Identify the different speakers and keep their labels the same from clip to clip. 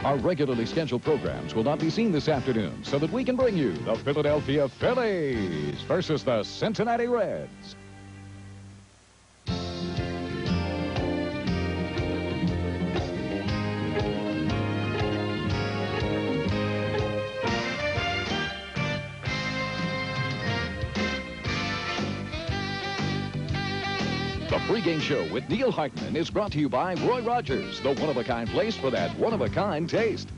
Speaker 1: Our regularly scheduled programs will not be seen this afternoon so that we can bring you the Philadelphia Phillies versus the Cincinnati Reds. The pregame show with Neil Hartman is brought to you by Roy Rogers, the one-of-a-kind place for that one-of-a-kind taste.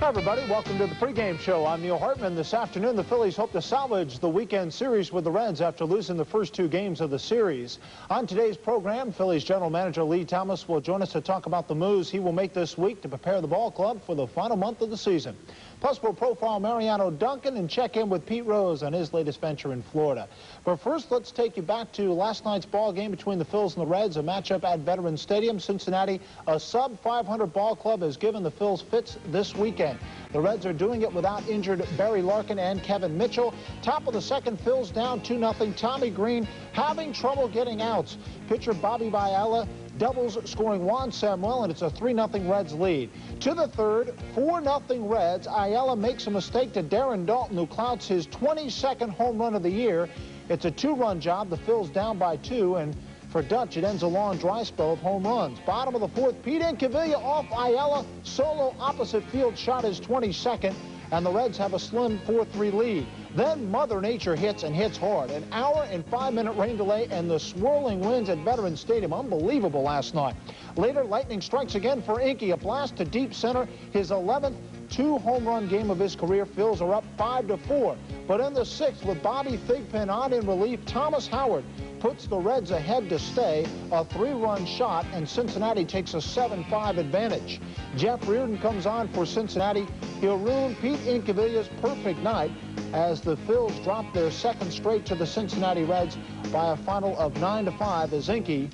Speaker 2: Hi, everybody. Welcome to the pregame show. I'm Neil Hartman. This afternoon, the Phillies hope to salvage the weekend series with the Reds after losing the first two games of the series. On today's program, Phillies general manager Lee Thomas will join us to talk about the moves he will make this week to prepare the ball club for the final month of the season. Plus, we'll profile Mariano Duncan and check in with Pete Rose on his latest venture in Florida. But first, let's take you back to last night's ball game between the Phils and the Reds, a matchup at Veterans Stadium. Cincinnati, a sub-500 ball club, has given the Phils fits this weekend. The Reds are doing it without injured Barry Larkin and Kevin Mitchell. Top of the second, Phils down 2-0. Tommy Green having trouble getting outs. Pitcher Bobby Biella doubles, scoring Juan Samuel, and it's a 3-0 Reds lead. To the third, 4-0 Reds. Ayala makes a mistake to Darren Dalton, who clouts his 22nd home run of the year. It's a two-run job. The Phils down by 2, and for Dutch, it ends a long dry spell of home runs. Bottom of the fourth, Pete Incaviglia off Ayala. Solo opposite field shot his 22nd, and the Reds have a slim 4-3 lead. Then Mother Nature hits, and hits hard. An hour and 5-minute rain delay and the swirling winds at Veterans Stadium. Unbelievable last night. Later, lightning strikes again for Inky. A blast to deep center. His 11th two-home run game of his career. Phils are up 5-4. But in the sixth, with Bobby Thigpen on in relief, Thomas Howard puts the Reds ahead to stay, a 3-run shot, and Cincinnati takes a 7-5 advantage. Jeff Reardon comes on for Cincinnati. He'll ruin Pete Incaviglia's perfect night as the Phils drop their second straight to the Cincinnati Reds by a final of 9-5, as Inky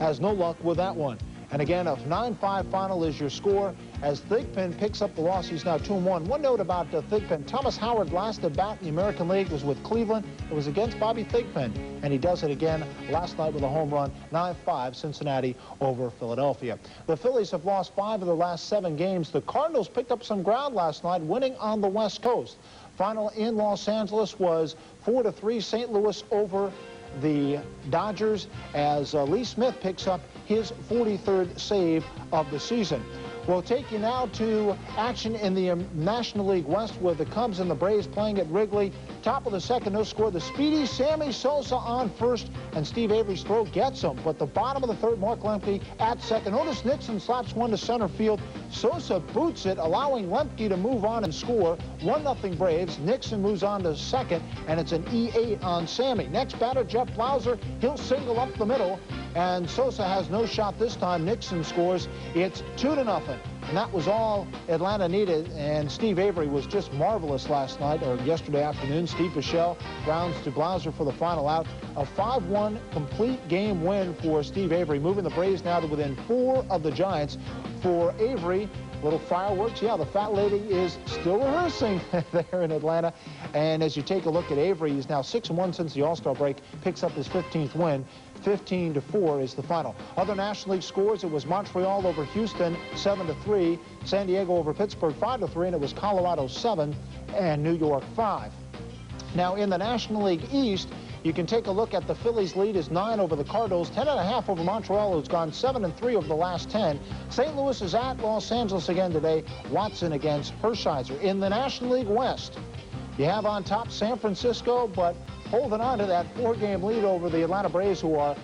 Speaker 2: has no luck with that one. And again, a 9-5 final is your score as Thigpen picks up the loss. He's now 2-1. One note about Thigpen. Thomas Howard last at bat in the American League was with Cleveland. It was against Bobby Thigpen, and he does it again last night with a home run. 9-5 Cincinnati over Philadelphia. The Phillies have lost 5 of their last 7 games. The Cardinals picked up some ground last night, winning on the West Coast. Final in Los Angeles was 4-3 St. Louis over the Dodgers as Lee Smith picks up his 43rd save of the season. We'll take you now to action in the National League West with the Cubs and the Braves playing at Wrigley. Top of the second, no score. The speedy Sammy Sosa on first, and Steve Avery's throw gets him. But the bottom of the third, Mark Lemke at second. Otis Nixon slaps one to center field. Sosa boots it, allowing Lemke to move on and score. 1-0 Braves. Nixon moves on to second, and it's an E8 on Sammy. Next batter, Jeff Blauser. He'll single up the middle, and Sosa has no shot this time. Nixon scores. It's 2-0. And that was all Atlanta needed, and Steve Avery was just marvelous last night, or yesterday afternoon. Steve Pichel grounds to Blauser for the final out. A 5-1 complete game win for Steve Avery, moving the Braves now to within 4 of the Giants. For Avery, little fireworks. Yeah, the fat lady is still rehearsing there in Atlanta. And as you take a look at Avery, he's now 6-1 since the All-Star break, picks up his 15th win. 15-4 is the final. Other National League scores, it was Montreal over Houston, 7-3. San Diego over Pittsburgh, 5-3. And it was Colorado 7 and New York 5. Now in the National League East, you can take a look at the Phillies' lead is 9 over the Cardinals, 10.5 over Montreal, who's gone 7-3 over the last 10. St. Louis is at Los Angeles again today. Watson against Hershiser. In the National League West, you have on top San Francisco, but holding on to that 4-game lead over the Atlanta Braves, who are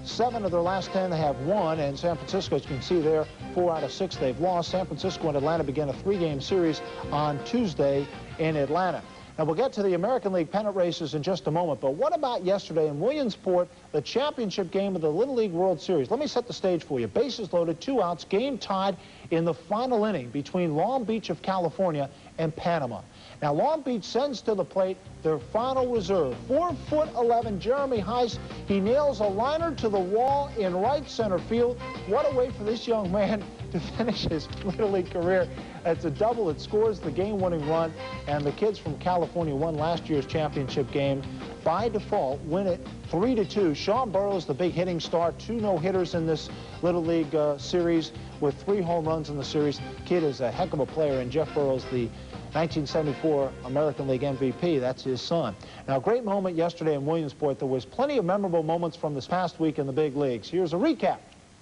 Speaker 2: 7 of their last 10 they have won, and San Francisco, as you can see there, 4 out of 6 they've lost. San Francisco and Atlanta begin a 3-game series on Tuesday in Atlanta. Now, we'll get to the American League pennant races in just a moment, but what about yesterday in Williamsport, the championship game of the Little League World Series? Let me set the stage for you. Bases loaded, 2 outs, game tied in the final inning between Long Beach of California and Panama. Now, Long Beach sends to the plate their final reserve, 4'11", Jeremy Heiss. He nails a liner to the wall in right center field. What a way for this young man to finish his Little League career. It's a double. It scores the game-winning run, and the kids from California won last year's championship game by default win it 3-2. Sean Burroughs, the big hitting star, 2 no-hitters in this Little League series with 3 home runs in the series. Kid is a heck of a player, and Jeff Burroughs, the 1974 American League MVP, that's his son. Now, great moment yesterday in Williamsport. There was plenty of memorable moments from this past week in the big leagues. Here's a recap,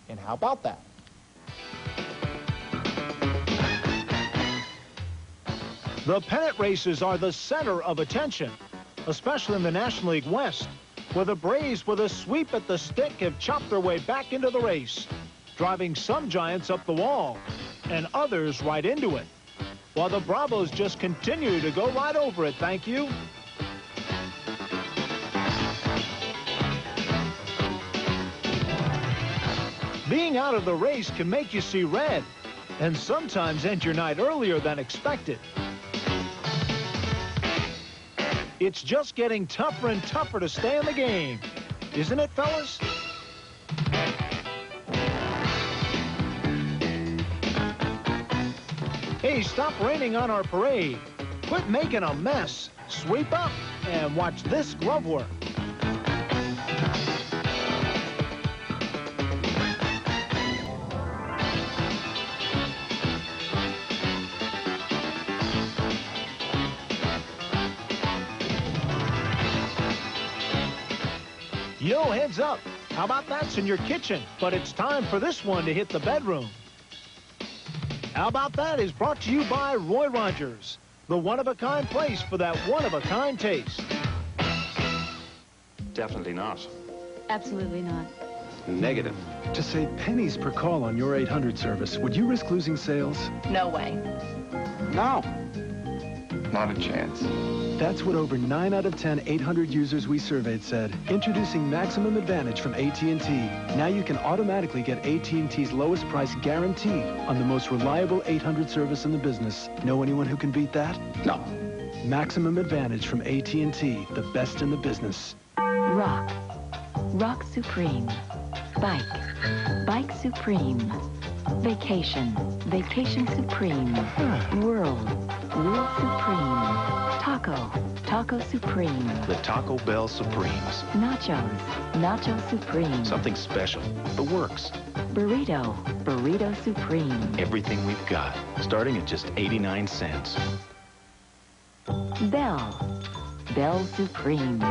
Speaker 2: and how about that? The pennant races are the center of attention, especially in the National League West, where the Braves, with a sweep at the stick, have chopped their way back into the race, driving some giants up the wall and others right into it, while the Bravos just continue to go right over it. Thank you. Being out of the race can make you see red, and sometimes end your night earlier than expected. It's just getting tougher and tougher to stay in the game. Isn't it, fellas? Hey, stop raining on our parade. Quit making a mess. Sweep up and watch this glove work. Yo, heads up. How about that's in your kitchen? But it's time for this one to hit the bedroom. How about that is brought to you by Roy Rogers, the one-of-a-kind place for that one-of-a-kind taste.
Speaker 3: Definitely not.
Speaker 4: Absolutely not.
Speaker 3: Negative.
Speaker 5: To save pennies per call on your 800 service, would you risk losing sales?
Speaker 4: No way.
Speaker 3: No. Not a chance.
Speaker 5: That's what over 9 out of 10 800 users we surveyed said. Introducing Maximum Advantage from AT&T. Now you can automatically get AT&T's lowest price guaranteed on the most reliable 800 service in the business. Know anyone who can beat that?
Speaker 3: No.
Speaker 5: Maximum Advantage from AT&T, the best in the business.
Speaker 6: Rock. Rock Supreme. Bike. Bike Supreme. Vacation. Vacation Supreme. World. World Supreme. Taco. Taco Supreme.
Speaker 7: The Taco Bell Supremes.
Speaker 6: Nachos. Nacho Supreme.
Speaker 7: Something special. The works.
Speaker 6: Burrito. Burrito Supreme.
Speaker 7: Everything we've got, starting at just 89 cents.
Speaker 6: Bell. Bell Supreme.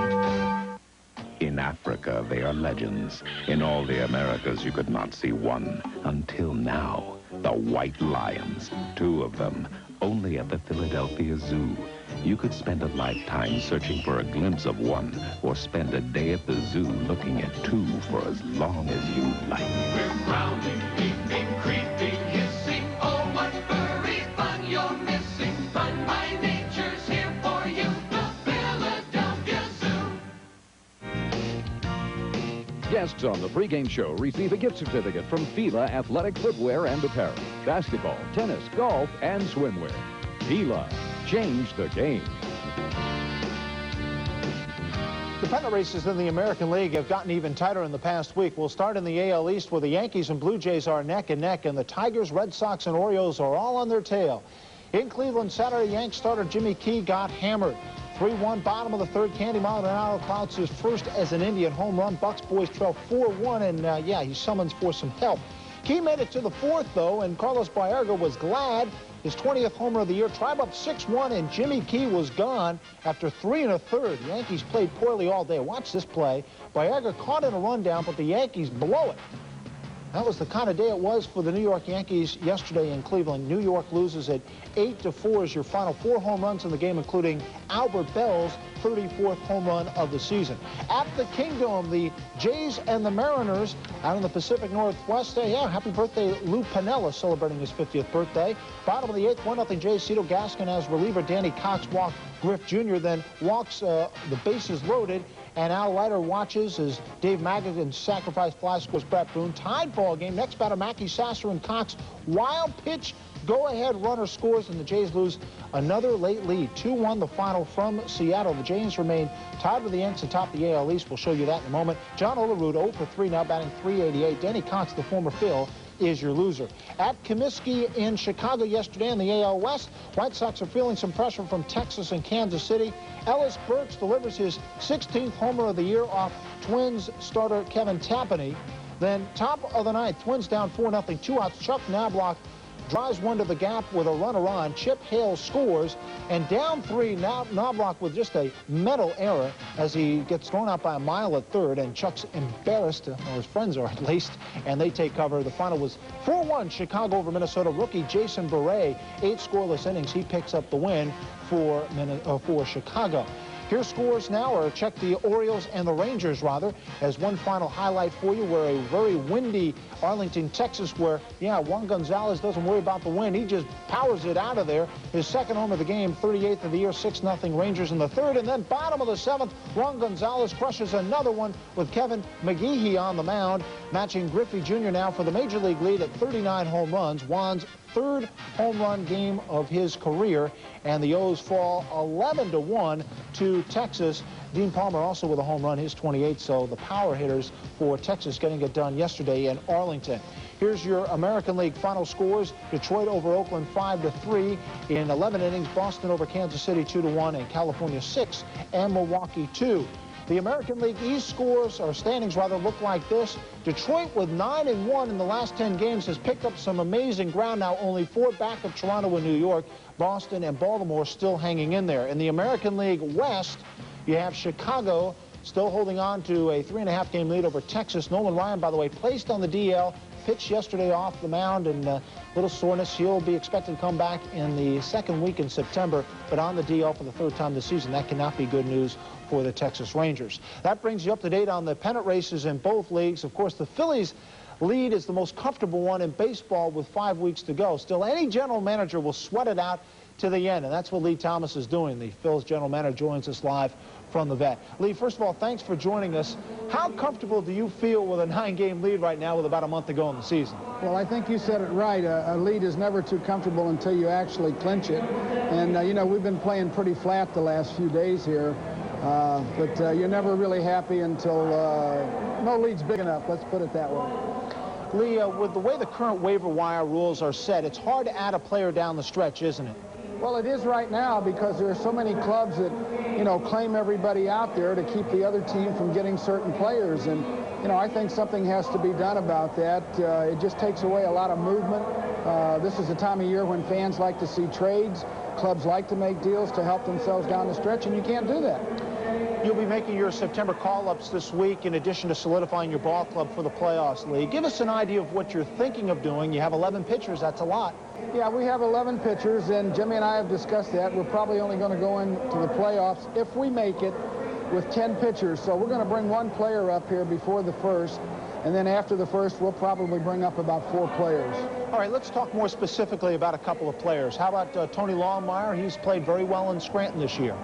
Speaker 8: In Africa, they are legends. In all the Americas, you could not see one. Until now, the white lions. 2 of them, only at the Philadelphia Zoo. You could spend a lifetime searching for a glimpse of one, or spend a day at the zoo looking at 2 for as long as you like.
Speaker 9: We're growling, leaping, creeping, hissing. Oh, what furry fun you're missing. Fun by nature's here for you. The Philadelphia Zoo.
Speaker 1: Guests on the pregame show receive a gift certificate from Fila Athletic Footwear and Apparel. Basketball, tennis, golf, and swimwear. Fila. Change the game.
Speaker 2: The pennant races in the American League have gotten even tighter in the past week. We'll start in the AL East, where the Yankees and Blue Jays are neck and neck, and the Tigers, Red Sox, and Orioles are all on their tail. In Cleveland Saturday, Yanks starter Jimmy Key got hammered. 3-1, bottom of the 3rd. Candy Maldonado clouds his first as an Indian home run. Bucks boys trail 4-1, and yeah, he summons for some help. Key made it to the 4th, though, and Carlos Baerga was glad. His 20th homer of the year. Tribe up 6-1, and Jimmy Key was gone after 3 1/3. The Yankees played poorly all day. Watch this play. Baerga caught in a rundown, but the Yankees blow it. That was the kind of day it was for the New York Yankees yesterday in Cleveland. New York loses at 8-4 as your final 4 home runs in the game, including Albert Bell's 34th home run of the season. At the Kingdom, the Jays and the Mariners out in the Pacific Northwest. Yeah, happy birthday, Lou Piniella, celebrating his 50th birthday. Bottom of the 8th, 1-0 Jays. Cito Gaskin as reliever. Danny Cox walked Griff Jr., then walks the bases loaded. And Al Leiter watches as Dave Magadan sacrifice fly scores Brett Boone. Tied ball game. Next batter, Mackey Sasser and Cox. Wild pitch. Go-ahead runner scores, and the Jays lose another late lead. 2-1 the final from Seattle. The Jays remain tied with the Yanks atop the AL East. We'll show you that in a moment. John Olerud 0 for 3 now, batting .388. Danny Cox, the former Phil, is your loser. At Comiskey in Chicago yesterday in the AL West, White Sox are feeling some pressure from Texas and Kansas City. Ellis Burks delivers his 16th homer of the year off Twins starter Kevin Tapani. Then top of the ninth, Twins down 4-0, 2 outs. Chuck Knobloch drives one to the gap with a runner on. Chip Hale scores, and down 3, now Knobloch with just a mental error as he gets thrown out by a mile at third, and Chuck's embarrassed, or his friends are at least, and they take cover. The final was 4-1 Chicago over Minnesota. Rookie Jason Beret, 8 scoreless innings. He picks up the win for Chicago. Here's scores now, or check the Orioles and the Rangers, rather, as one final highlight for you, where a very windy Arlington, Texas, where, yeah, Juan Gonzalez doesn't worry about the wind. He just powers it out of there. His second home of the game, 38th of the year, 6-0 Rangers in the third. And then bottom of the 7th, Juan Gonzalez crushes another one with Kevin McGehee on the mound, matching Griffey Jr. now for the Major League lead at 39 home runs. Juan's third home run game of his career, and the O's fall 11-1 to Texas. Dean Palmer also with a home run, his 28th, so the power hitters for Texas getting it done yesterday in Arlington. Here's your American League final scores. Detroit over Oakland 5-3. In 11 innings, Boston over Kansas City 2-1, and California 6 and Milwaukee 2. The American League East scores, or standings rather, look like this. Detroit with 9-1 in the last 10 games has picked up some amazing ground now, only 4 back of Toronto and New York. Boston and Baltimore still hanging in there. In the American League West, you have Chicago still holding on to a 3.5-game lead over Texas. Nolan Ryan, by the way, placed on the DL, pitched yesterday off the mound, and a little soreness. He'll be expected to come back in the second week in September, but on the DL for the 3rd time this season. That cannot be good news for the Texas Rangers. That brings you up to date on the pennant races in both leagues. Of course, the Phillies lead is the most comfortable one in baseball with 5 weeks to go. Still, any general manager will sweat it out to the end, and that's what Lee Thomas is doing. The Phillies general manager joins us live from the vet. Lee, first of all, thanks for joining us. How comfortable do you feel with a 9-game lead right now with about a month to go in the season?
Speaker 4: Well, I think you said it right. A lead is never too comfortable until you actually clinch it. And, you know, we've been playing pretty flat the last few days here. But you're never really happy until no lead's big enough. Let's put it that way.
Speaker 2: Lee, with the way the current waiver wire rules are set, it's hard to add a player down the stretch, isn't it?
Speaker 4: Well, it is right now because there are so many clubs that, you know, claim everybody out there to keep the other team from getting certain players. And, you know, I think something has to be done about that. It just takes away a lot of movement. This is a time of year when fans like to see trades. Clubs like to make deals to help themselves down the stretch, and you can't do that.
Speaker 2: You'll be making your September call-ups this week in addition to solidifying your ball club for the playoffs, Lee. Give us an idea of what you're thinking of doing. You have 11 pitchers. That's a lot.
Speaker 4: Yeah, we have 11 pitchers, and Jimmy and I have discussed that. We're probably only going to go into the playoffs, if we make it, with 10 pitchers. So we're going to bring 1 player up here before the first, and then after the first, we'll probably bring up about 4 players.
Speaker 2: All right, let's talk more specifically about a couple of players. How about Tony Longmire? He's played very well in Scranton this year.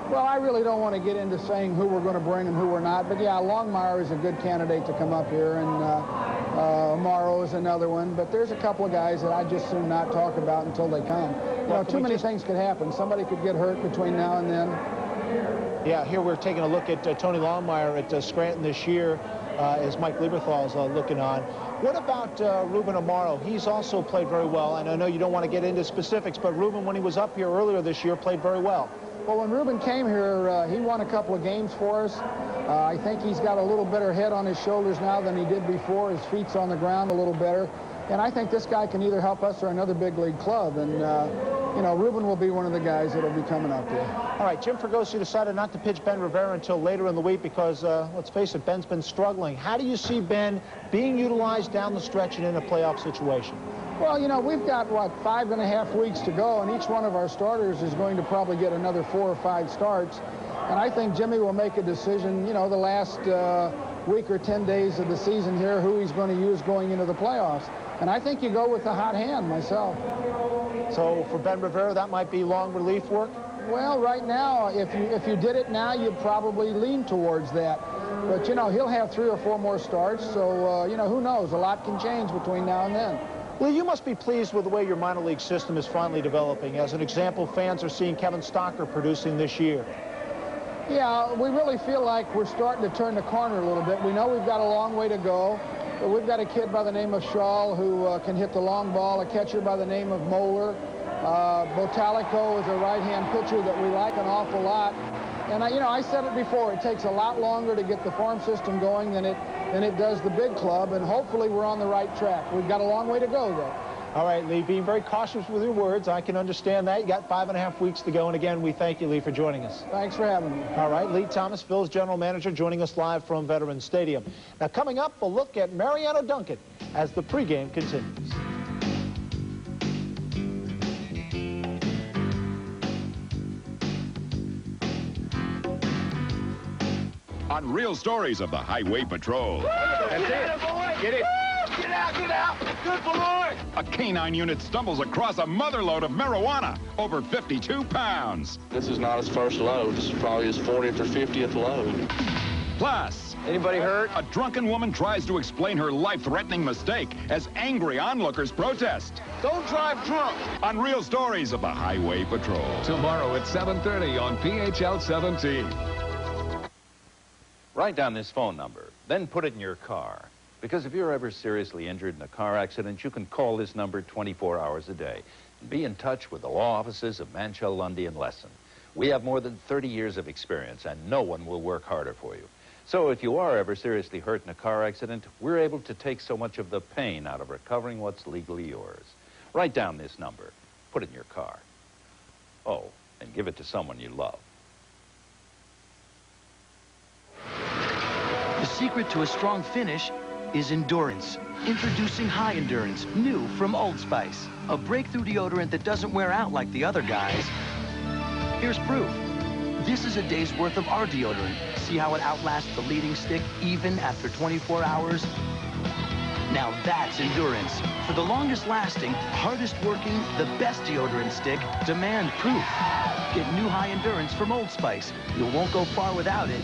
Speaker 4: Well, I really don't want to get into saying who we're going to bring and who we're not, but yeah, Longmire is a good candidate to come up here, and Amaro is another one, but there's a couple of guys that I just soon not talk about until they come. You know, too many things could happen. Somebody could get hurt between now and then.
Speaker 2: Yeah, here we're taking a look at Tony Longmire at Scranton this year as Mike Lieberthal is looking on. What about Ruben Amaro? He's also played very well, and I know you don't want to get into specifics, but Ruben, when he was up here earlier this year, played very well.
Speaker 4: Well, when Ruben came here, he won a couple of games for us. I think he's got a little better head on his shoulders now than he did before. His feet's on the ground a little better. And I think this guy can either help us or another big league club. And, you know, Ruben will be one of the guys that will be coming up here.
Speaker 2: All right, Jim Fregosi decided not to pitch Ben Rivera until later in the week because, let's face it, Ben's been struggling. How do you see Ben being utilized down the stretch and in a playoff situation?
Speaker 4: Well, you know, we've got, what, 5.5 weeks to go, and each one of our starters is going to probably get another 4 or 5 starts. And I think Jimmy will make a decision, you know, the last week or 10 days of the season here, who he's going to use going into the playoffs. And I think you go with the hot hand myself.
Speaker 2: So for Ben Rivera, that might be long relief work?
Speaker 4: Well, right now, if you did it now, you'd probably lean towards that. But, you know, he'll have 3 or 4 more starts, so, you know, who knows? A lot can change between now and then.
Speaker 2: Lee, you must be pleased with the way your minor league system is finally developing. As an example, fans are seeing Kevin Stocker producing this year.
Speaker 4: Yeah, we really feel like we're starting to turn the corner a little bit. We know we've got a long way to go. we've got a kid by the name of Shaw who can hit the long ball, a catcher by the name of Moeller. Botalico is a right-hand pitcher that we like an awful lot. And I said it before, it takes a lot longer to get the farm system going than it does the big club, and hopefully we're on the right track. We've got a long way to go, though.
Speaker 2: All right, Lee, being very cautious with your words. I can understand that. You got 5.5 weeks to go, and again, we thank you, Lee, for joining us.
Speaker 4: Thanks for having me.
Speaker 2: All right, Lee Thomas, Phil's general manager, joining us live from Veterans Stadium. Now, coming up, a look at Mariano Duncan as the pregame continues.
Speaker 10: On Real Stories of the Highway Patrol.
Speaker 3: That's it. Get it. Get out, get out. Good boy.
Speaker 10: A canine unit stumbles across a motherload of marijuana, over 52 pounds.
Speaker 11: This is not his first load. This is probably his 40th or 50th load.
Speaker 10: Plus,
Speaker 3: Anybody hurt?
Speaker 10: a drunken woman tries to explain her life-threatening mistake as angry onlookers protest.
Speaker 3: Don't drive drunk.
Speaker 10: On Real Stories of the Highway Patrol.
Speaker 1: Tomorrow at 7:30 on PHL 17.
Speaker 7: Write down this phone number, then put it in your car. Because if you're ever seriously injured in a car accident, you can call this number 24 hours a day. And be in touch with the law offices of Manchell, Lundy, and Lesson. We have more than 30 years of experience, and no one will work harder for you. So if you are ever seriously hurt in a car accident, we're able to take so much of the pain out of recovering what's legally yours. Write down this number, put it in your car. Oh, and give it to someone you love.
Speaker 12: The secret to a strong finish is endurance. Introducing High Endurance, new from Old Spice. A breakthrough deodorant that doesn't wear out like the other guys. Here's proof. This is a day's worth of our deodorant. See how it outlasts the leading stick even after 24 hours? Now that's endurance. For the longest lasting, hardest working, the best deodorant stick, demand proof. Get new High Endurance from Old Spice. You won't go far without it.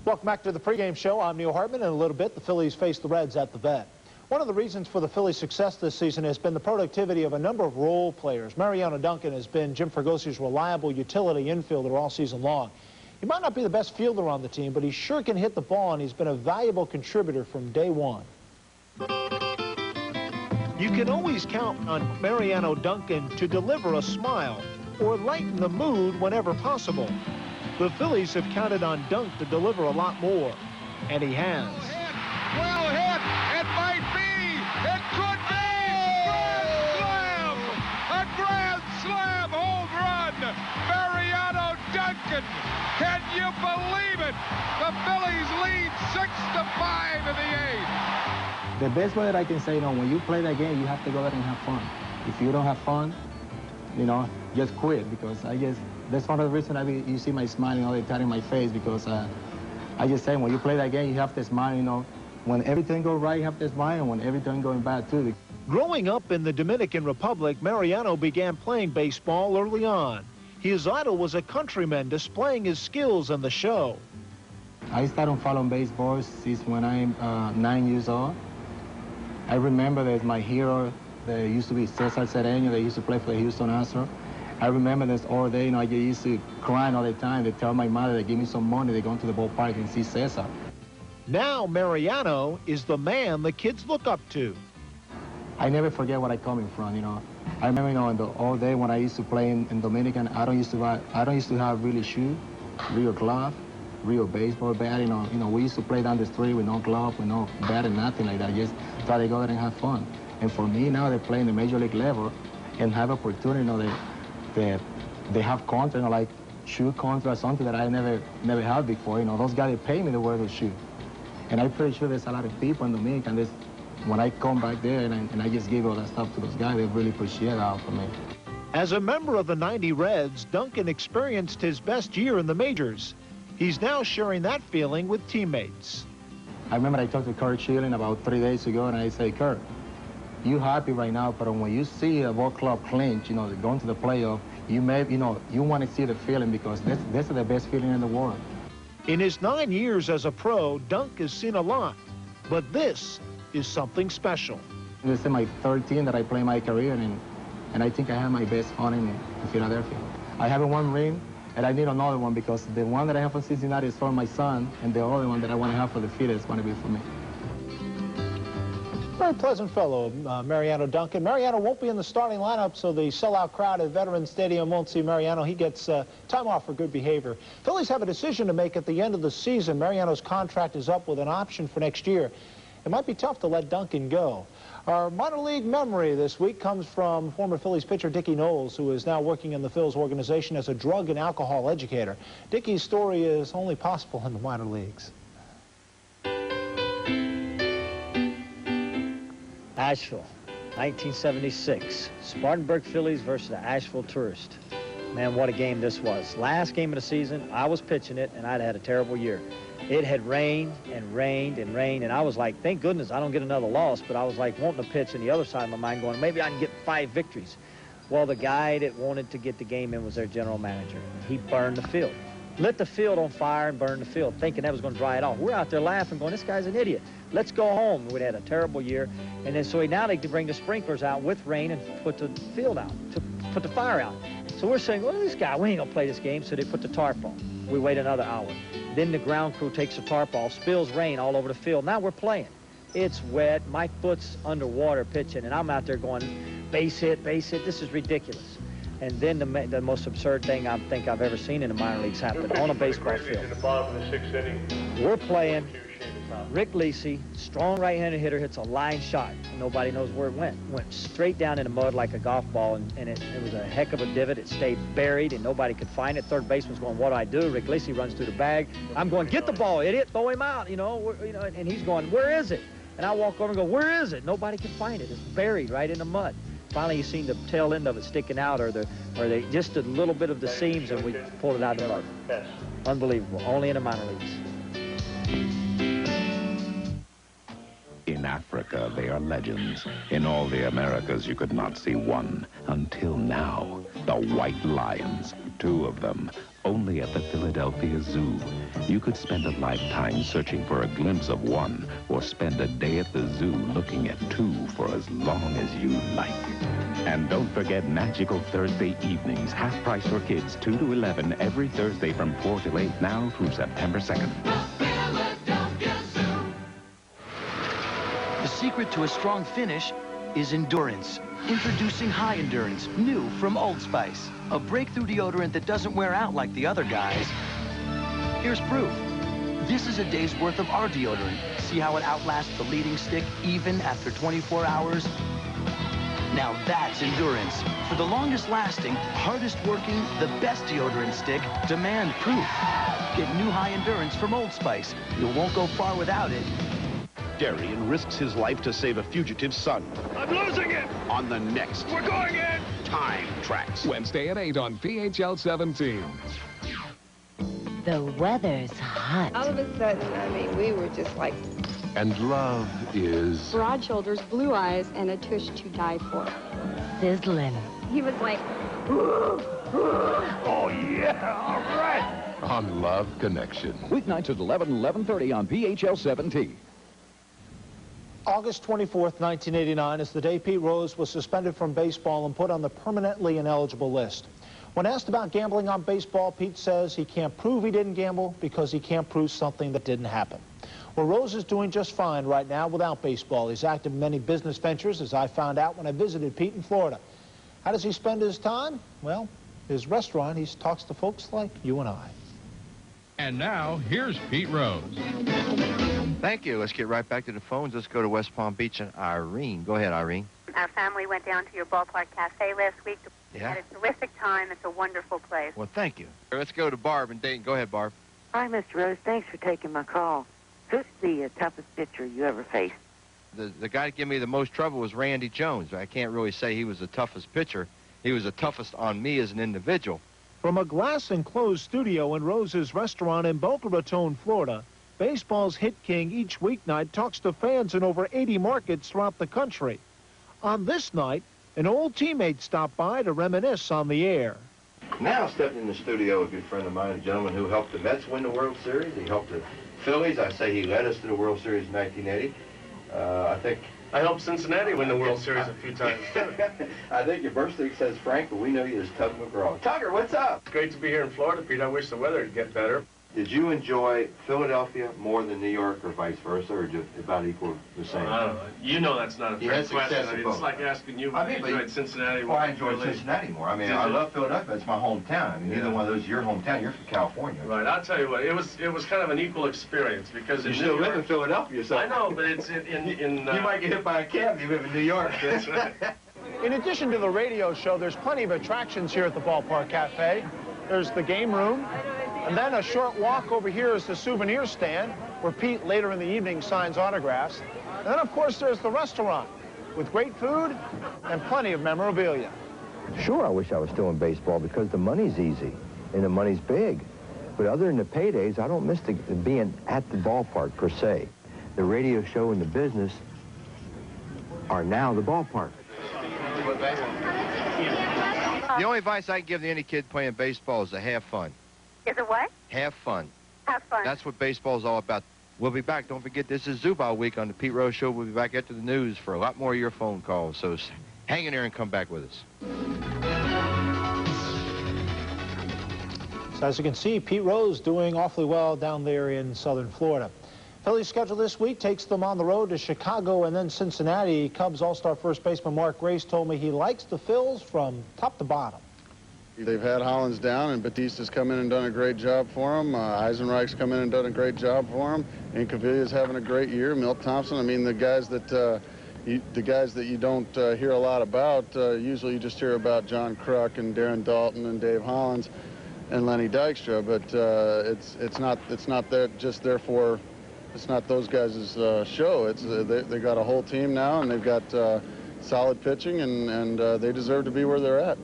Speaker 2: Welcome back to the pregame show. I'm Neil Hartman. In a little bit, the Phillies face the Reds at the Vet. One of the reasons for the Phillies' success this season has been the productivity of a number of role players. Mariano Duncan has been Jim Fergosi's reliable utility infielder all season long. He might not be the best fielder on the team, but he sure can hit the ball, and he's been a valuable contributor from day one. You can always count on Mariano Duncan to deliver a smile or lighten the mood whenever possible. The Phillies have counted on Dunk to deliver a lot more, and he has.
Speaker 10: Well hit! It might be! It could be! Grand slam! A grand slam home run! Mariano Duncan! Can you believe it? The Phillies lead 6-5 in the 8th.
Speaker 13: The best way that I can say, when you play that game, you have to go out and have fun. If you don't have fun, just quit, because I guess that's one of the reasons you see my smiling all the time in my face, because I just say when you play that game, you have to smile, When everything goes right, you have to smile, and when everything going bad, too.
Speaker 2: Growing up in the Dominican Republic, Mariano began playing baseball early on. His idol was a countryman displaying his skills on the show.
Speaker 13: I started following baseball since when I'm 9 years old. I remember that my hero, there used to be Cesar Cedeño, they used to play for the Houston Astros. I remember this all day, I used to cry all the time. They tell my mother, they give me some money, they go to the ballpark and see Cesar.
Speaker 2: Now Mariano is the man the kids look up to.
Speaker 13: I never forget where I'm coming from, I remember, all day when I used to play in Dominican, I don't used to have really shoe, real glove, real baseball bat, we used to play down the street with no glove, with no bat and nothing like that, just try to go there and have fun. And for me now, they play in the major league level and have opportunity, they have contract, like shoe contract, something that I never had before, those guys, they pay me to wear the shoe. And I'm pretty sure there's a lot of people in Dominican, when I come back there and I just give all that stuff to those guys, they really appreciate that for me.
Speaker 2: As a member of the '90 Reds, Duncan experienced his best year in the majors. He's now sharing that feeling with teammates.
Speaker 13: I remember I talked to Kurt Schilling about 3 days ago, and I say, Kurt, you happy right now, but when you see a ball club clinch, going to the playoff, you want to see the feeling, because that's the best feeling in the world.
Speaker 2: In his 9 years as a pro, Dunk has seen a lot, but this is something special.
Speaker 13: This is my 13th that I play my career, and I think I have my best fun in Philadelphia. I have one ring, and I need another one, because the one that I have for Cincinnati is for my son, and the other one that I want to have for the Phillies is going to be for me.
Speaker 2: Very pleasant fellow, Mariano Duncan. Mariano won't be in the starting lineup, so the sellout crowd at Veterans Stadium won't see Mariano. He gets time off for good behavior. Phillies have a decision to make at the end of the season. Mariano's contract is up with an option for next year. It might be tough to let Duncan go. Our minor league memory this week comes from former Phillies pitcher Dickie Knowles, who is now working in the Phillies organization as a drug and alcohol educator. Dickie's story is only possible in the minor leagues.
Speaker 14: Asheville, 1976. Spartanburg Phillies versus the Asheville Tourist. Man, what a game this was. Last game of the season, I was pitching it, and I'd had a terrible year. It had rained and rained and rained, and I was like, thank goodness I don't get another loss, but I was like wanting to pitch on the other side of my mind going, maybe I can get 5 victories. Well, the guy that wanted to get the game in was their general manager. He burned the field. Lit the field on fire and burned the field, thinking that was going to dry it off. We're out there laughing, going, this guy's an idiot. Let's go home. We'd had a terrible year. And then so now they could bring the sprinklers out with rain and put the field out, to put the fire out. So we're saying, well, this guy, we ain't going to play this game. So they put the tarp on. We wait another hour. Then the ground crew takes the tarp off, spills rain all over the field. Now we're playing. It's wet. My foot's underwater pitching, and I'm out there going, base hit, base hit. This is ridiculous. And then the most absurd thing I think I've ever seen in the minor leagues happen on a baseball field.
Speaker 15: In the bottom of the 6th inning.
Speaker 14: We're playing. Rick Lisi, strong right-handed hitter, hits a line shot. Nobody knows where it went. Went straight down in the mud like a golf ball, and it was a heck of a divot. It stayed buried, and nobody could find it. Third baseman's going, what do I do? Rick Lisi runs through the bag. I'm going, get the ball, idiot, throw him out, and he's going, where is it? And I walk over and go, where is it? Nobody can find it. It's buried right in the mud. Finally, you seen the tail end of it sticking out, or just a little bit of the seams, and we pulled it out of the mud. Unbelievable. Only in the minor leagues.
Speaker 8: In Africa, they are legends. In all the Americas, you could not see one. Until now, the white lions, 2 of them, only at the Philadelphia Zoo. You could spend a lifetime searching for a glimpse of one, or spend a day at the zoo looking at 2 for as long as you like. And don't forget magical Thursday evenings, half price for kids 2 to 11 every Thursday from 4 till 8 now through September 2nd.
Speaker 12: The secret to a strong finish is endurance. Introducing High Endurance, new from Old Spice. A breakthrough deodorant that doesn't wear out like the other guys. Here's proof. This is a day's worth of our deodorant. See how it outlasts the leading stick even after 24 hours? Now that's endurance. For the longest lasting, hardest working, the best deodorant stick, demand proof. Get new High Endurance from Old Spice. You won't go far without it.
Speaker 16: Darian risks his life to save a fugitive's son.
Speaker 10: I'm losing it!
Speaker 16: On the next
Speaker 10: We're going in!
Speaker 16: Time Tracks.
Speaker 17: Wednesday at 8 on PHL 17.
Speaker 6: The weather's hot.
Speaker 18: All of a sudden, we were just like...
Speaker 17: And love is...
Speaker 19: broad shoulders, blue eyes, and a tush to die for.
Speaker 6: Sizzling.
Speaker 18: He was like...
Speaker 10: Oh, yeah, all right!
Speaker 17: On Love Connection.
Speaker 1: Weeknights at 11:30 on PHL 17.
Speaker 2: August 24th, 1989 is the day Pete Rose was suspended from baseball and put on the permanently ineligible list. When asked about gambling on baseball, Pete says he can't prove he didn't gamble because he can't prove something that didn't happen. Well, Rose is doing just fine right now without baseball. He's active in many business ventures, as I found out when I visited Pete in Florida. How does he spend his time? Well, his restaurant, he talks to folks like you and I.
Speaker 20: And now, here's Pete Rose.
Speaker 21: Thank you. Let's get right back to the phones. Let's go to West Palm Beach and Irene. Go ahead, Irene.
Speaker 22: Our family went down to your ballpark cafe last week.
Speaker 21: Yeah?
Speaker 22: Had a terrific time. It's a wonderful place.
Speaker 21: Well, thank you. Let's go to Barb in Dayton. Go ahead, Barb.
Speaker 23: Hi, Mr. Rose. Thanks for taking my call. Who's the toughest pitcher you ever faced?
Speaker 21: The guy that gave me the most trouble was Randy Jones. I can't really say he was the toughest pitcher. He was the toughest on me as an individual.
Speaker 2: From a glass-enclosed studio in Rose's restaurant in Boca Raton, Florida, baseball's hit king each weeknight talks to fans in over 80 markets throughout the country. On this night, an old teammate stopped by to reminisce on the air.
Speaker 21: Now stepping in the studio, a good friend of mine, a gentleman who helped the Mets win the World Series. He helped the Phillies. I say he led us to the World Series in 1980.
Speaker 15: I helped Cincinnati win the World Series a few times, too.
Speaker 21: I think your birth streak says Frank, but we know you as Tug McGraw. Tugger, what's up?
Speaker 15: It's great to be here in Florida, Pete. I wish the weather would get better.
Speaker 21: Did you enjoy Philadelphia more than New York, or vice versa, or just about equal the same?
Speaker 15: I don't know. You know that's not a fair question. I mean, it's like asking you if you enjoyed Cincinnati more.
Speaker 21: Well, I enjoyed Cincinnati more. I mean, I love Philadelphia. It's my hometown. I mean, neither one of those is your hometown. You're from California.
Speaker 15: Right. I'll tell you what. It was kind of an equal experience because
Speaker 21: you still live in Philadelphia, so
Speaker 15: I know, but it's in
Speaker 21: you might get hit by a cab if you live in New York.
Speaker 15: That's right.
Speaker 2: In addition to the radio show, there's plenty of attractions here at the Ballpark Cafe. There's the game room, and then a short walk over here is the souvenir stand, where Pete later in the evening signs autographs. And then, of course, there's the restaurant with great food and plenty of memorabilia.
Speaker 21: Sure, I wish I was still in baseball because the money's easy and the money's big. But other than the paydays, I don't miss being at the ballpark per se. The radio show and the business are now the ballpark. The only advice I can give to any kid playing baseball is to have fun.
Speaker 22: Is it what?
Speaker 21: Have fun.
Speaker 22: Have fun.
Speaker 21: That's what baseball is all about. We'll be back. Don't forget, this is Zubal Week on the Pete Rose Show. We'll be back after the news for a lot more of your phone calls. So hang in there and come back with us.
Speaker 2: So as you can see, Pete Rose doing awfully well down there in southern Florida. Phillies' schedule this week takes them on the road to Chicago and then Cincinnati. Cubs All-Star first baseman Mark Grace told me he likes the Phils from top to bottom.
Speaker 4: They've had Hollins down, and Batista's come in and done a great job for him. Eisenreich's come in and done a great job for him. And Cavilla's having a great year. Milt Thompson, I mean, the guys that you don't hear a lot about, usually you just hear about John Kruk and Darren Dalton and Dave Hollins and Lenny Dykstra, but it's not that just therefore. It's not those guys' show. It's they got a whole team now, and they've got solid pitching, and they deserve to be where they're at.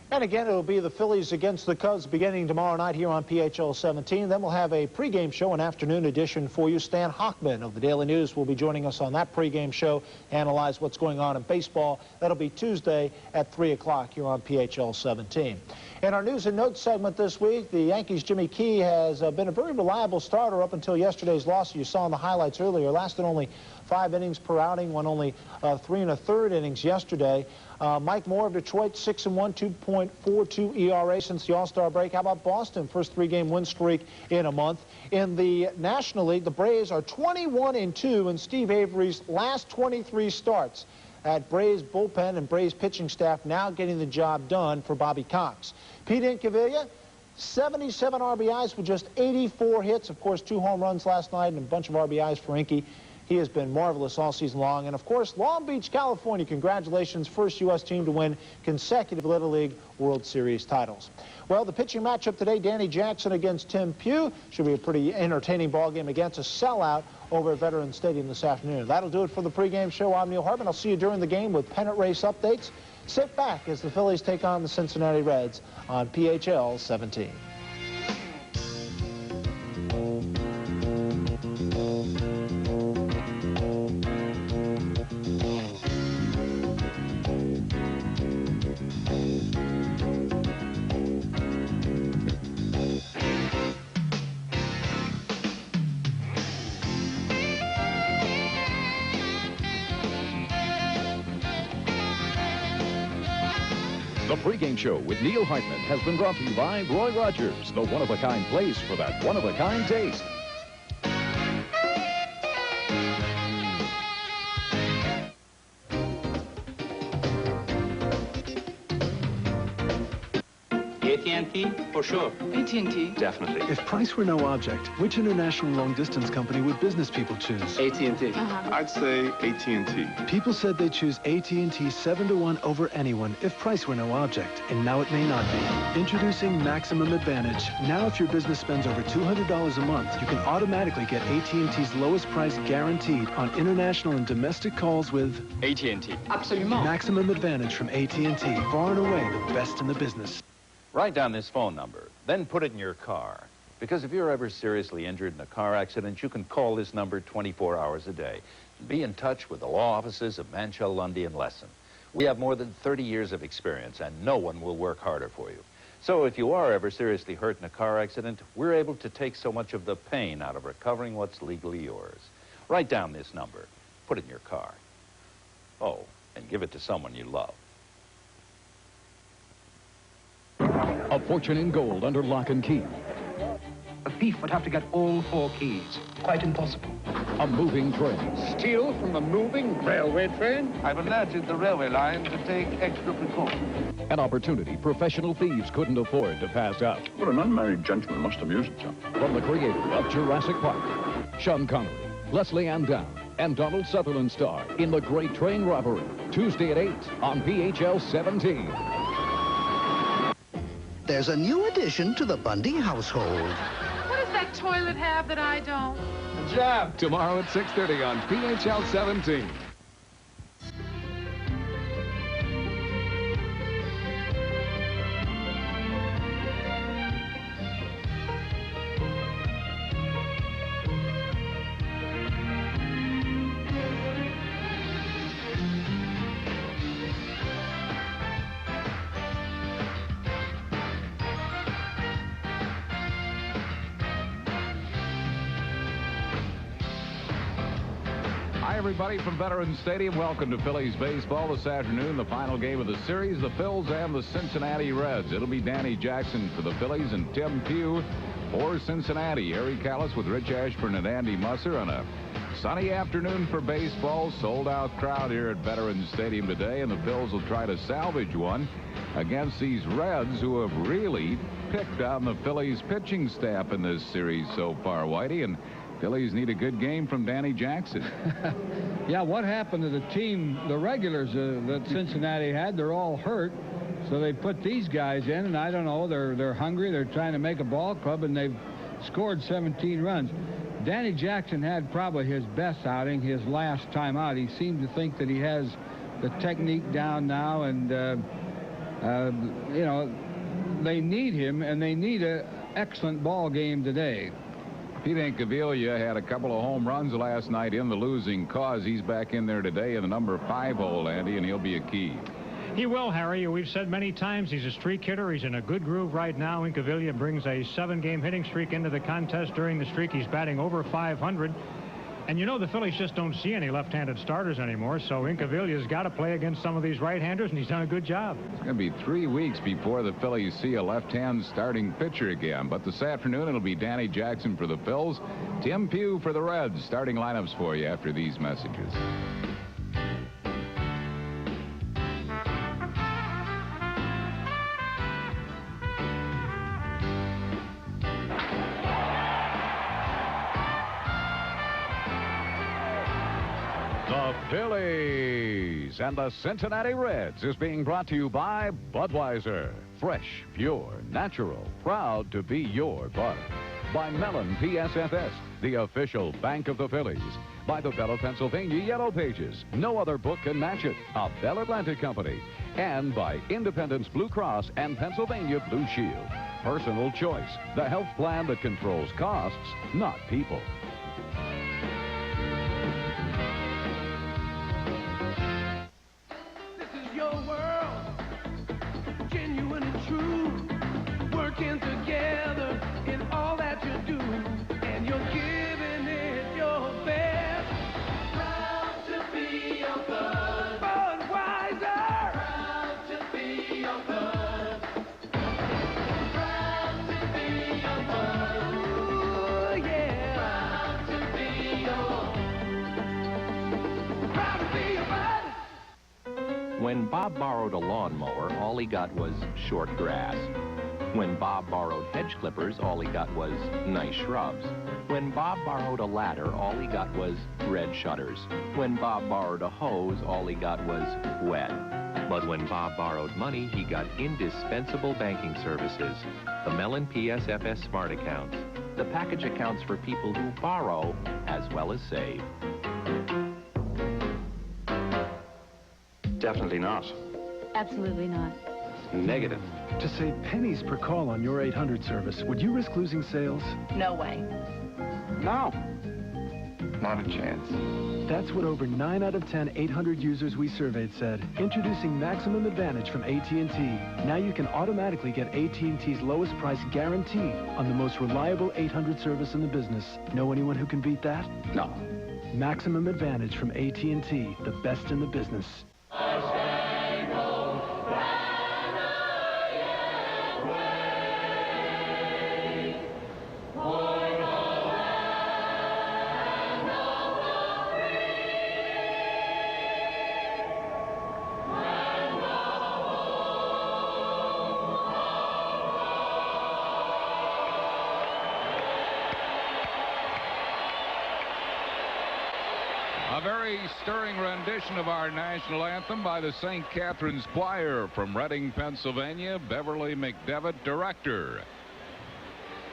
Speaker 2: And again, it'll be the Phillies against the Cubs beginning tomorrow night here on PHL 17. Then we'll have a pregame show, an afternoon edition for you. Stan Hochman of the Daily News will be joining us on that pregame show, analyze what's going on in baseball. That'll be Tuesday at 3 o'clock here on PHL 17. In our news and notes segment this week, the Yankees' Jimmy Key has been a very reliable starter up until yesterday's loss. You saw in the highlights earlier, lasted only 5 innings per outing, won only 3 1/3 innings yesterday. Mike Moore of Detroit, 6-1, 2.42 ERA since the All-Star break. How about Boston? First 3-game win streak in a month. In the National League, the Braves are 21-2 in Steve Avery's last 23 starts. At Braves bullpen and Braves pitching staff now getting the job done for Bobby Cox. Pete Incaviglia, 77 RBIs with just 84 hits. Of course, 2 home runs last night and a bunch of RBIs for Inky. He has been marvelous all season long. And, of course, Long Beach, California, congratulations, first U.S. team to win consecutive Little League World Series titles. Well, the pitching matchup today, Danny Jackson against Tim Pugh. Should be a pretty entertaining ball game against a sellout over at Veterans Stadium this afternoon. That'll do it for the pregame show. I'm Neil Hartman. I'll see you during the game with pennant race updates. Sit back as the Phillies take on the Cincinnati Reds on PHL 17.
Speaker 1: The pregame show with Neil Hartman has been brought to you by Roy Rogers, the one-of-a-kind place for that one-of-a-kind taste.
Speaker 5: AT&T, for sure.
Speaker 9: AT&T?
Speaker 5: Definitely.
Speaker 24: If price were no object, which international long-distance company would business people choose?
Speaker 5: AT&T.
Speaker 9: I'd
Speaker 5: say AT&T.
Speaker 24: People said they'd choose AT&T 7-to-1 over anyone if price were no object, and now it may not be. Introducing Maximum Advantage. Now if your business spends over $200 a month, you can automatically get AT&T's lowest price guaranteed on international and domestic calls with
Speaker 5: AT&T.
Speaker 9: Absolument.
Speaker 24: Maximum Advantage from AT&T. Far and away the best in the business.
Speaker 7: Write down this phone number, then put it in your car. Because if you're ever seriously injured in a car accident, you can call this number 24 hours a day. Be in touch with the law offices of Manchell, Lundy, and Lesson. We have more than 30 years of experience, and no one will work harder for you. So if you are ever seriously hurt in a car accident, we're able to take so much of the pain out of recovering what's legally yours. Write down this number, put it in your car. Oh, and give it to someone you love.
Speaker 1: A fortune in gold under lock and key.
Speaker 3: thief would have to get all 4 keys. Quite impossible.
Speaker 1: A moving train.
Speaker 9: Steal from a moving railway train?
Speaker 11: I've alerted the railway line to take extra precautions.
Speaker 1: An opportunity professional thieves couldn't afford to pass up.
Speaker 13: Well, an unmarried gentleman must amuse himself.
Speaker 1: From the creator of Jurassic Park, Sean Connery, Leslie Ann Down, and Donald Sutherland star in The Great Train Robbery, Tuesday at 8 on PHL 17.
Speaker 25: There's a new addition to the Bundy household.
Speaker 26: What does that toilet have that I don't?
Speaker 1: Good job. Tomorrow at 6:30 on PHL 17. Hi, everybody from Veterans Stadium. Welcome to Phillies baseball this afternoon. The final game of the series, the Phils and the Cincinnati Reds. It'll be Danny Jackson for the Phillies and Tim Pugh for Cincinnati. Harry Callis with Rich Ashburn and Andy Musser on a sunny afternoon for baseball. Sold-out crowd here at Veterans Stadium today, and the Phils will try to salvage one against these Reds who have really picked on the Phillies pitching staff in this series so far, Whitey, and Phillies need a good game from Danny Jackson.
Speaker 27: Yeah, what happened to the team, the regulars that Cincinnati had? They're all hurt, so they put these guys in, and I don't know, they're hungry. They're trying to make a ball club, and they've scored 17 runs. Danny Jackson had probably his best outing his last time out. He seemed to think that he has the technique down now, and, you know, they need him, and they need an excellent ball game today.
Speaker 1: Pete Incaviglia had a couple of home runs last night in the losing cause. He's back in there today in the number 5 hole, Andy, and he'll be a key.
Speaker 28: He will, Harry. We've said many times he's a streak hitter. He's in a good groove right now. Incaviglia brings a 7-game hitting streak into the contest. During the streak, he's batting over 500. And you know the Phillies just don't see any left-handed starters anymore, so Incaviglia's got to play against some of these right-handers, and he's done a good job.
Speaker 1: It's going to be 3 weeks before the Phillies see a left-hand starting pitcher again. But this afternoon, it'll be Danny Jackson for the Phils, Tim Pugh for the Reds. Starting lineups for you after these messages. The Phillies and the Cincinnati Reds is being brought to you by Budweiser. Fresh, pure, natural, proud to be your Bud. By Mellon PSFS, the official bank of the Phillies. By the Bell of Pennsylvania Yellow Pages. No other book can match it. A Bell Atlantic company. And by Independence Blue Cross and Pennsylvania Blue Shield. Personal choice, the health plan that controls costs, not people.
Speaker 10: Your world, genuine and true, working together in all that you do, and you're giving it your best. Proud to be your bud. Budweiser. Proud to be your bud. Proud to be your bud. Ooh, yeah. Proud to be your. Proud to be your bud.
Speaker 29: When Bob borrowed a lawnmower, all he got was short grass. When Bob borrowed hedge clippers, all he got was nice shrubs. When Bob borrowed a ladder, all he got was red shutters. When Bob borrowed a hose, all he got was wet. But when Bob borrowed money, he got indispensable banking services. The Mellon PSFS Smart Accounts. The package accounts for people who borrow as well as save.
Speaker 30: Definitely not.
Speaker 19: Absolutely not.
Speaker 30: Negative.
Speaker 24: To save pennies per call on your 800 service, would you risk losing sales?
Speaker 19: No way.
Speaker 30: No. Not a chance.
Speaker 24: That's what over 9 out of 10 800 users we surveyed said. Introducing Maximum Advantage from AT&T. Now you can automatically get AT&T's lowest price guarantee on the most reliable 800 service in the business. Know anyone who can beat that?
Speaker 30: No.
Speaker 24: Maximum Advantage from AT&T, the best in the business.
Speaker 10: Oh!
Speaker 1: stirring rendition of our national anthem by the St. Catherine's Choir from Reading, Pennsylvania. Beverly McDevitt, director.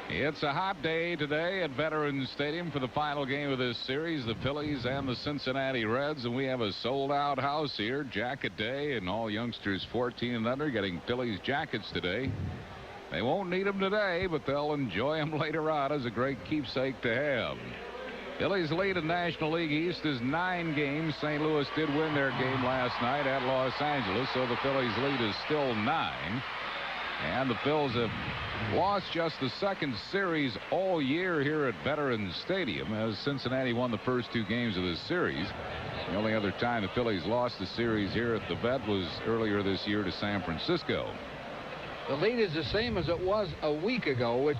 Speaker 1: It's a hot day today at Veterans Stadium for the final game of this series, the Phillies and the Cincinnati Reds, and we have a sold-out house here, jacket day, and all youngsters 14 and under getting Phillies jackets today. They won't need them today, but they'll enjoy them later on as a great keepsake to have. Phillies lead in National League East is 9 games. St. Louis did win their game last night at Los Angeles, so the Phillies lead is still 9. And the Phils have lost just the second series all year here at Veterans Stadium, as Cincinnati won the first 2 games of this series. The only other time the Phillies lost the series here at the Vet was earlier this year to San Francisco.
Speaker 6: The lead is the same as it was a week ago, which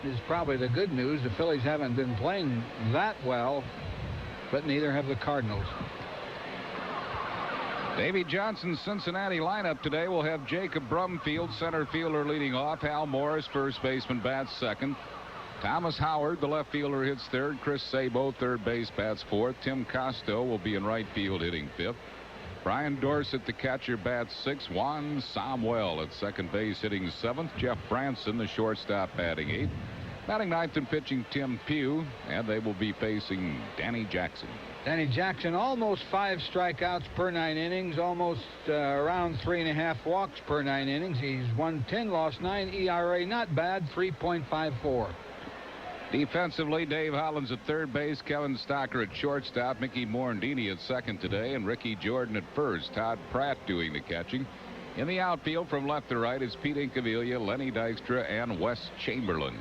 Speaker 6: is probably the good news. The Phillies haven't been playing that well, but neither have the Cardinals.
Speaker 1: Davy Johnson's Cincinnati lineup today will have Jacob Brumfield, center fielder, leading off. Hal Morris, first baseman, bats second. Thomas Howard, the left fielder, hits third. Chris Sabo, third base, bats fourth. Tim Costo will be in right field, hitting fifth. Brian Dorsett, the catcher, bats sixth. Juan Samuel at second base, hitting seventh. Jeff Branson, the shortstop, batting eighth. Batting ninth and pitching Tim Pugh, and they will be facing Danny Jackson.
Speaker 6: Danny Jackson, almost 5 strikeouts per 9 innings, almost around 3.5 walks per 9 innings. He's won 10, lost 9, ERA not bad, 3.54.
Speaker 1: Defensively, Dave Hollins at third base, Kevin Stocker at shortstop, Mickey Morandini at second today, and Ricky Jordan at first. Todd Pratt doing the catching. In the outfield from left to right is Pete Incaviglia, Lenny Dykstra, and Wes Chamberlain.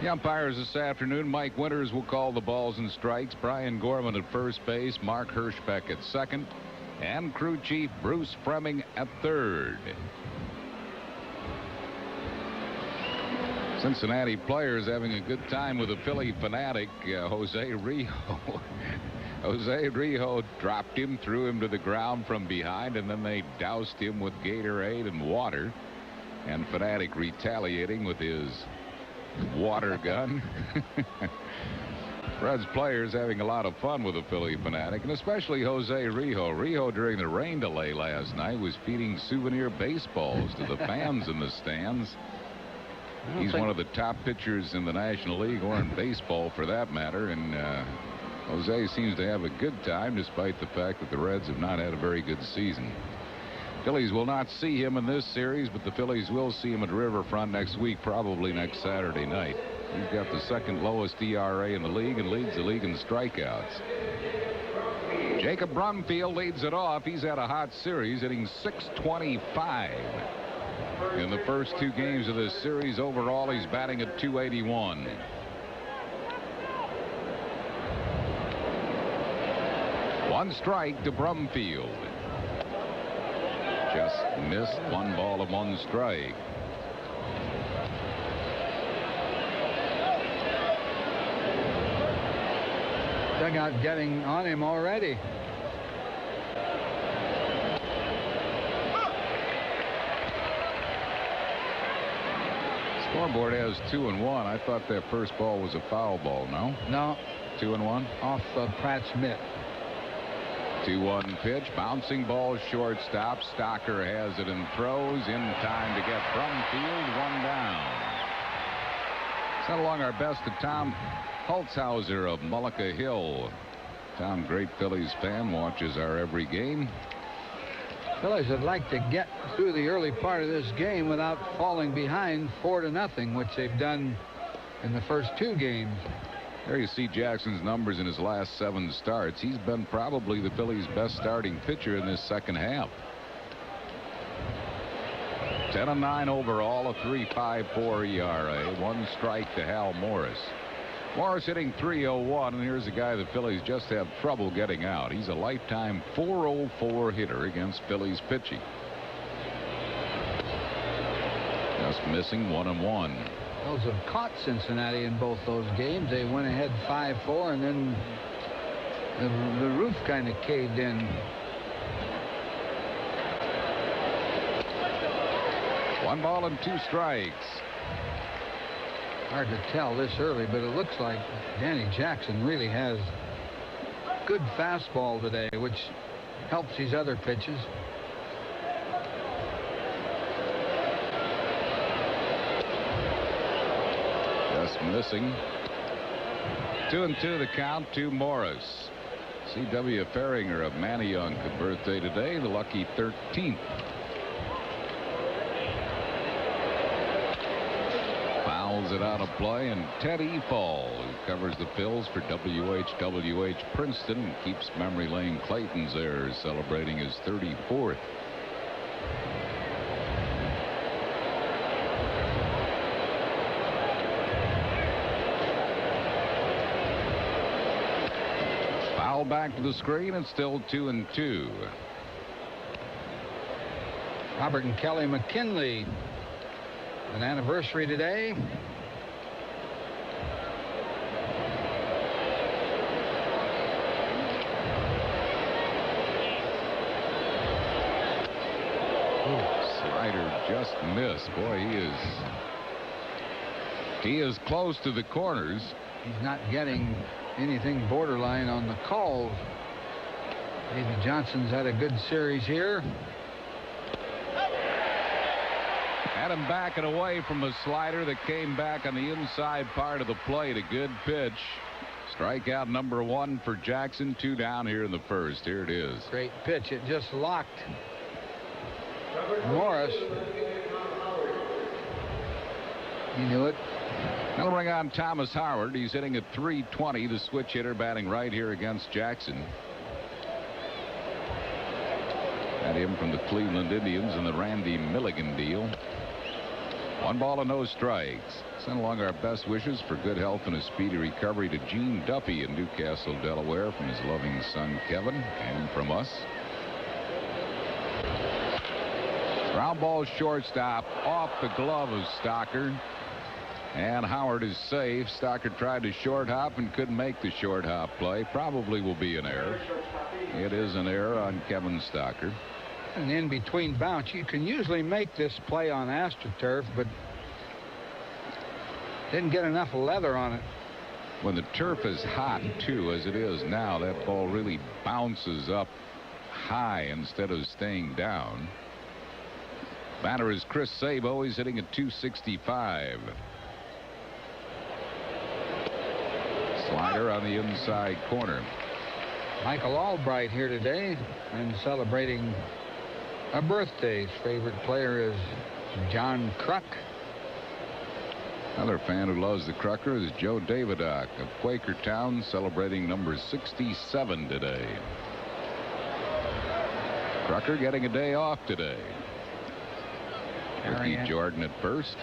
Speaker 1: The umpires this afternoon, Mike Winters will call the balls and strikes. Brian Gorman at first base, Mark Hirschbeck at second, and crew chief Bruce Fremming at third. Cincinnati players having a good time with a Philly fanatic, Jose Rijo. Jose Rijo dropped him, threw him to the ground from behind, and then they doused him with Gatorade and water. And Fanatic retaliating with his water gun. Reds players having a lot of fun with a Philly fanatic, and especially Jose Rijo. Rijo, during the rain delay last night, was feeding souvenir baseballs to the fans in the stands. He's one of the top pitchers in the National League, or in baseball for that matter, and Jose seems to have a good time despite the fact that the Reds have not had a very good season. Phillies will not see him in this series, but the Phillies will see him at Riverfront next week, probably next Saturday night. He's got the second lowest ERA in the league and leads the league in strikeouts. Jacob Brumfield leads it off. He's had a hot series, hitting .625 in the first 2 games of this series. Overall, he's batting at .281. One strike to Brumfield. Just missed, 1 ball and 1 strike.
Speaker 6: Dugout getting on him already.
Speaker 1: Scoreboard has 2 and 1. I thought that first ball was a foul ball. No? 2 and 1?
Speaker 6: Off Pratt's mitt.
Speaker 1: 2-1 pitch, bouncing ball, shortstop. Stocker has it and throws in time to get Brumfield 1 down. Sent along our best to Tom Holtzhauser of Mullica Hill. Tom, great Phillies fan, watches our every game.
Speaker 6: Phillies would like to get through the early part of this game without falling behind 4-0, which they've done in the first 2 games.
Speaker 1: There you see Jackson's numbers in his last 7 starts. He's been probably the Phillies' best starting pitcher in this second half. 10-9 overall, a 3.54 ERA, 1 strike to Hal Morris. Morris hitting .301, and here's a guy the Phillies just have trouble getting out. He's a lifetime .404 hitter against Phillies pitching. Just missing 1-1.
Speaker 6: Those have caught Cincinnati in both those games. They went ahead 5-4, and then the roof kind of caved in.
Speaker 1: One ball and 2 strikes.
Speaker 6: Hard to tell this early, but it looks like Danny Jackson really has good fastball today, which helps these other pitches.
Speaker 1: Just missing. 2-2 the count to Morris. C.W. Ferringer of Manayunk, a birthday today, the lucky 13th. Fouls it out of play, and Ted Efall, who covers the Phils for WHWH Princeton and keeps memory lane Clayton's there, celebrating his 34th. Back to the screen, and still 2-2.
Speaker 6: Robert and Kelly McKinley, an anniversary today.
Speaker 1: Slider just missed. Boy, he is close to the corners.
Speaker 6: He's not getting anything borderline on the calls. Davey Johnson's had a good series here.
Speaker 1: Had him backing away from a slider that came back on the inside part of the plate. A good pitch. Strikeout number 1 for Jackson. 2 down here in the first. Here it is.
Speaker 6: Great pitch. It just locked Morris. He knew it.
Speaker 1: That'll bring on Thomas Howard. He's hitting at .320, the switch hitter, batting right here against Jackson. Had him from the Cleveland Indians in the Randy Milligan deal. 1 ball and no strikes. Send along our best wishes for good health and a speedy recovery to Gene Duffy in Newcastle, Delaware, from his loving son Kevin, and from us. Ground ball shortstop off the glove of Stocker. And Howard is safe. Stocker tried to short hop and couldn't make the short hop play. Probably will be an error. It is an error on Kevin Stocker.
Speaker 6: An in-between bounce. You can usually make this play on AstroTurf, but didn't get enough leather on it.
Speaker 1: When the turf is hot, too, as it is now, that ball really bounces up high instead of staying down. Batter is Chris Sabo. He's hitting at .265. Slider on the inside corner.
Speaker 6: Michael Albright here today and celebrating a birthday. His favorite player is John Kruk.
Speaker 1: Another fan who loves the Crucker is Joe Davidoff of Quakertown, celebrating number 67 today. Crucker getting a day off today. Ricky Jordan at first.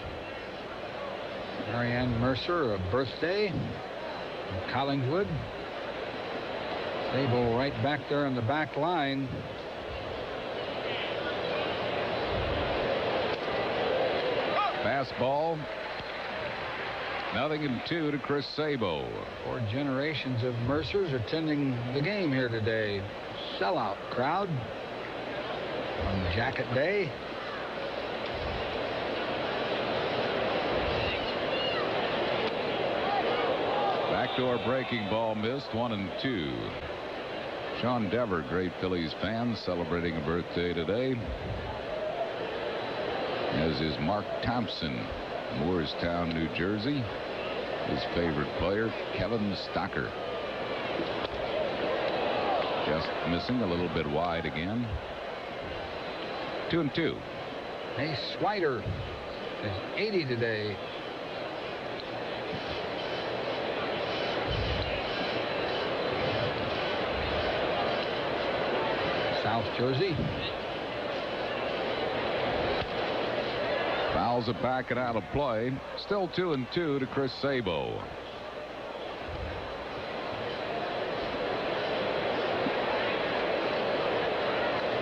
Speaker 6: Marianne Mercer, a birthday. Collingswood. Sable right back there on the back line.
Speaker 1: Fastball. 0-2 to Chris Sabo.
Speaker 6: 4 generations of Mercers attending the game here today. Sellout crowd on Jacket Day.
Speaker 1: Backdoor breaking ball missed. 1-2. Sean Dever, great Phillies fan, celebrating a birthday today, as is Mark Thompson, Moorestown, New Jersey. His favorite player, Kevin Stocker. Just missing, a little bit wide again. 2-2.
Speaker 6: Hey, Swider is 80 today. South Jersey.
Speaker 1: Fouls it back and out of play. Still 2-2 to Chris Sabo.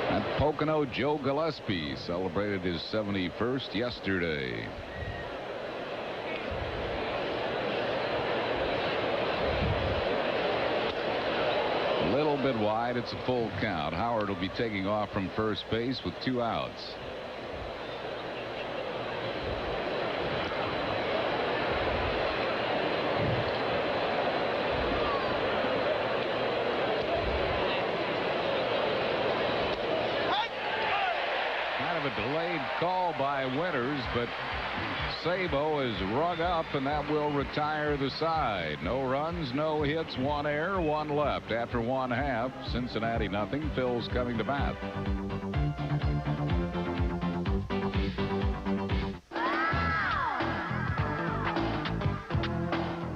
Speaker 1: At Pocono, Joe Gillespie celebrated his 71st yesterday. A little bit wide. It's a full count. Howard will be taking off from first base with 2 outs. a delayed call by Winters, but Sabo is rung up, and that will retire the side. No runs, no hits, 1 error, 1 left. After 1/2, Cincinnati nothing. Phil's coming to bat.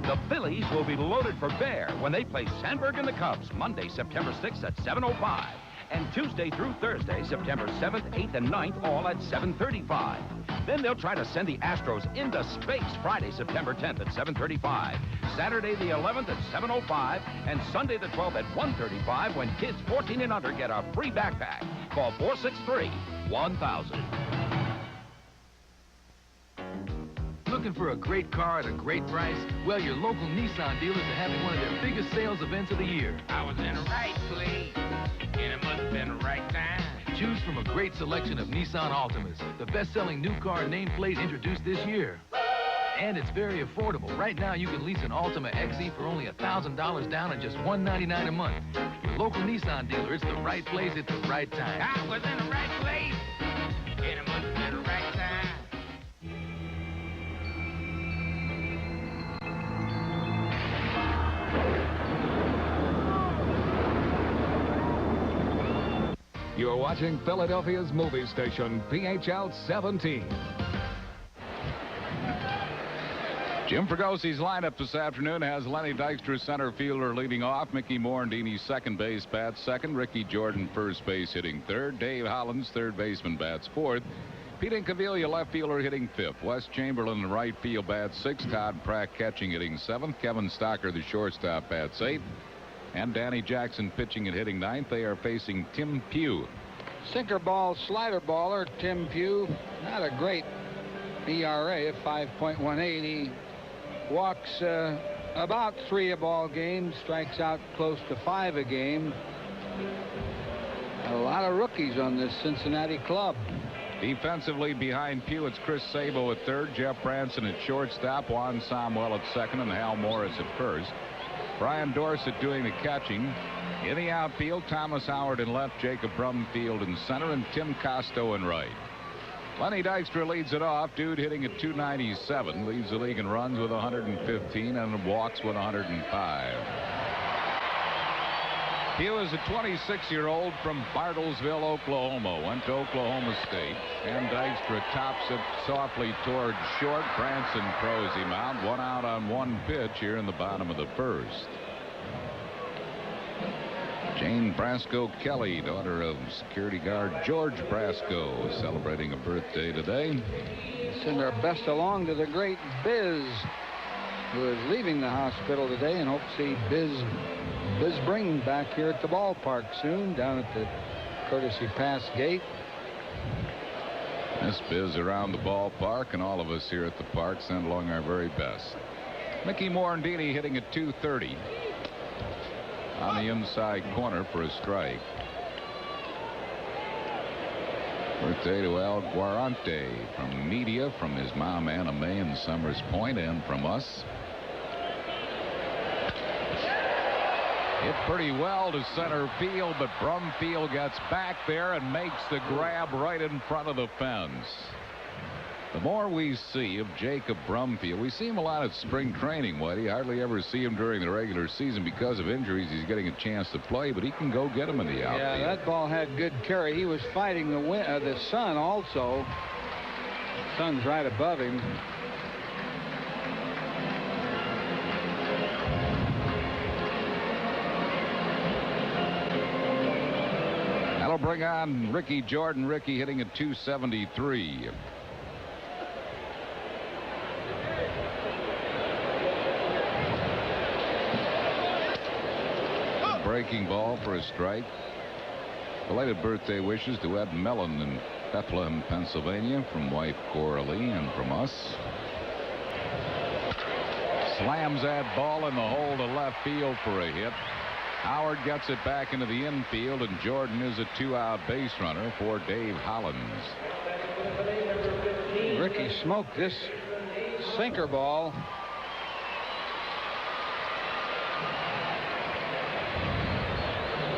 Speaker 8: The Phillies will be loaded for bear when they play Sandberg and the Cubs Monday, September 6th at 7:05. And Tuesday through Thursday, September 7th, 8th, and 9th, all at 7:35. Then they'll try to send the Astros into space Friday, September 10th at 7:35. Saturday the 11th at 7:05. And Sunday the 12th at 1:35 when kids 14 and under get a free backpack. Call 463-1000.
Speaker 12: Looking for a great car at a great price? Well, your local Nissan dealers are having one of their biggest sales events of the year.
Speaker 10: I was in the right place, and it must have been the right time.
Speaker 12: Choose from a great selection of Nissan Altimas, the best-selling new car nameplate introduced this year. And it's very affordable. Right now, you can lease an Altima XE for only $1,000 down and just $199 a month. Your local Nissan dealer, it's the right place at the right time.
Speaker 10: I was in the right place, and it must have been the right time.
Speaker 1: You're watching Philadelphia's movie station, PHL 17. Jim Fragosi's lineup this afternoon has Lenny Dykstra, center fielder, leading off. Mickey Morandini, second base, bats second. Ricky Jordan, first base, hitting third. Dave Hollins, third baseman, bats fourth. Pete Incaviglia, left fielder, hitting fifth. Wes Chamberlain, in right field, bats sixth. Todd Pratt, catching, hitting seventh. Kevin Stocker, the shortstop, bats eighth. And Danny Jackson pitching and hitting ninth. They are facing Tim Pugh.
Speaker 6: Sinker ball, slider baller, Tim Pugh. Not a great ERA of 5.18. He walks about 3 a ball game, strikes out close to 5 a game. A lot of rookies on this Cincinnati club.
Speaker 1: Defensively behind Pugh, it's Chris Sabo at third, Jeff Branson at shortstop, Juan Samuel at second, and Hal Morris at first. Brian Dorsett doing the catching. In the outfield, Thomas Howard in left, Jacob Brumfield in center, and Tim Costo in right. Lenny Dykstra leads it off. Dude hitting at 297, leads the league in runs with 115 and walks with 105. Pugh is a 26-year-old from Bartlesville, Oklahoma. Went to Oklahoma State. And Dykstra tops it softly toward short. Branson throws him out. 1 out on 1 pitch here in the bottom of the first. Jane Brasco Kelly, daughter of security guard George Brasco, celebrating a birthday today.
Speaker 6: Send our best along to the great Biz, who is leaving the hospital today, and hope to see Biz Bring back here at the ballpark soon, down at the courtesy pass gate.
Speaker 1: Miss Biz around the ballpark, and all of us here at the park send along our very best. Mickey Morandini hitting at 230 on the inside corner for a strike. Birthday to Al Guarante from media, from his mom Anna Mae in Summers Point, and from us. Hit pretty well to center field, but Brumfield gets back there and makes the grab right in front of the fence. The more we see of Jacob Brumfield, we see him a lot at spring training, Whitey. Hardly ever see him during the regular season because of injuries. He's getting a chance to play, but he can go get him in the outfield.
Speaker 6: Yeah, that ball had good carry. He was fighting the sun also. The sun's right above him.
Speaker 1: That'll bring on Ricky Jordan. Ricky hitting at 273. Breaking ball for a strike. Belated birthday wishes to Ed Mellon in Bethlehem, Pennsylvania, from wife Coralie and from us. Slams that ball in the hole to left field for a hit. Howard gets it back into the infield, and Jordan is a 2-out base runner for Dave Hollins.
Speaker 6: Ricky smoked this sinker ball.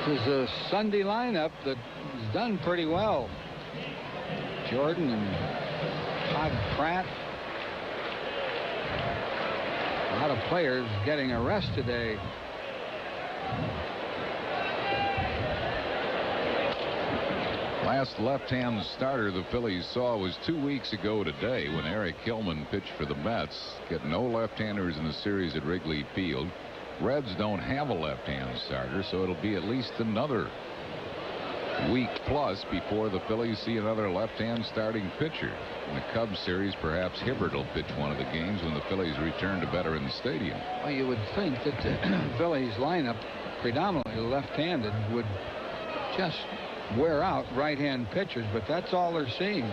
Speaker 6: This is a Sunday lineup that is done pretty well. Jordan and Todd Pratt. A lot of players getting a rest today.
Speaker 1: Last left-hand starter the Phillies saw was 2 weeks ago today when Eric Hillman pitched for the Mets. Get no left-handers in the series at Wrigley Field. Reds don't have a left-hand starter, so it'll be at least another week plus before the Phillies see another left-hand starting pitcher. In the Cubs series, perhaps Hibbert will pitch one of the games when the Phillies return to Veterans Stadium.
Speaker 6: Well, you would think that the Phillies lineup, predominantly left-handed, would just wear out right-hand pitchers, but that's all they're seeing.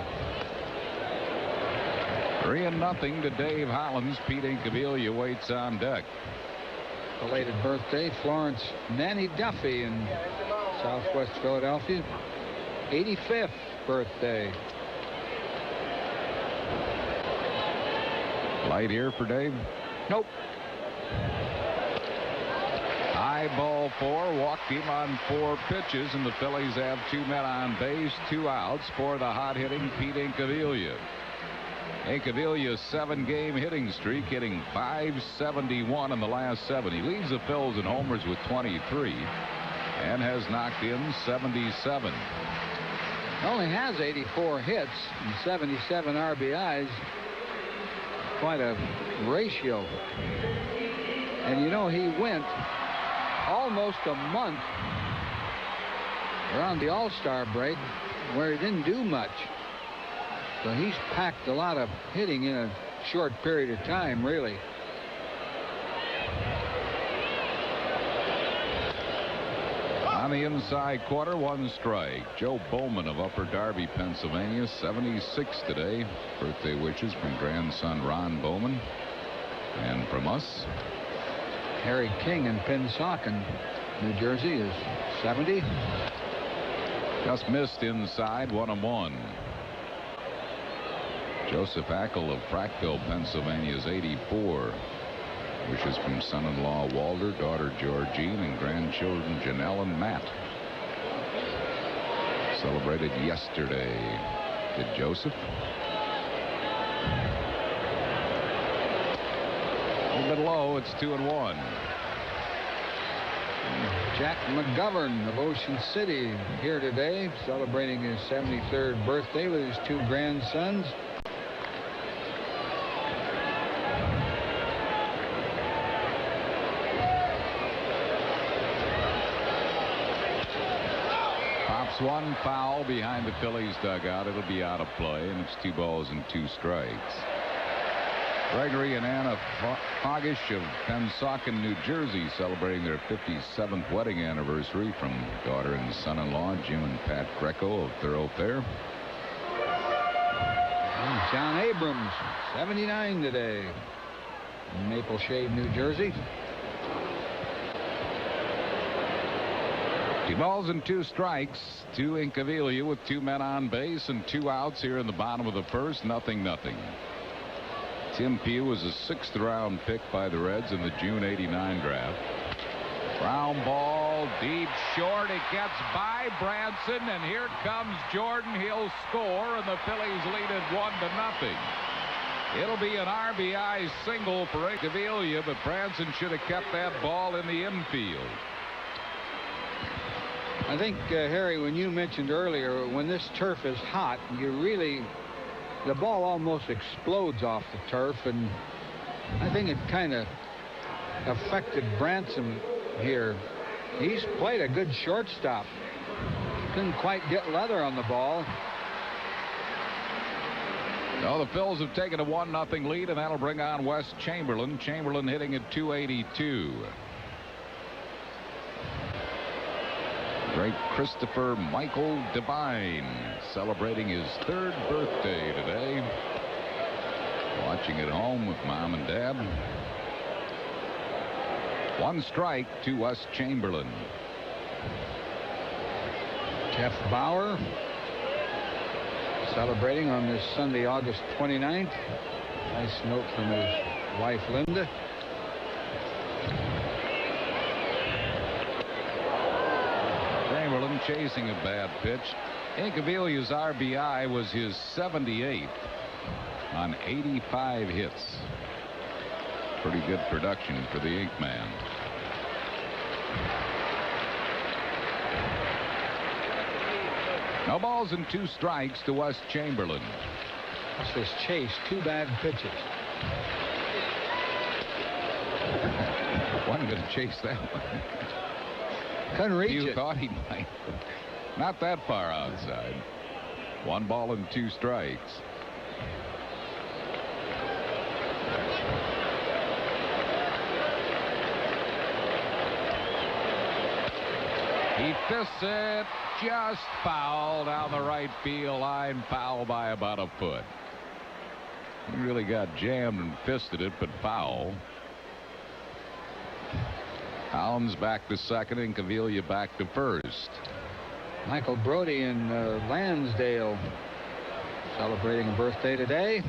Speaker 1: 3-0 to Dave Hollins. Pete Incaviglia waits on deck.
Speaker 6: Belated birthday, Florence Nanny Duffy in Southwest Philadelphia. 85th birthday.
Speaker 1: Light here for Dave?
Speaker 6: Nope.
Speaker 1: High ball 4, walked him on 4 pitches, and the Phillies have 2 men on base, 2 outs for the hot-hitting Pete Incaviglia. Incaviglia's 7-game hitting streak, hitting .571 in the last 7. He leads the Phils in homers with 23 and has knocked in 77.
Speaker 6: Only has 84 hits and 77 RBIs. Quite a ratio. And you know, he went almost a month around the All-Star break where he didn't do much. So he's packed a lot of hitting in a short period of time, really.
Speaker 1: On the inside quarter, 1 strike. Joe Bowman of Upper Darby, Pennsylvania, 76 today. Birthday wishes from grandson Ron Bowman. And from us,
Speaker 6: Harry King in Pennsauken, New Jersey, is 70.
Speaker 1: Just missed inside, 1-1. Joseph Ackle of Frackville, Pennsylvania, is 84. Wishes from son-in-law Walter, daughter Georgine, and grandchildren Janelle and Matt. Celebrated yesterday. Did Joseph? A little bit low. It's 2-1.
Speaker 6: Jack McGovern of Ocean City here today, celebrating his 73rd birthday with his 2 grandsons.
Speaker 1: Pops 1 foul behind the Phillies dugout. It'll be out of play, and it's 2 balls and 2 strikes. Gregory and Anna Foggish of Pennsauken, New Jersey, celebrating their 57th wedding anniversary from daughter and son-in-law Jim and Pat Greco of Thoroughfare.
Speaker 6: And John Abrams, 79 today, in Maple Shade, New Jersey.
Speaker 1: 2 balls and 2 strikes to Incaviglia with 2 men on base and 2 outs here in the bottom of the first. 0-0. Tim Pugh was a 6th round pick by the Reds in the June '89 draft. Ground ball deep short. It gets by Branson, and here comes Jordan. He'll score, and the Phillies lead it 1-0. It'll be an RBI single for Incaviglia, but Branson should have kept that ball in the infield.
Speaker 6: I think, Harry, when you mentioned earlier, when this turf is hot, the ball almost explodes off the turf, and I think it kind of affected Branson here. He's played a good shortstop. Couldn't quite get leather on the ball.
Speaker 1: Now the Phils have taken a 1-0 lead, and that'll bring on Wes Chamberlain. Chamberlain hitting at .282. Great Christopher Michael Devine celebrating his 3rd birthday today. Watching at home with Mom and Dad. 1 strike to Wes Chamberlain.
Speaker 6: Jeff Bauer celebrating on this Sunday, August 29th. Nice note from his wife, Linda.
Speaker 1: Chamberlain chasing a bad pitch. Incaviglia's RBI was his 78th on 85 hits. Pretty good production for the Inkman. No balls and 2 strikes to Wes Chamberlain.
Speaker 6: What's this chase? 2 bad pitches.
Speaker 1: Wasn't going to chase that one.
Speaker 6: Couldn't reach
Speaker 1: you
Speaker 6: it.
Speaker 1: Thought he might. Not that far outside. 1 ball and 2 strikes. He fists it, just foul down the right field line, foul by about a foot. He really got jammed and fisted it, but foul. Hounds back to second and Caviglia back to first.
Speaker 6: Michael Brody in Lansdale celebrating a birthday today.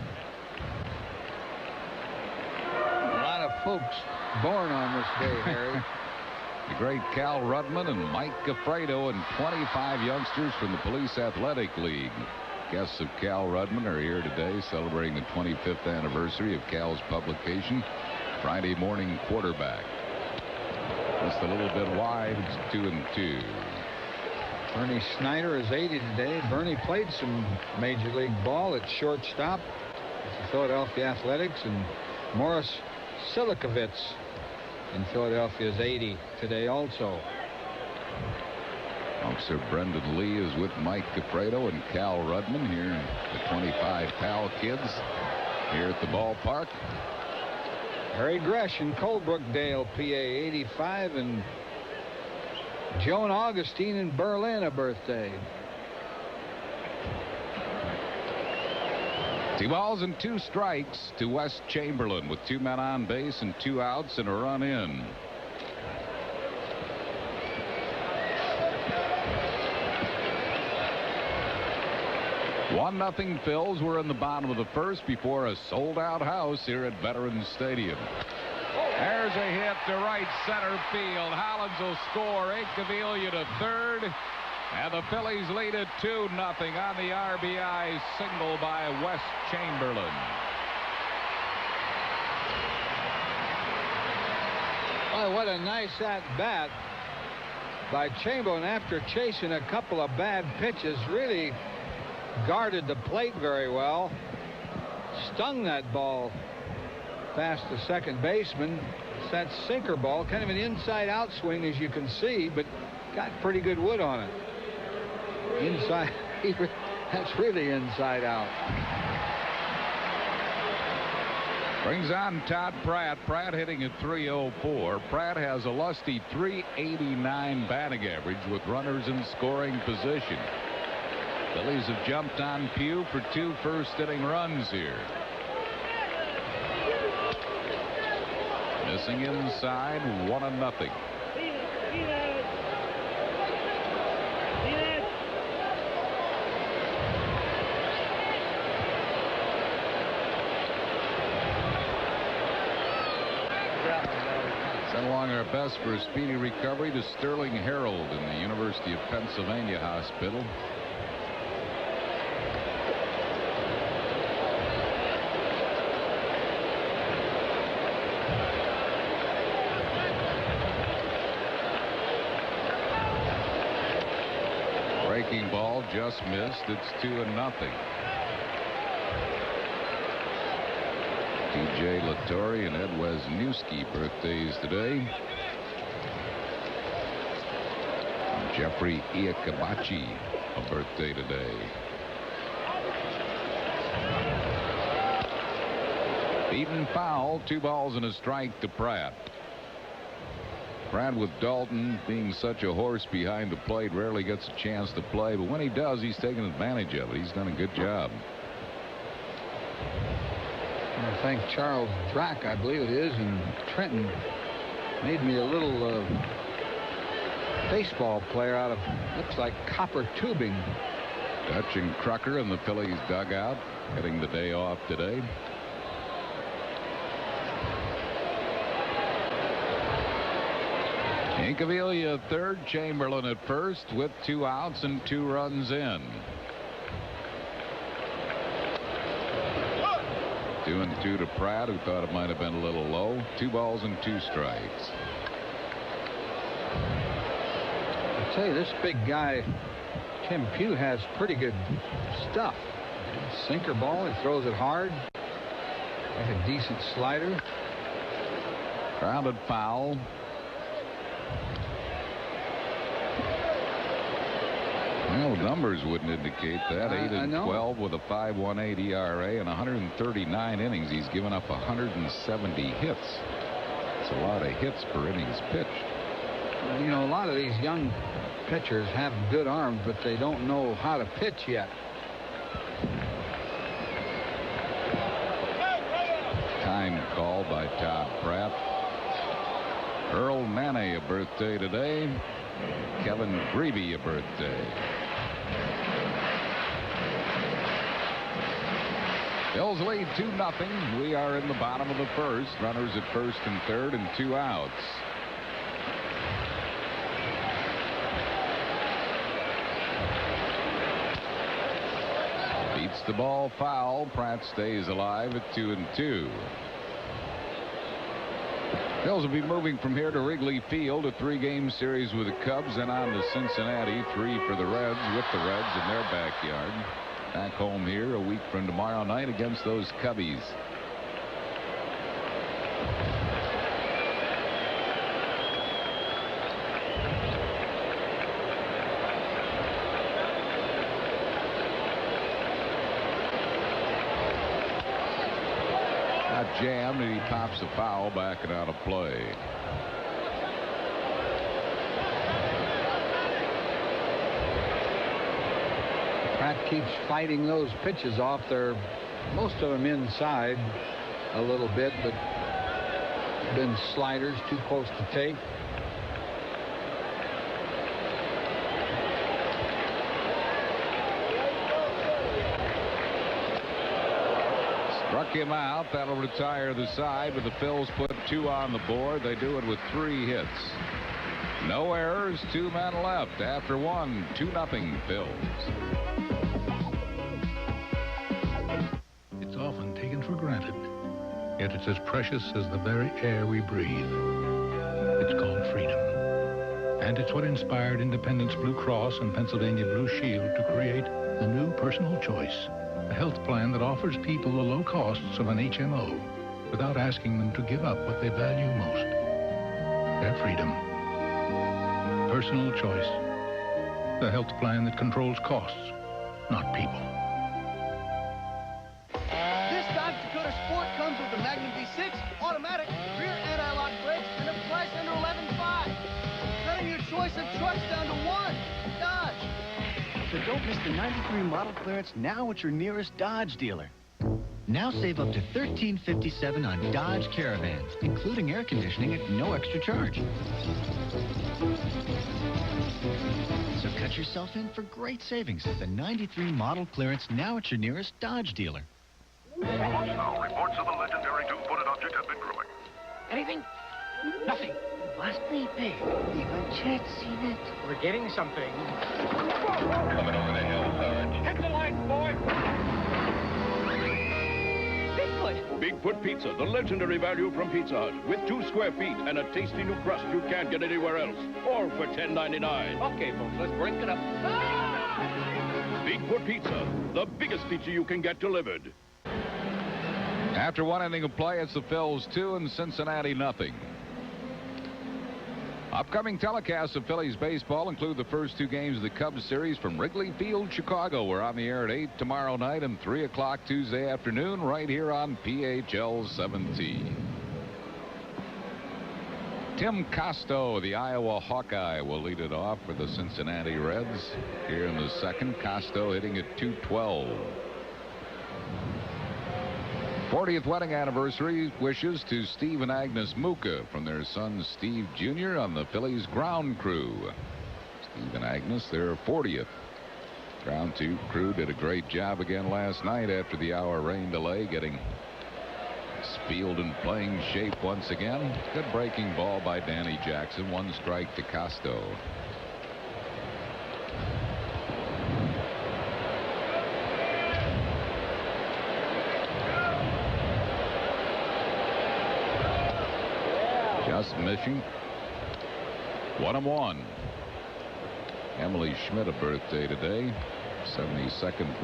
Speaker 6: A lot of folks born on this day, Harry.
Speaker 1: The great Cal Rudman and Mike Gaffredo and 25 youngsters from the Police Athletic League. Guests of Cal Rudman are here today celebrating the 25th anniversary of Cal's publication, Friday Morning Quarterback. Just a little bit wide. It's 2-2.
Speaker 6: Bernie Snyder is 80 today. Bernie played some Major League ball at shortstop with the Philadelphia Athletics, and Morris Silikovitz in Philadelphia is 80 today also.
Speaker 1: Officer Brendan Lee is with Mike Gaffredo and Cal Rudman here. The 25 Pal kids here at the ballpark.
Speaker 6: Harry Gresh in Colebrookdale, PA, 85, and Joan Augustine in Berlin, a birthday.
Speaker 1: 2 balls and 2 strikes to Wes Chamberlain with 2 men on base and 2 outs and a run in. One nothing Phils. We're in the bottom of the first before a sold-out house here at Veterans Stadium. There's a hit to right center field. Hollins will score. Incaviglia to third. And the Phillies lead at 2-0 on the RBI single by Wes Chamberlain.
Speaker 6: Oh, what a nice at-bat by Chamberlain after chasing a couple of bad pitches. Really guarded the plate very well. Stung that ball past the second baseman. It's that sinker ball, kind of an inside-out swing, as you can see, but got pretty good wood on it. Inside, that's really inside out.
Speaker 1: Brings on Todd Pratt. Pratt hitting at .304. Pratt has a lusty .389 batting average with runners in scoring position. Phillies have jumped on Pugh for 2 first-inning runs here. Missing inside, 1-0. Send along our best for a speedy recovery to Sterling Harold in the University of Pennsylvania Hospital. Breaking ball just missed. It's 2-0. TJ Latore and Ed Wisniewski birthdays today. Jeffrey Iakabachi a birthday today. Beaten foul, 2 balls and a strike to Pratt. Pratt, with Dalton being such a horse behind the plate, rarely gets a chance to play, but when he does, he's taken advantage of it. He's done a good job.
Speaker 6: I want to thank Charles Drack, I believe it is, in Trenton. Made me a little baseball player out of, looks like copper tubing.
Speaker 1: Dutch and Crucker in the Phillies dugout, getting the day off today. Incaviglia third, Chamberlain at first with 2 outs and 2 runs in. 2-2 to Pratt, who thought it might have been a little low. 2 balls and 2 strikes.
Speaker 6: I tell you, this big guy, Tim Pugh, has pretty good stuff. Sinker ball, he throws it hard. Like a decent slider.
Speaker 1: Grounded foul. Well, numbers wouldn't indicate that. 8-12 with a 5.18 ERA and 139 innings. He's given up 170 hits. It's a lot of hits per innings pitched.
Speaker 6: You know, a lot of these young pitchers have good arms, but they don't know how to pitch yet.
Speaker 1: Time call by Todd Pratt. Earl Manny a birthday today. Kevin Grebe a birthday. Bills lead 2-0. We are in the bottom of the first. Runners at first and third and 2 outs. Beats the ball foul. Pratt stays alive at 2-2. Bills will be moving from here to Wrigley Field, a 3-game series with the Cubs, and on to Cincinnati, 3 for the Reds with the Reds in their backyard. Back home here a week from tomorrow night against those Cubbies. Jammed, and he pops the foul back and out of play.
Speaker 6: Pratt keeps fighting those pitches off. They're most of them inside a little bit, but been sliders too close to take.
Speaker 1: Struck him out. That'll retire the side, but the Phils put 2 on the board. They do it with 3 hits. No errors, 2 men left after 1. 2-0 Phils.
Speaker 4: It's often taken for granted, yet it's as precious as the very air we breathe. It's called freedom. And it's what inspired Independence Blue Cross and Pennsylvania Blue Shield to create the new Personal Choice. A health plan that offers people the low costs of an HMO without asking them to give up what they value most. Their freedom. Personal Choice. The health plan that controls costs, not people.
Speaker 14: This Dodge Dakota Sport comes with the Magnum V6, automatic, rear anti-lock brakes, and a price under $11,500. Cutting your choice of trucks down to 1. Dodge. So don't miss the 93 model clearance now at your nearest Dodge dealer. Now save up to $13.57 on Dodge Caravans, including air conditioning at no extra charge. So cut yourself in for great savings at the 93 model clearance now at your nearest Dodge dealer.
Speaker 15: Now, reports of the legendary two-footed object have been growing.
Speaker 16: Anything? Nothing. Must be big. Even Chet's seen it. We're getting something.
Speaker 15: Coming over the hill, Sarge.
Speaker 16: Hit the lights, boy.
Speaker 15: Bigfoot.
Speaker 17: Bigfoot Pizza, the legendary value from Pizza Hut. With 2 square feet and a tasty new crust you can't get anywhere else. All for $10.99.
Speaker 16: Okay, folks, let's break it up.
Speaker 17: Bigfoot Pizza, the biggest pizza you can get delivered.
Speaker 1: After 1 inning of play, it's the Phils 2 and Cincinnati 0. Upcoming telecasts of Phillies baseball include the first 2 games of the Cubs series from Wrigley Field, Chicago. We're on the air at 8 tomorrow night and 3 o'clock Tuesday afternoon right here on PHL 17. Tim Costo, the Iowa Hawkeye, will lead it off for the Cincinnati Reds. Here in the second, Costo hitting at .212. 40th wedding anniversary wishes to Steve and Agnes Muka from their son Steve Jr. on the Phillies ground crew. Steve and Agnes, their 40th. Ground 2 crew did a great job again last night after the hour rain delay, getting strikes. Field in playing shape once again. Good breaking ball by Danny Jackson. 1 strike to Costo. Just missing. 1-1. Emily Schmidt a birthday today. 72nd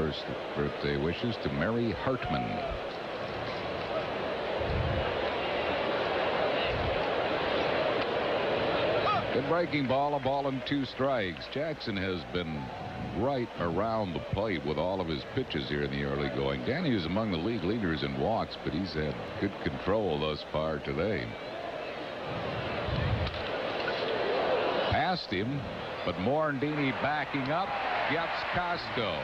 Speaker 1: birthday wishes to Mary Hartman. Good breaking ball, a ball and 2 strikes. Jackson has been right around the plate with all of his pitches here in the early going. Danny is among the league leaders in walks, but he's had good control thus far today. Past him, but Morandini backing up, gets Costo.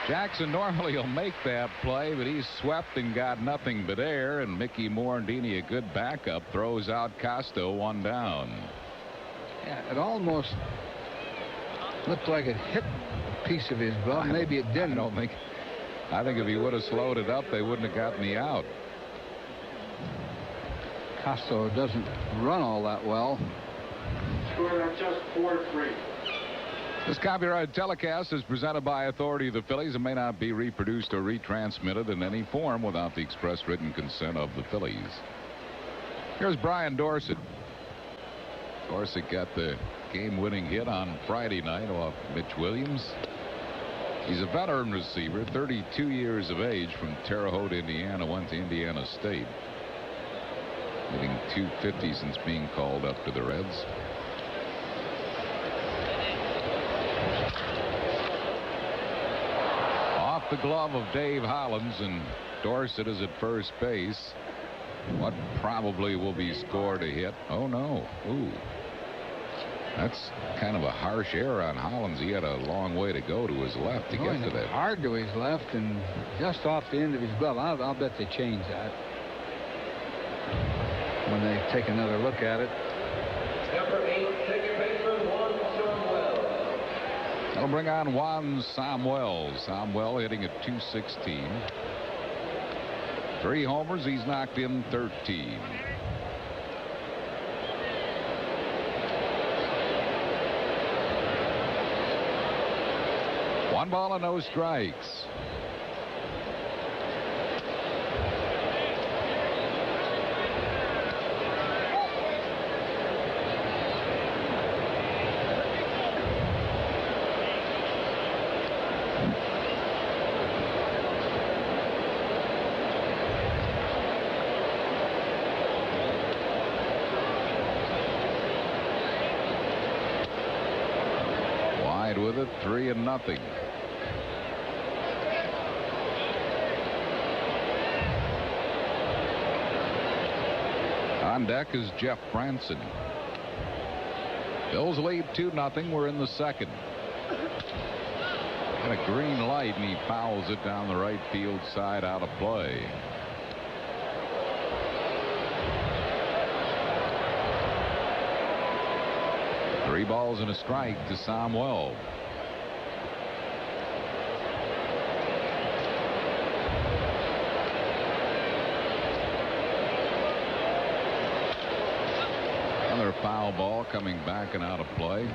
Speaker 1: Jackson normally will make that play, but he's swept and got nothing but air, and Mickey Morandini, a good backup, throws out Costo 1 down.
Speaker 6: Yeah, it almost looked like it hit a piece of his glove. Maybe it didn't.
Speaker 1: I think if he would have slowed it up, they wouldn't have gotten the out.
Speaker 6: Costo doesn't run all that well.
Speaker 10: Scored on just 4-3.
Speaker 1: This copyrighted telecast is presented by authority of the Phillies and may not be reproduced or retransmitted in any form without the express written consent of the Phillies. Here's Brian Dorsett. Dorsett got the game-winning hit on Friday night off Mitch Williams. He's a veteran receiver, 32 years of age, from Terre Haute, Indiana, went to Indiana State. Hitting .250 since being called up to the Reds. Off the glove of Dave Hollins, and Dorsett is at first base. What probably will be scored a hit. Oh no. Ooh. That's kind of a harsh error on Hollins. He had a long way to go to his left to get to that.
Speaker 6: Hard to his left and just off the end of his glove. I'll bet they change that when they take another look at it.
Speaker 10: Number 8, second baseman Juan Samuel.
Speaker 1: They'll bring on Juan Samuel. Samuel hitting at .216. 3 homers. He's knocked in 13. One ball and no strikes. Wide with it, 3-0. On deck is Jeff Branson. Bills lead 2-0. We're in the second. Got a green light, and he fouls it down the right field side, out of play. Three balls and a strike to Samuel. Another foul ball coming back and out of play.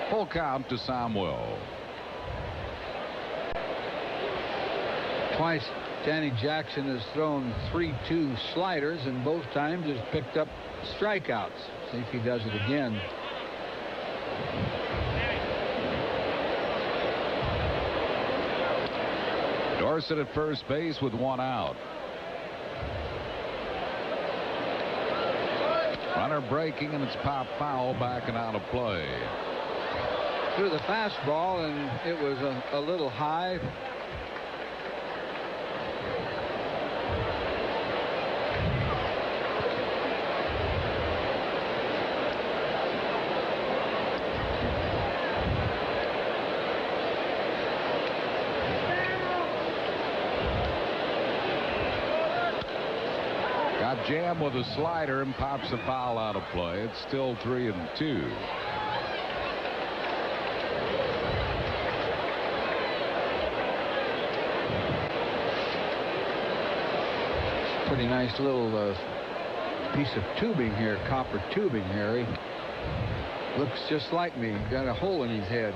Speaker 1: Full count to Samuel.
Speaker 6: Twice Danny Jackson has thrown 3-2 sliders, and both times has picked up strikeouts. See if he does it again.
Speaker 1: Dorsett at first base with 1 out. Runner breaking, and it's pop foul, back and out of play.
Speaker 6: Threw the fastball, and it was a little high.
Speaker 1: Got jammed with a slider and pops a foul out of play. It's still 3-2.
Speaker 6: Pretty nice little piece of tubing here, copper tubing, Harry. Looks just like me. Got a hole in his head.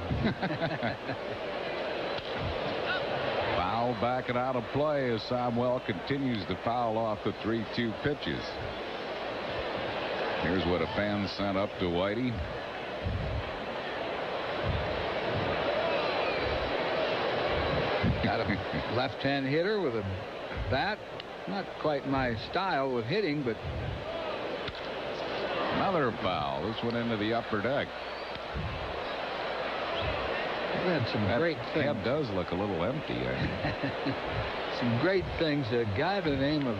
Speaker 1: Foul back and out of play as Samuel continues to foul off the 3-2 pitches. Here's what a fan sent up to Whitey.
Speaker 6: Got a left-hand hitter with a bat. Not quite my style with hitting, but
Speaker 1: another foul. This one into the upper deck.
Speaker 6: We had some great things.
Speaker 1: Head does look a little empty.
Speaker 6: Some great things. A guy by the name of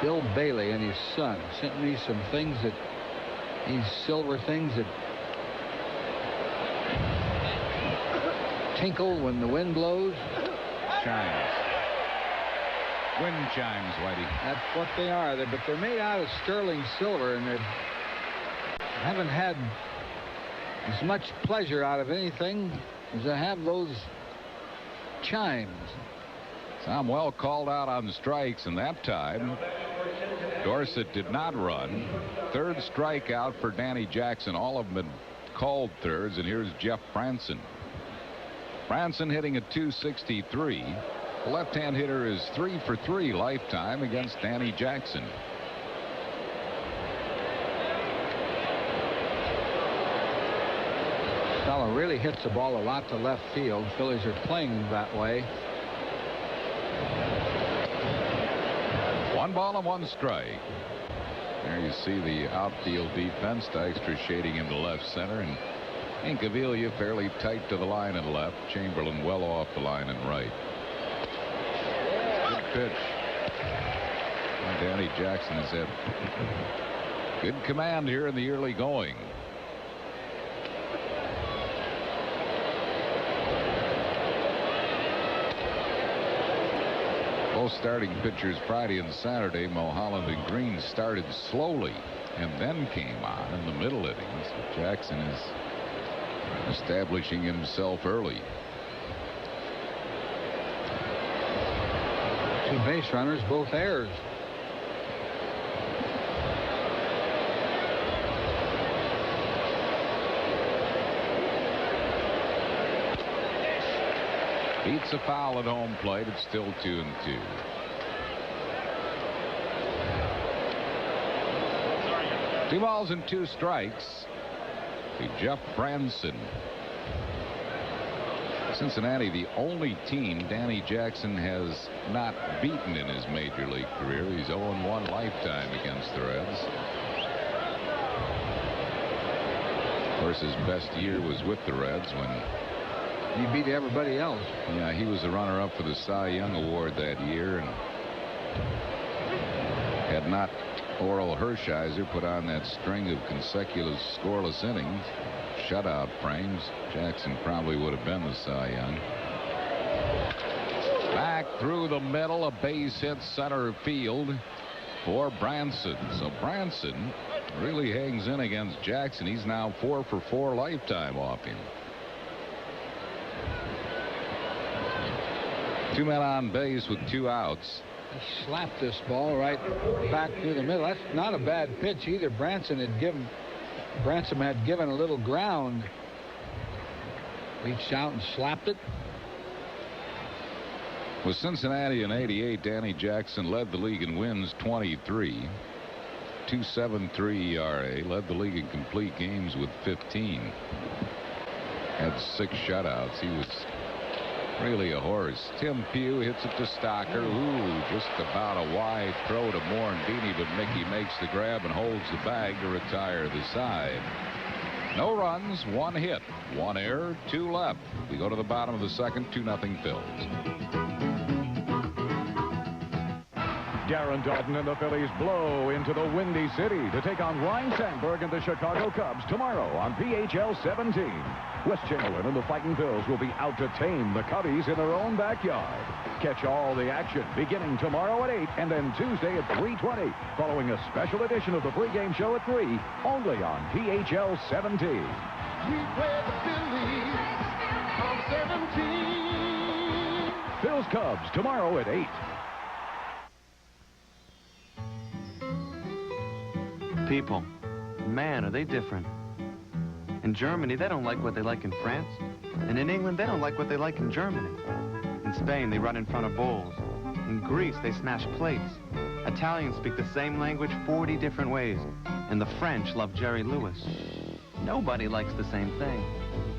Speaker 6: Bill Bailey and his son sent me some things that these silver things that tinkle when the wind blows.
Speaker 1: Chimes. Wind chimes, Whitey.
Speaker 6: That's what they are. But they're made out of sterling silver, and they haven't had as much pleasure out of anything as I have those chimes.
Speaker 1: Samuel called out on strikes, and that time Dorsett did not run. Third strikeout for Danny Jackson. All of them had called thirds, and here's Jeff Branson. Branson hitting at .263. The left-hand hitter is 3 for 3 lifetime against Danny Jackson.
Speaker 6: Fella really hits the ball a lot to left field. Phillies are playing that way.
Speaker 1: 1 ball and 1 strike. There you see the outfield defense. Dykstra shading into left center, and Incaviglia fairly tight to the line and left. Chamberlain well off the line and right. Good pitch. And Danny Jackson has had good command here in the early going. Both starting pitchers Friday and Saturday, Mulholland and Green, started slowly and then came on in the middle innings. Jackson is establishing himself early.
Speaker 6: 2 base runners, both errors.
Speaker 1: Beats a foul at home plate. It's still 2-2. Two balls and 2 strikes to Jeff Branson. Cincinnati, the only team Danny Jackson has not beaten in his major league career. He's 0-1 lifetime against the Reds. Of course, his best year was with the Reds when
Speaker 6: he beat everybody else.
Speaker 1: Yeah, he was the runner-up for the Cy Young Award that year, and had not Orel Hershiser put on that string of consecutive scoreless innings, shutout frames, Jackson probably would have been the Cy Young. Back through the middle, a base hit center field for Branson. So Branson really hangs in against Jackson. He's now 4 for 4 lifetime off him. 2 men on base with 2 outs.
Speaker 6: He slapped this ball right back through the middle. That's not a bad pitch either. Branson had given a little ground. Reached out and slapped it.
Speaker 1: With Cincinnati in '88, Danny Jackson led the league in wins 23. 2.73 ERA. Led the league in complete games with 15. Had 6 shutouts. He was really a horse. Tim Pugh hits it to Stocker. Ooh, just about a wide throw to Morandini, but Mickey makes the grab and holds the bag to retire the side. No runs, 1 hit, 1 error, 2 left. We go to the bottom of the second, 2-0 Phils.
Speaker 2: Darren Dalton and the Phillies blow into the Windy City to take on Ryne Sandberg and the Chicago Cubs tomorrow on PHL 17. West Chamberlain and the Fighting Phils will be out to tame the Cubbies in their own backyard. Catch all the action beginning tomorrow at 8 and then Tuesday at 3:20, following a special edition of the pregame show at 3, only on PHL 17.
Speaker 10: We play the Phillies on 17.
Speaker 2: Phils Cubs tomorrow at 8.
Speaker 3: people. Man, are they different. In Germany, they don't like what they like in France. And in England, they don't like what they like in Germany. In Spain, they run in front of bulls. In Greece, they smash plates. Italians speak the same language 40 different ways. And the French love Jerry Lewis. Nobody likes the same thing.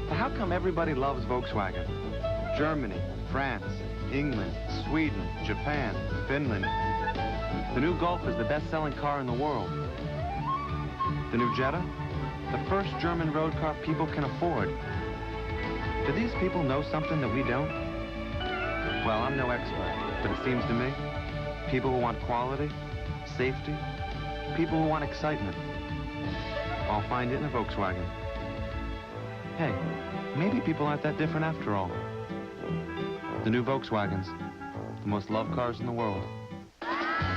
Speaker 3: But how come everybody loves Volkswagen? Germany, France, England, Sweden, Japan, Finland. The new Golf is the best-selling car in the world. The new Jetta? The first German road car people can afford. Do these people know something that we don't? Well, I'm no expert, but it seems to me, people who want quality, safety, people who want excitement, all find it in a Volkswagen. Hey, maybe people aren't that different after all. The new Volkswagens, the most loved cars in the world.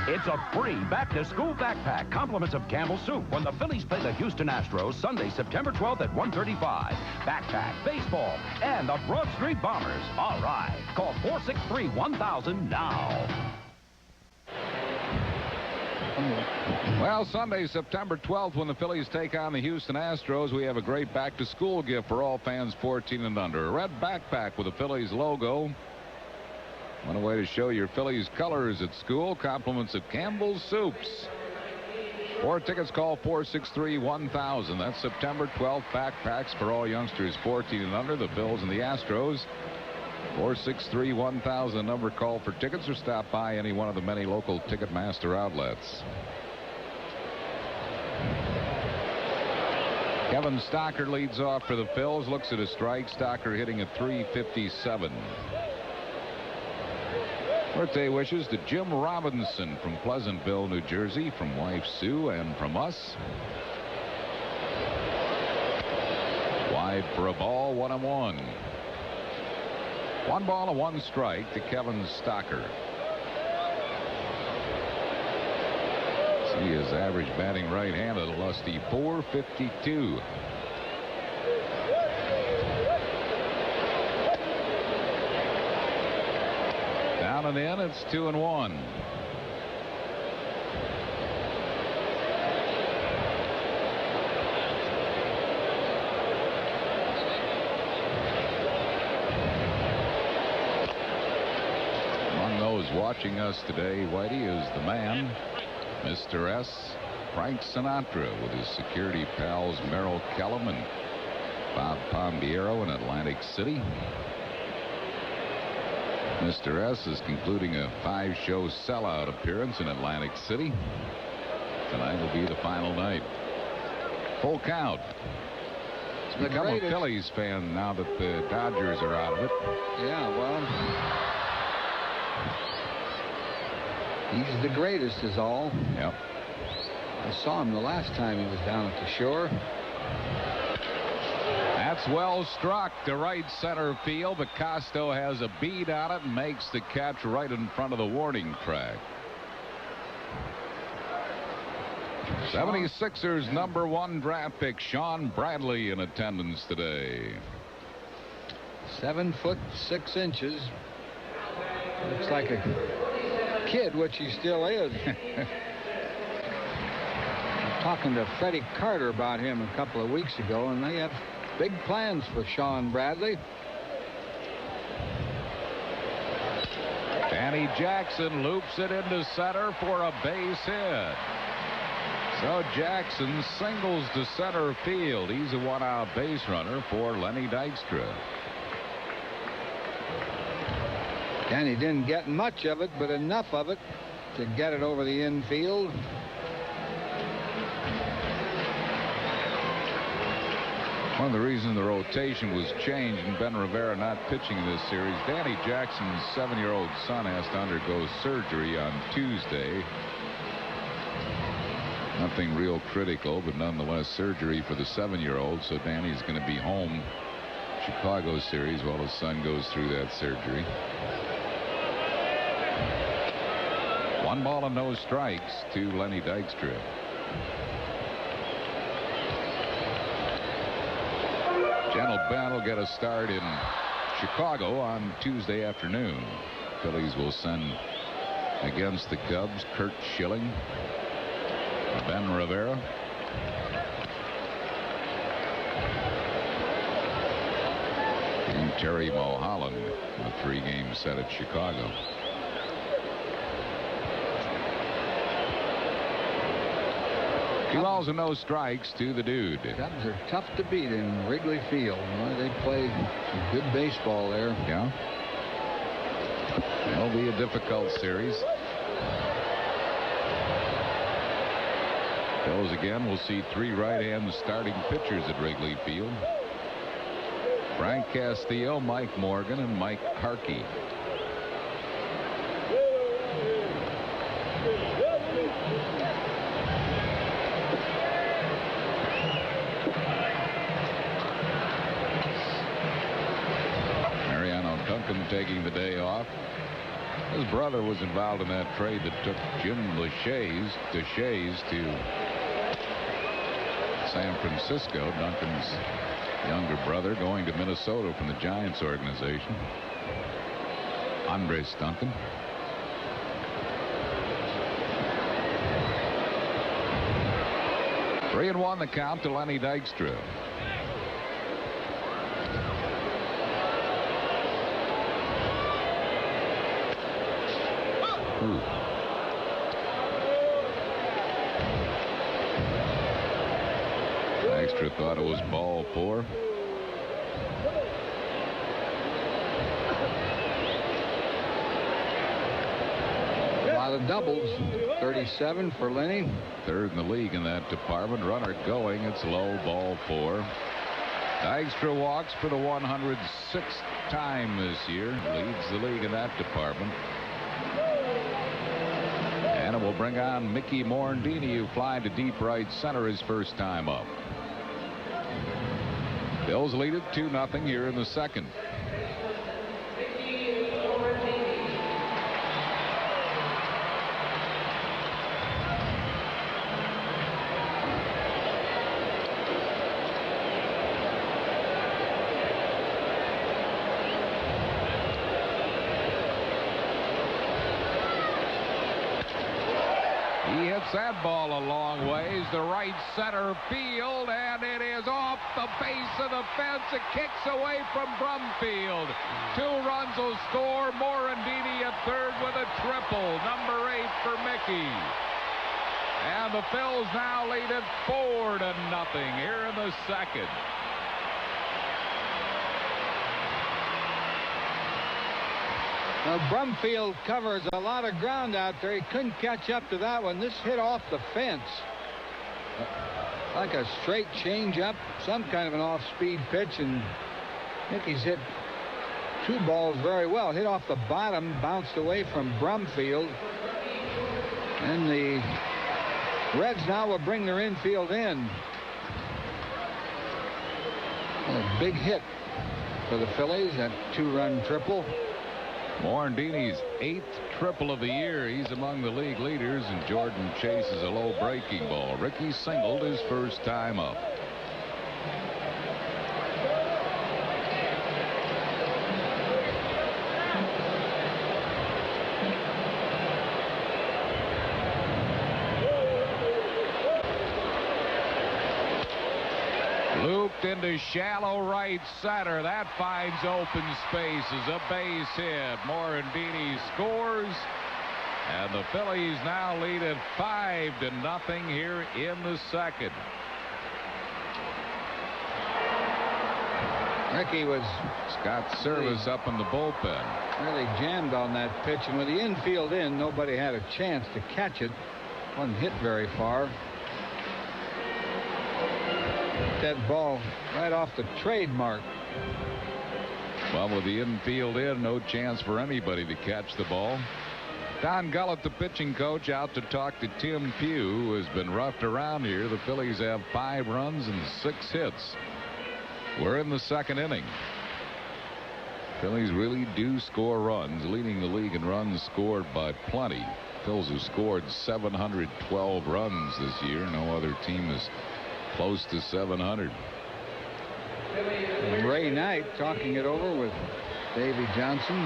Speaker 8: It's a free back-to-school backpack, compliments of Campbell's Soup, when the Phillies play the Houston Astros Sunday, September 12th at 1:35. Backpack, baseball, and the Broad Street Bombers. All right. Call 463-1000 now.
Speaker 1: Well, Sunday, September 12th, when the Phillies take on the Houston Astros, we have a great back-to-school gift for all fans 14 and under. A red backpack with the Phillies logo. What a way to show your Phillies colors at school. Compliments of Campbell's Soups. For tickets, call 463-1000. That's September 12th. Backpacks for all youngsters 14 and under, the Phils and the Astros. 463-1000 number. Call for tickets or stop by any one of the many local Ticketmaster outlets. Kevin Stocker leads off for the Phils. Looks at a strike. Stocker hitting at .357. Birthday wishes to Jim Robinson from Pleasantville, New Jersey, from wife Sue and from us. Wide for a ball, 1-1. 1 ball and 1 strike to Kevin Stocker. See his average batting right-handed, a lusty .452. Down and in, it's 2-1. Among those watching us today, Whitey, is the man, Mr. S, Frank Sinatra, with his security pals Merrill Kellum and Bob Pombiero in Atlantic City. Mr. S is concluding a 5-show sellout appearance in Atlantic City. Tonight will be the final night. Full count. He's become a Phillies fan now that the Dodgers are out of it.
Speaker 6: Yeah, well, he's the greatest is all.
Speaker 1: Yep.
Speaker 6: I saw him the last time he was down at the shore.
Speaker 1: That's well struck to right center field, but Costo has a bead on it and makes the catch right in front of the warning track. 76ers #1 draft pick Sean Bradley in attendance today.
Speaker 6: 7'6". Looks like a kid, which he still is. I'm talking to Freddie Carter about him a couple of weeks ago, and they have big plans for Sean Bradley.
Speaker 1: Danny Jackson loops it into center for a base hit. So Jackson singles to center field. He's a one-out base runner for Lenny Dykstra.
Speaker 6: Danny didn't get much of it, but enough of it to get it over the infield.
Speaker 1: One of the reasons the rotation was changed and Ben Rivera not pitching in this series, Danny Jackson's 7-year-old son has to undergo surgery on Tuesday. Nothing real critical, but nonetheless surgery for the 7-year-old. So Danny's going to be home Chicago series while his son goes through that surgery. 1 ball and no strikes to Lenny Dykstra. Gentle Ben will get a start in Chicago on Tuesday afternoon. Phillies will send against the Cubs Curt Schilling, Ben Rivera, And Terry Mulholland in a 3-game set at Chicago. Two balls and no strikes to the dude.
Speaker 6: Cubs are tough to beat in Wrigley Field. Well, they play some good baseball there.
Speaker 1: Yeah. It'll be a difficult series. Phillies again will see 3 right-hand starting pitchers at Wrigley Field. Frank Castillo, Mike Morgan, and Mike Harkey. Duncan taking the day off. His brother was involved in that trade that took Jim Deshaies to San Francisco. Duncan's younger brother going to Minnesota from the Giants organization. Andres Duncan. Three and one the count to Lenny Dykstra. Dykstra thought it was ball 4.
Speaker 6: A lot of doubles. 37 for Lenny.
Speaker 1: Third in the league in that department. Runner going. It's low, ball 4. Dykstra walks for the 106th time this year. Leads the league in that department. And it will bring on Mickey Morandini, who flied to deep right center his first time up. Bills lead it 2-0 here in the second. He hits that ball a long ways to right center field, and it is off the base of the fence. It kicks away from Brumfield. 2 runs will score. Morandini at third with a triple. Number 8 for Mickey. And the Phils now lead it 4-0 here in the second.
Speaker 6: Now, Brumfield covers a lot of ground out there. He couldn't catch up to that one. This hit off the fence. Like a straight changeup, some kind of an off-speed pitch, and Mickey's hit 2 balls very well. Hit off the bottom, bounced away from Brumfield. And the Reds now will bring their infield in. A big hit for the Phillies, that 2-run triple.
Speaker 1: Morandini's 8th triple of the year. He's among the league leaders, and Jordan chases a low breaking ball. Ricky singled his first time up. Looped into shallow right center. That finds open spaces. A base hit. Morandini scores. And the Phillies now lead at 5-0 here in the second.
Speaker 6: Ricky was
Speaker 1: Scott Service up in the bullpen.
Speaker 6: Really jammed on that pitch, and with the infield in, nobody had a chance to catch it. Wasn't hit very far. That ball right off the trademark.
Speaker 1: Well, with the infield in, no chance for anybody to catch the ball. Don Gullett, the pitching coach, out to talk to Tim Pugh, who has been roughed around here. The Phillies have 5 runs and 6 hits. We're in the second inning. Phillies really do score runs, leading the league in runs scored by plenty. Phillies have scored 712 runs this year. No other team is close to 700.
Speaker 6: Ray Knight talking it over with Davey Johnson.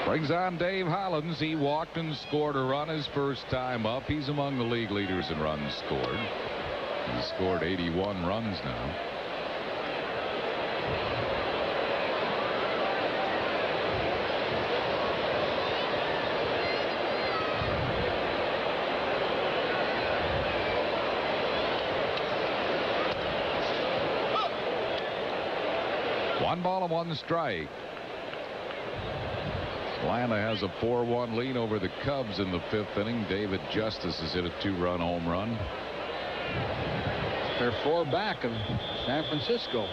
Speaker 1: Brings on Dave Hollins. He walked and scored a run his first time up. He's among the league leaders in runs scored. He's scored 81 runs now. One ball and one strike. Atlanta has a 4-1 lead over the Cubs in the 5th inning. David Justice has hit a 2-run home run.
Speaker 6: They're 4 back of San Francisco.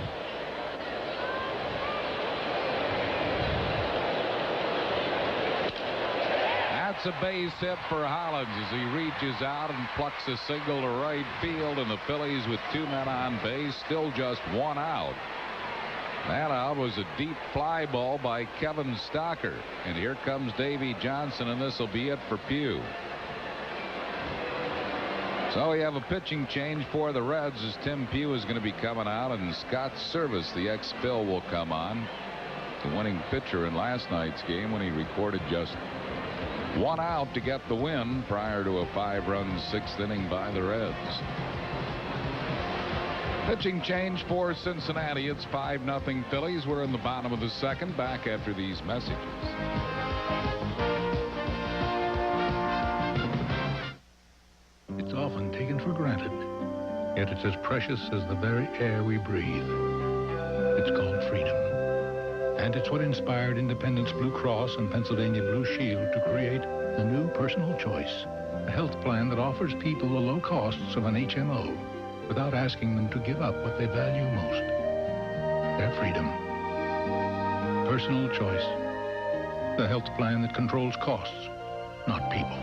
Speaker 1: That's a base hit for Hollins as he reaches out and plucks a single to right field, and the Phillies with 2 men on base, still just 1 out. That out was a deep fly ball by Kevin Stocker. And here comes Davey Johnson, and this will be it for Pugh. So we have a pitching change for the Reds as Tim Pugh is going to be coming out, and Scott Service, the ex-Phil, will come on. The winning pitcher in last night's game when he recorded just 1 out to get the win prior to a 5-run 6th inning by the Reds. Pitching change for Cincinnati. It's 5-0 Phillies. We're in the bottom of the 2nd. Back after these messages.
Speaker 4: It's often taken for granted, yet it's as precious as the very air we breathe. It's called freedom. And it's what inspired Independence Blue Cross and Pennsylvania Blue Shield to create the new Personal Choice, a health plan that offers people the low costs of an HMO without asking them to give up what they value most, their freedom. Personal Choice, the health plan that controls costs, not people.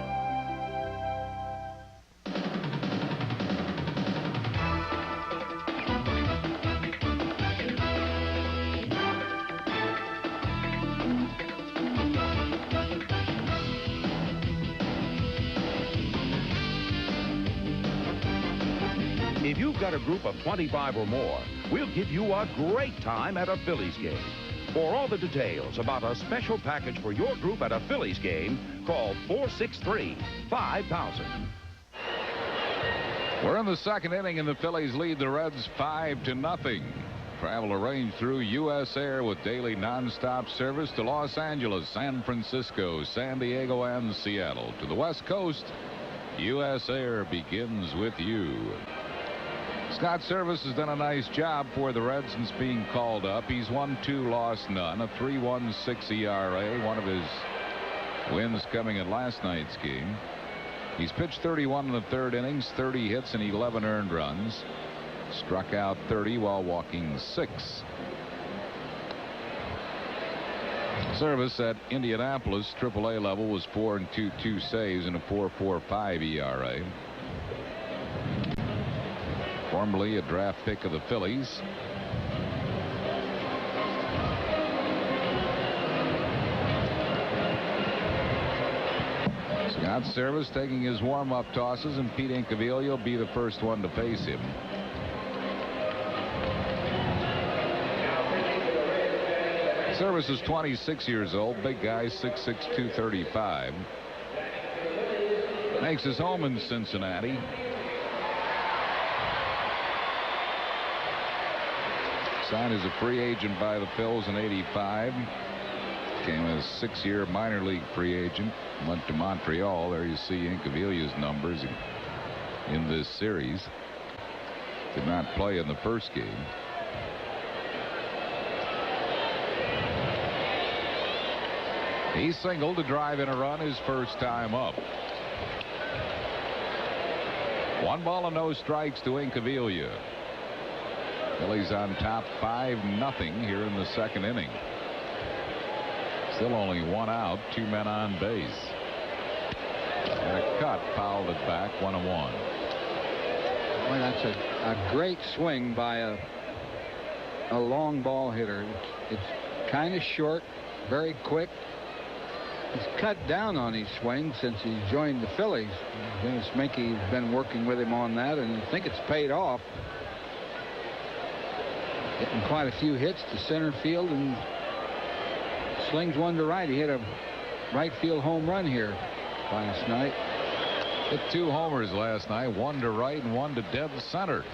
Speaker 8: If you've got a group of 25 or more, we'll give you a great time at a Phillies game. For all the details about a special package for your group at a Phillies game, call 463-5000.
Speaker 1: We're in the 2nd inning, and the Phillies lead the Reds 5-0. Travel arranged through U.S. Air with daily nonstop service to Los Angeles, San Francisco, San Diego, and Seattle. To the West Coast, U.S. Air begins with you. Scott Service has done a nice job for the Reds since being called up. He's won 2, lost none, a 3.16 ERA. One of his wins coming in last night's game. He's pitched 31 in the 3rd innings, 30 hits and 11 earned runs. Struck out 30 while walking 6. Service at Indianapolis, AAA level, was 4 2 saves and a 4.45 ERA. Formerly a draft pick of the Phillies. Scott Service taking his warm-up tosses, and Pete Incaviglia will be the first one to face him. Service is 26 years old. Big guy, 6'6", 235. Makes his home in Cincinnati. Signed as a free agent by the Phils in '85. Became a 6-year minor league free agent. Went to Montreal. There you see Incaviglia's numbers in this series. Did not play in the first game. He singled to drive in a run his first time up. 1 ball and no strikes to Incaviglia. Phillies on top 5-0 here in the 2nd inning. Still only 1 out, 2 men on base. And a cut, fouled it back, 1-1.
Speaker 6: Boy, that's a great swing by a long ball hitter. It's kind of short, very quick. He's cut down on his swing since he joined the Phillies. Dennis Minky's been working with him on that, and I think it's paid off. Getting quite a few hits to center field and slings one to right. He hit a right field home run here last night.
Speaker 1: Hit 2 homers last night, 1 to right and 1 to dead center.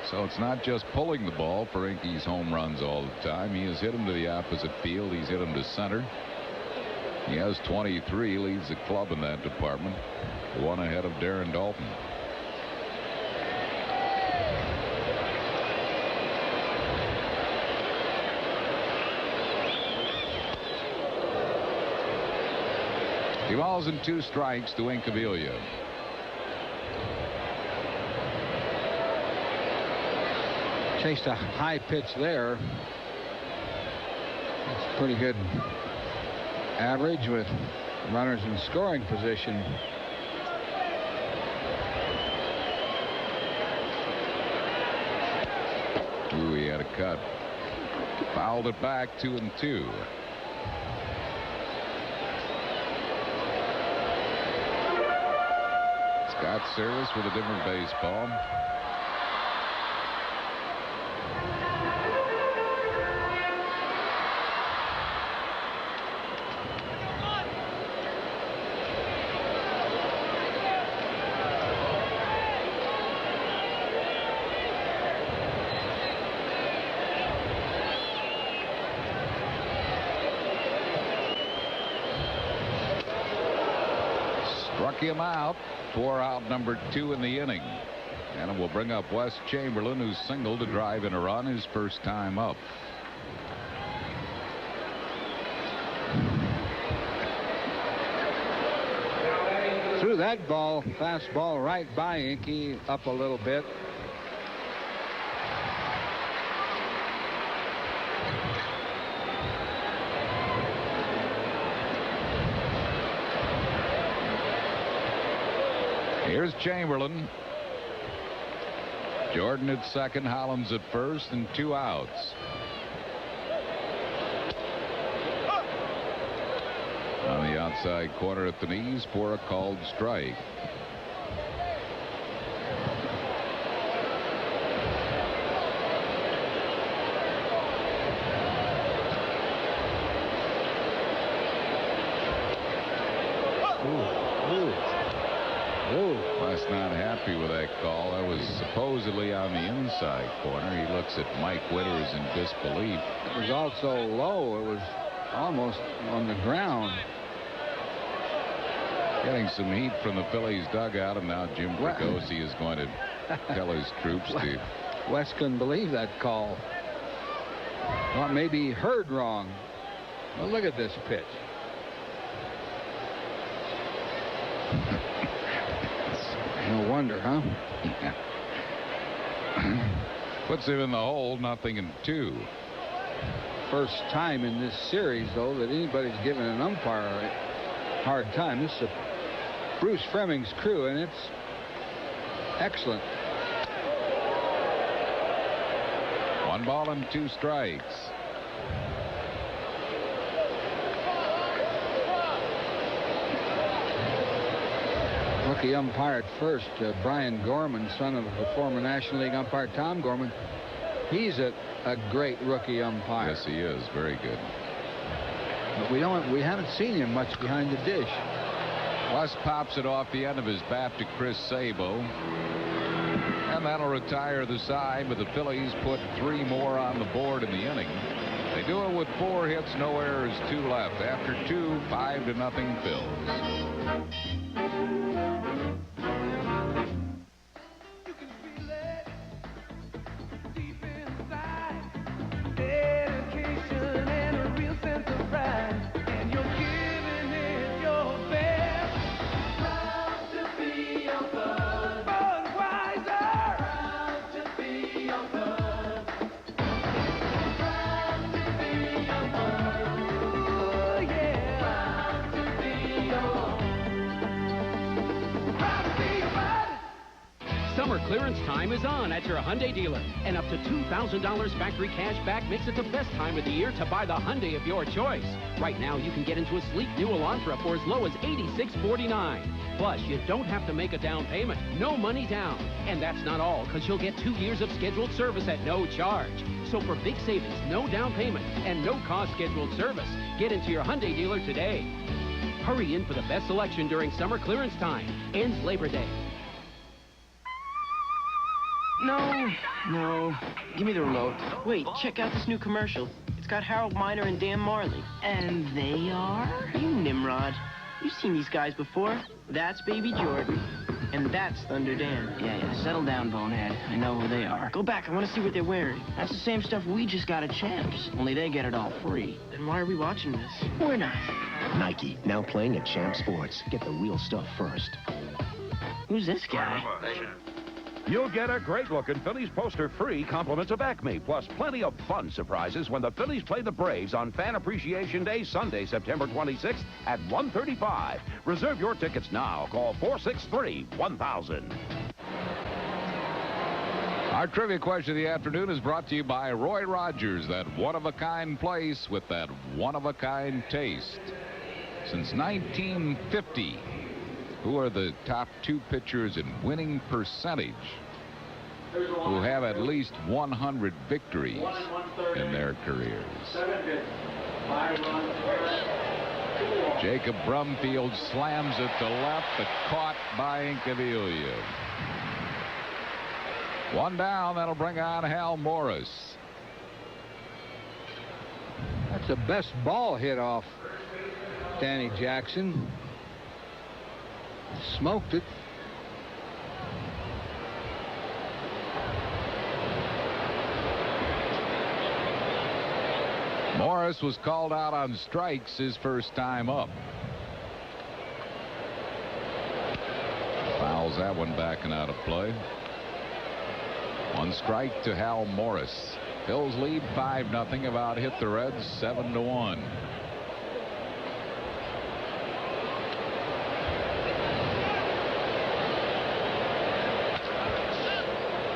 Speaker 1: So it's not just pulling the ball for Inky's home runs all the time. He has hit him to the opposite field. He's hit him to center. He has 23, leads the club in that department, 1 ahead of Darren Dalton. He balls in 2 strikes to Incaviglia.
Speaker 6: Chased a high pitch there. That's pretty good average with runners in scoring position.
Speaker 1: Ooh, he had a cut. Fouled it back 2-2. Scott Service with a different baseball. Struck him out. 4 out, number 2 in the inning. And it will bring up Wes Chamberlain, who's singled to drive in a run his first time up.
Speaker 6: Threw that ball, fastball right by Inky, up a little bit.
Speaker 1: Here's Chamberlain. Jordan at second, Hollins at first, and 2 outs. On the outside corner at the knees for a called strike. Wes not happy with that call. That was supposedly on the inside corner. He looks at Mike Withers in disbelief.
Speaker 6: It was also low. It was almost on the ground.
Speaker 1: Getting some heat from the Phillies dugout, and now Jim Fregosi is going to tell his troops to.
Speaker 6: Wes couldn't believe that call. Thought maybe he heard wrong. Well, look at this pitch. No wonder, huh?
Speaker 1: Puts him in the hole, 0-2.
Speaker 6: First time in this series, though, that anybody's given an umpire a hard time. This is Bruce Fleming's crew, and it's excellent.
Speaker 1: 1 ball and 2 strikes.
Speaker 6: Rookie umpire at first, Brian Gorman, son of the former National League umpire Tom Gorman. He's a great rookie umpire.
Speaker 1: Yes, he is. Very good.
Speaker 6: But we haven't seen him much behind the dish.
Speaker 1: Wes pops it off the end of his bat to Chris Sabo. And that'll retire the side, but the Phillies put 3 more on the board in the inning. They do it with 4 hits, no errors, 2 left. After 2, 5-0 Phils.
Speaker 5: Summer clearance time is on at your Hyundai dealer. And up to $2,000 factory cash back makes it the best time of the year to buy the Hyundai of your choice. Right now, you can get into a sleek new Elantra for as low as $86.49. Plus, you don't have to make a down payment. No money down. And that's not all, because you'll get 2 years of scheduled service at no charge. So for big savings, no down payment, and no cost scheduled service, get into your Hyundai dealer today. Hurry in for the best selection during summer clearance time. Ends Labor Day.
Speaker 7: No. Give me the remote. Wait, check out this new commercial. It's got Harold Miner and Dan Marley. And they are? You Nimrod. You've seen these guys before. That's Baby Jordan. And that's Thunder Dan. Yeah, settle down, bonehead. I know who they are. Go back, I want to see what they're wearing. That's the same stuff we just got at Champs, only they get it all free. Then why are we watching this? We're not.
Speaker 9: Nike, now playing at Champ Sports. Get the real stuff first.
Speaker 7: Who's this guy?
Speaker 8: You'll get a great-looking Phillies poster free, compliments of Acme, plus plenty of fun surprises when the Phillies play the Braves on Fan Appreciation Day, Sunday, September 26th at 1:35. Reserve your tickets now. Call 463-1000.
Speaker 1: Our trivia question of the afternoon is brought to you by Roy Rogers, that one-of-a-kind place with that one-of-a-kind taste. Since 1950, who are the top two pitchers in winning percentage who have at least 100 victories in their careers? Jacob Brumfield slams it to left, but caught by Incaviglia. One down, that'll bring on Hal Morris.
Speaker 6: That's the best ball hit off Danny Jackson. Smoked it.
Speaker 1: Morris was called out on strikes his first time up. Fouls that one back and out of play. One strike to Hal Morris. Phil's lead 5-0. About hit the Reds 7-1.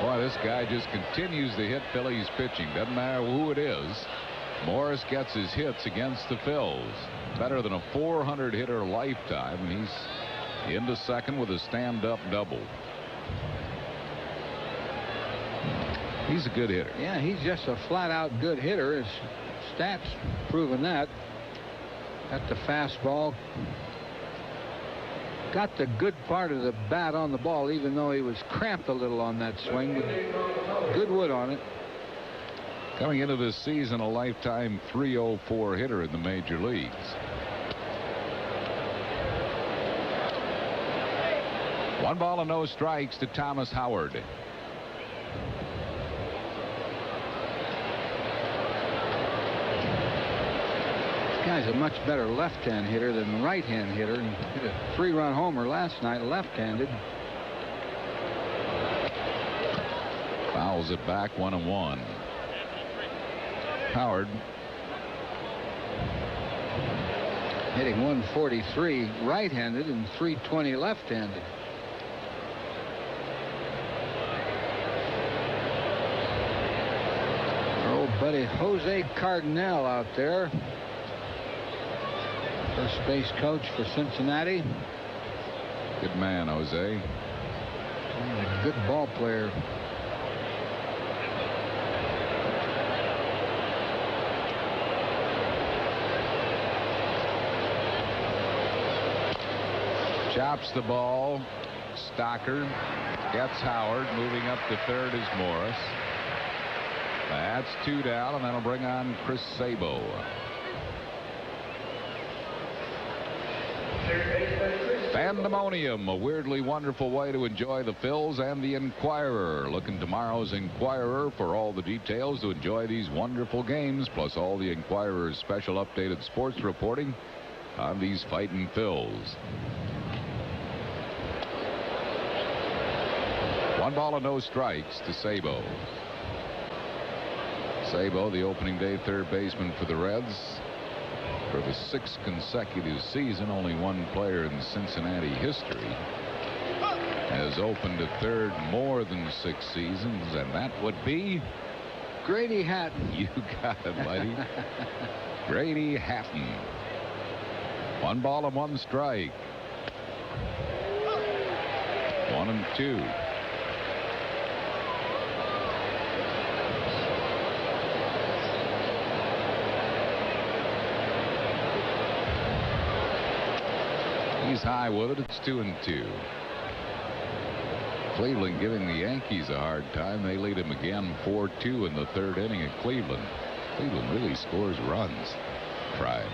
Speaker 1: Boy, this guy just continues to hit Phillies pitching. Doesn't matter who it is. Morris gets his hits against the Phils. Better than a 400 hitter lifetime. And he's into second with a stand-up double. He's a good hitter.
Speaker 6: Yeah, he's just a flat-out good hitter. His stats proving that. Got the fastball. Got the good part of the bat on the ball, even though he was cramped a little on that swing. But good wood on it.
Speaker 1: Coming into this season, a lifetime .304 hitter in the major leagues. One ball and no strikes to Thomas Howard.
Speaker 6: Guy's a much better left-hand hitter than right-hand hitter. He hit a 3-run homer last night, left-handed.
Speaker 1: Fouls it back 1-1. Howard
Speaker 6: hitting 143 right-handed and 320 left-handed. Our old buddy Jose Cardinal out there. First base coach for Cincinnati.
Speaker 1: Good man, Jose.
Speaker 6: A good ball player.
Speaker 1: Chops the ball. Stocker gets Howard. Moving up to third is Morris. That's 2 down, and that'll bring on Chris Sabo. Pandemonium, a weirdly wonderful way to enjoy the Phils and the Inquirer. Look in tomorrow's Inquirer for all the details to enjoy these wonderful games, plus all the Inquirer's special updated sports reporting on these fighting Phils. One ball and no strikes to Sabo. Sabo, the opening day third baseman for the Reds. For the 6th consecutive season, only one player in Cincinnati history has opened to third more than 6 seasons, and that would be
Speaker 6: Grady Hatton.
Speaker 1: You got it, buddy. Grady Hatton. 1 ball and 1 strike. 1-2. He's high with it. It's 2-2. Cleveland giving the Yankees a hard time. They lead him again 4-2 in the third inning at Cleveland. Cleveland really scores runs. Tried.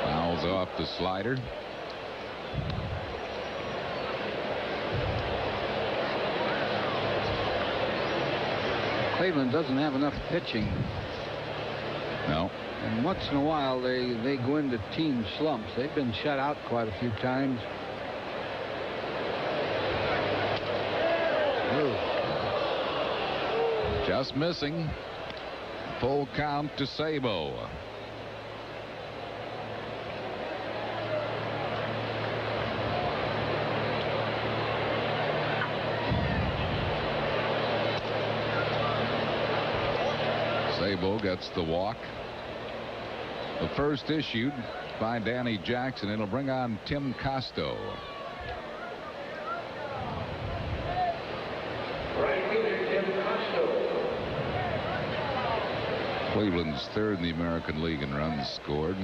Speaker 1: Fouls off the slider.
Speaker 6: Cleveland doesn't have enough pitching.
Speaker 1: No.
Speaker 6: And once in a while, they go into team slumps. They've been shut out quite a few times.
Speaker 1: Just missing. Full count to Sabo. Sabo gets the walk. The first issued by Danny Jackson. It'll bring on Tim Costo. Cleveland's third in the American League in runs scored.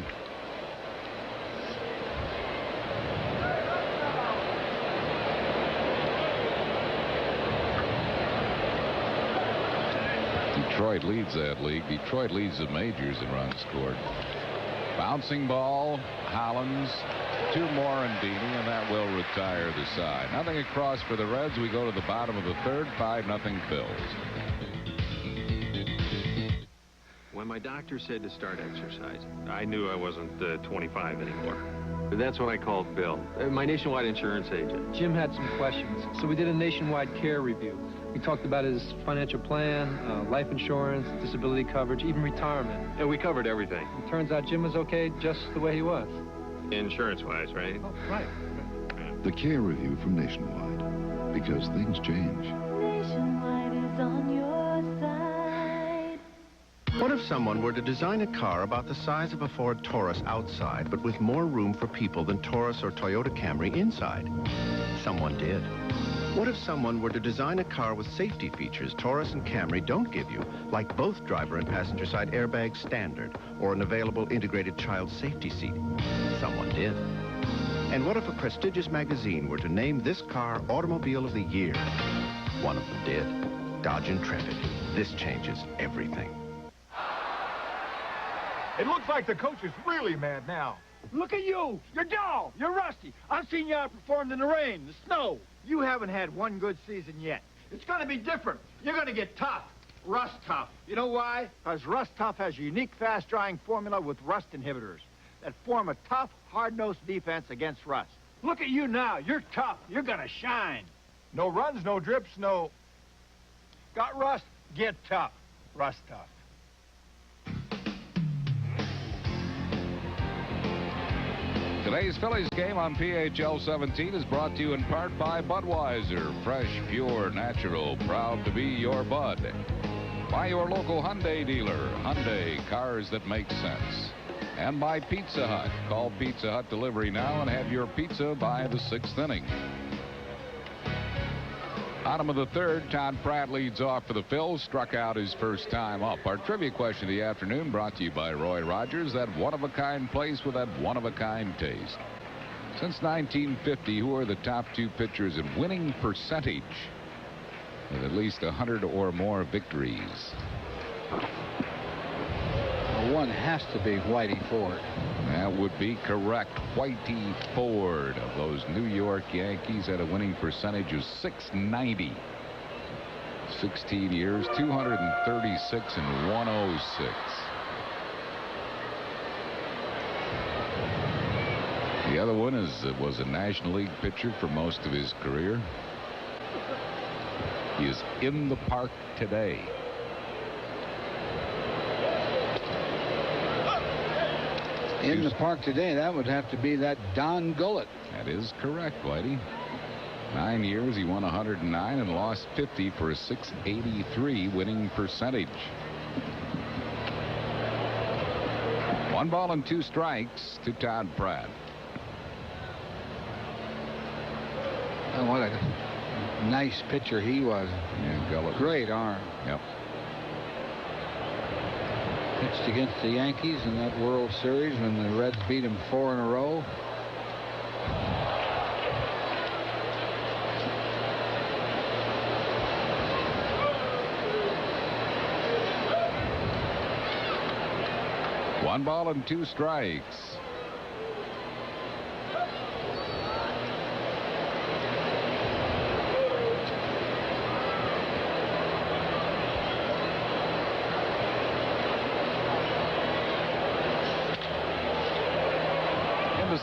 Speaker 1: Detroit leads that league. Detroit leads the majors in runs scored. Bouncing ball, Hollins, 2 more and Dini, and that will retire the side. Nothing across for the Reds. We go to the bottom of the third. 5-0 Phils.
Speaker 11: When my doctor said to start exercising, I knew I wasn't 25 anymore. But that's when I called Bill, my nationwide insurance agent.
Speaker 13: Jim had some questions, so we did a nationwide care review. We talked about his financial plan, life insurance, disability coverage, even retirement.
Speaker 11: Yeah, we covered everything.
Speaker 13: It turns out Jim was okay just the way he was.
Speaker 11: Insurance-wise, right?
Speaker 13: Oh, right.
Speaker 18: The care review from Nationwide, because things change.
Speaker 20: Nationwide is on your side.
Speaker 21: What if someone were to design a car about the size of a Ford Taurus outside, but with more room for people than Taurus or Toyota Camry inside? Someone did. What if someone were to design a car with safety features Taurus and Camry don't give you, like both driver and passenger side airbags standard, or an available integrated child safety seat? Someone did. And what if a prestigious magazine were to name this car Automobile of the Year? One of them did. Dodge Intrepid. This changes everything.
Speaker 22: It looks like the coach is really mad now.
Speaker 23: Look at you. You're dull. You're rusty. I've seen you outperformed in the rain, the snow.
Speaker 22: You haven't had one good season yet.
Speaker 23: It's going to be different. You're going to get tough. Rust tough.
Speaker 22: You know why? Because Rust Tough has a unique fast-drying formula with rust inhibitors that form a tough, hard-nosed defense against rust.
Speaker 23: Look at you now. You're tough. You're going to shine.
Speaker 22: No runs, no drips, no... Got rust? Get tough. Rust Tough.
Speaker 1: Today's Phillies game on PHL 17 is brought to you in part by Budweiser. Fresh, pure, natural, proud to be your Bud. By your local Hyundai dealer. Hyundai, cars that make sense. And by Pizza Hut. Call Pizza Hut Delivery now and have your pizza by the 6th inning. Bottom of the third, Todd Pratt leads off for the Phils. Struck out his first time up. Our trivia question of the afternoon brought to you by Roy Rogers. That one-of-a-kind place with that one-of-a-kind taste. Since 1950, who are the top 2 pitchers in winning percentage with at least 100 or more victories?
Speaker 6: Well, one has to be Whitey Ford.
Speaker 1: That would be correct. Whitey Ford of those New York Yankees had a winning percentage of .690. 16 years, 236 and 106. The other one was a National League pitcher for most of his career. He is in the park today.
Speaker 6: In the park today, that would have to be that Don Gullett.
Speaker 1: That is correct, Whitey. 9 years, he won 109 and lost 50 for a .683 winning percentage. 1 ball and 2 strikes to Todd Pratt.
Speaker 6: Oh, what a nice pitcher he was.
Speaker 1: Yeah, Gullett.
Speaker 6: Great arm.
Speaker 1: Yep.
Speaker 6: Pitched against the Yankees in that World Series when the Reds beat him 4 in a row.
Speaker 1: One ball and 2 strikes.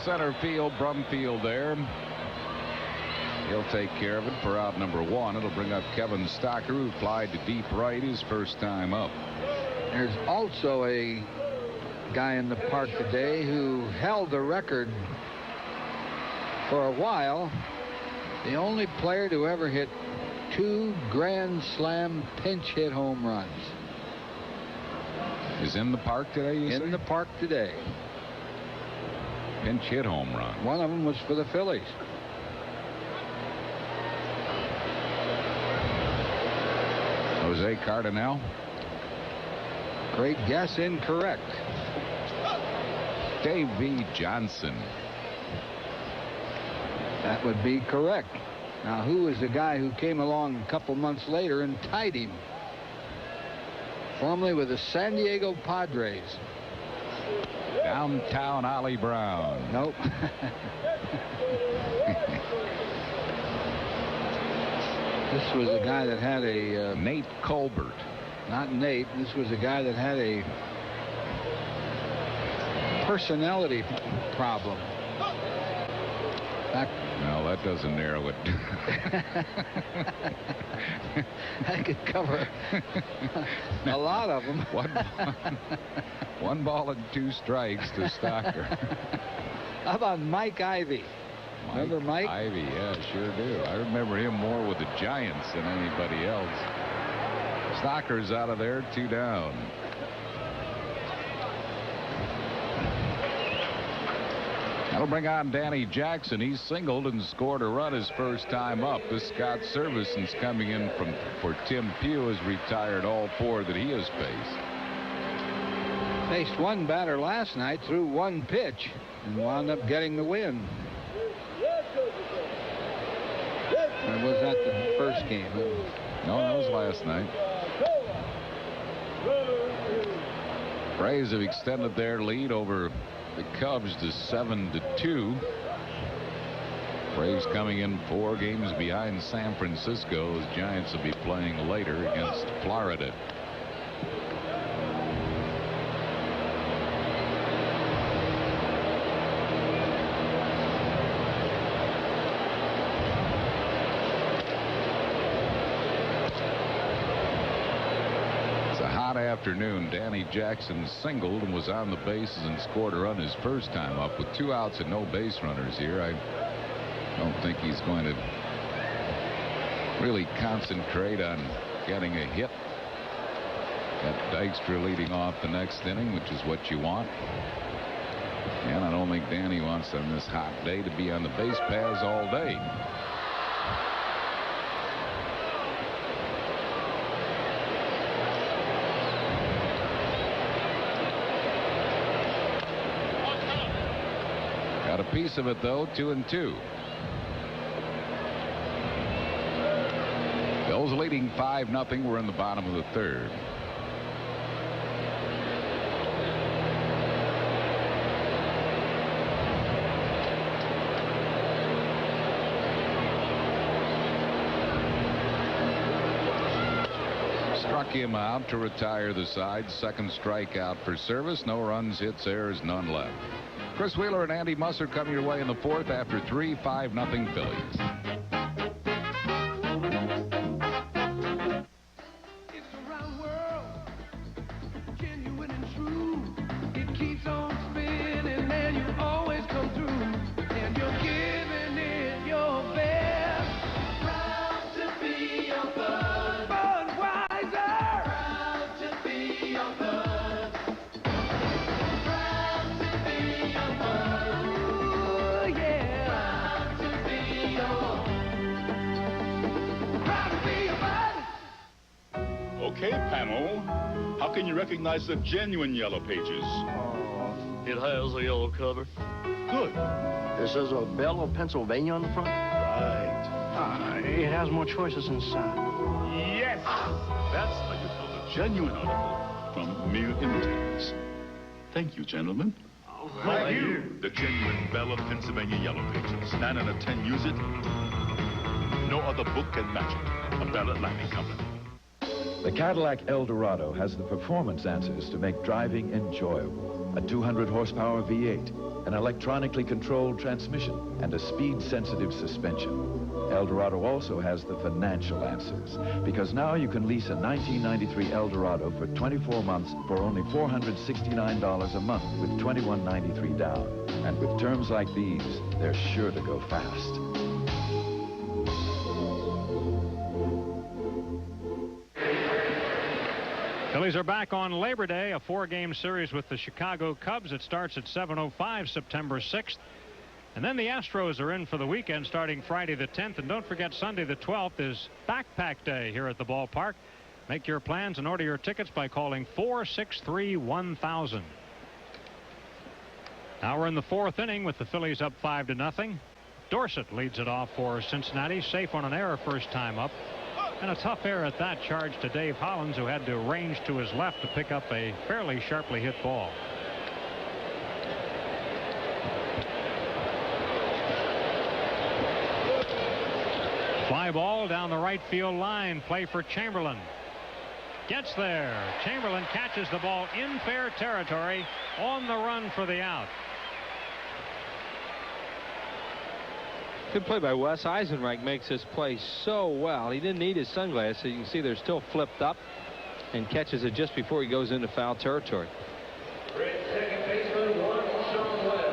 Speaker 1: Center field, Brumfield there. He'll take care of it for out number 1. It'll bring up Kevin Stocker, who flied to deep right his first time up.
Speaker 6: There's also a guy in the park today who held the record for a while. The only player to ever hit 2 Grand Slam pinch hit home runs.
Speaker 1: Is in the park today, you say?
Speaker 6: In the park today.
Speaker 1: Pinch hit home run.
Speaker 6: One of them was for the Phillies.
Speaker 1: Jose Cardinal.
Speaker 6: Great guess, incorrect.
Speaker 1: Dave V. Johnson.
Speaker 6: That would be correct. Now, who was the guy who came along a couple months later and tied him? Formerly with the San Diego Padres.
Speaker 1: Downtown Ollie Brown.
Speaker 6: Nope. This was a guy that had a...
Speaker 1: Nate Colbert.
Speaker 6: Not Nate. This was a guy that had a personality problem.
Speaker 1: No, that doesn't narrow it.
Speaker 6: I could cover a lot of them.
Speaker 1: One ball and 2 strikes to Stocker.
Speaker 6: How about Mike Ivy? Remember Mike?
Speaker 1: Ivy, yeah, sure do. I remember him more with the Giants than anybody else. Stocker's out of there, 2 down. That'll bring on Danny Jackson. He's singled and scored a run his first time up. This Scott Servison's coming in for Tim Pugh, has retired all 4 that he has faced.
Speaker 6: Faced one batter last night, threw 1 pitch, and wound up getting the win. Or was that the first game?
Speaker 1: No, that was last night. Braves have extended their lead over the Cubs to 7-2. Braves coming in 4 games behind San Francisco, as Giants will be playing later against Florida. Afternoon. Danny Jackson singled and was on the bases and scored a run his first time up. With 2 outs and no base runners here, I don't think he's going to really concentrate on getting a hit. Got Dykstra leading off the next inning, which is what you want. And I don't think Danny wants on this hot day to be on the base paths all day. Got a piece of it, though, 2-2. Bills leading 5-0. We're in the bottom of the 3rd. Struck him out to retire the side. Second strikeout for Service. No runs, hits, errors, none left. Chris Wheeler and Andy Musser come your way in the 4th after 3, 5-0 Phillies.
Speaker 17: Okay, panel. How can you recognize the genuine Yellow Pages?
Speaker 12: It has a yellow cover.
Speaker 17: Good.
Speaker 12: It says a Belle of Pennsylvania on the front.
Speaker 17: Right.
Speaker 12: It has more choices inside.
Speaker 17: Yes! That's how you tell the genuine article from mere imitators. Thank you, gentlemen.
Speaker 12: Thank you.
Speaker 17: The genuine Belle of Pennsylvania Yellow Pages. 9 out of 10 use it. No other book can match it. A Bell Atlantic Company.
Speaker 14: The Cadillac Eldorado has the performance answers to make driving enjoyable. A 200 horsepower V8, an electronically controlled transmission, and a speed-sensitive suspension. Eldorado also has the financial answers, because now you can lease a 1993 Eldorado for 24 months for only $469 a month with $21.93 down. And with terms like these, they're sure to go fast.
Speaker 19: Phillies are back on Labor Day, a 4-game series with the Chicago Cubs. It starts at 7:05 September 6th. And then the Astros are in for the weekend starting Friday the 10th. And don't forget, Sunday the 12th is Backpack Day here at the ballpark. Make your plans and order your tickets by calling 463-1000. Now we're in the 4th inning with the Phillies up 5-0. Dorsett leads it off for Cincinnati, safe on an error first time up. And a tough error at that, charge to Dave Hollins, who had to range to his left to pick up a fairly sharply hit ball. Fly ball down the right field line. Play for Chamberlain. Gets there. Chamberlain catches the ball in fair territory on the run for the out.
Speaker 13: Good play by Wes. Eisenreich makes this play so well. He didn't need his sunglasses. You can see they're still flipped up, and catches it just before he goes into foul territory.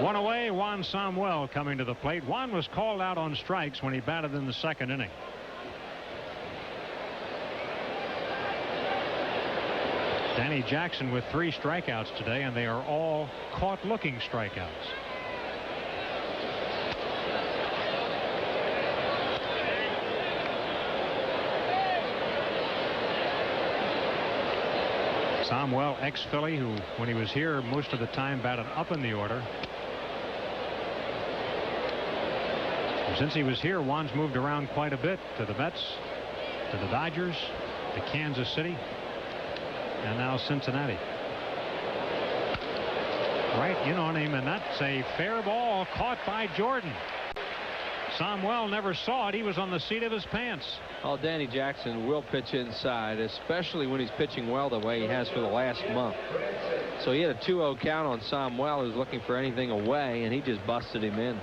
Speaker 19: One away, Juan Samuel coming to the plate. Juan was called out on strikes when he batted in the 2nd inning. Danny Jackson with 3 strikeouts today, and they are all caught-looking strikeouts. Samuel, ex-Philly, who, when he was here most of the time, batted up in the order. Since he was here, Juan's moved around quite a bit, to the Mets, to the Dodgers, to Kansas City, and now Cincinnati. Right in on him, and that's a fair ball caught by Jordan. Samuel never saw it. He was on the seat of his pants.
Speaker 13: Oh, Danny Jackson will pitch inside, especially when he's pitching well the way he has for the last month. So he had a 2-0 count on Samuel, who's looking for anything away, and he just busted him in.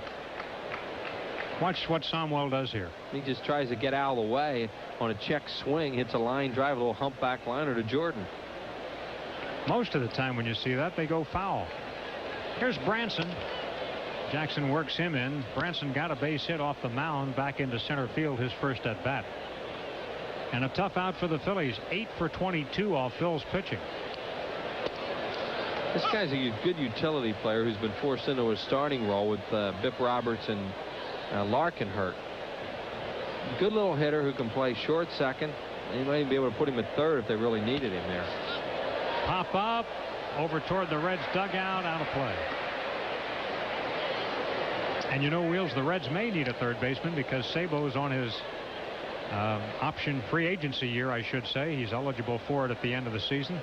Speaker 19: Watch what Samuel does here.
Speaker 13: He just tries to get out of the way on a check swing, hits a line drive, a little humpback liner to Jordan.
Speaker 19: Most of the time when you see that, they go foul. Here's Branson. Jackson works him in. Branson got a base hit off the mound back into center field, his first at bat. And a tough out for the Phillies. 8 for 22 off Phil's pitching.
Speaker 13: This guy's a good utility player who's been forced into a starting role with Bip Roberts and Larkin hurt. Good little hitter who can play short second. They might even be able to put him at third if they really needed him there.
Speaker 19: Pop up over toward the Reds dugout, out of play. And you know, Wheels, the Reds may need a third baseman because Sabo's on his option free agency year, I should say. He's eligible for it at the end of the season.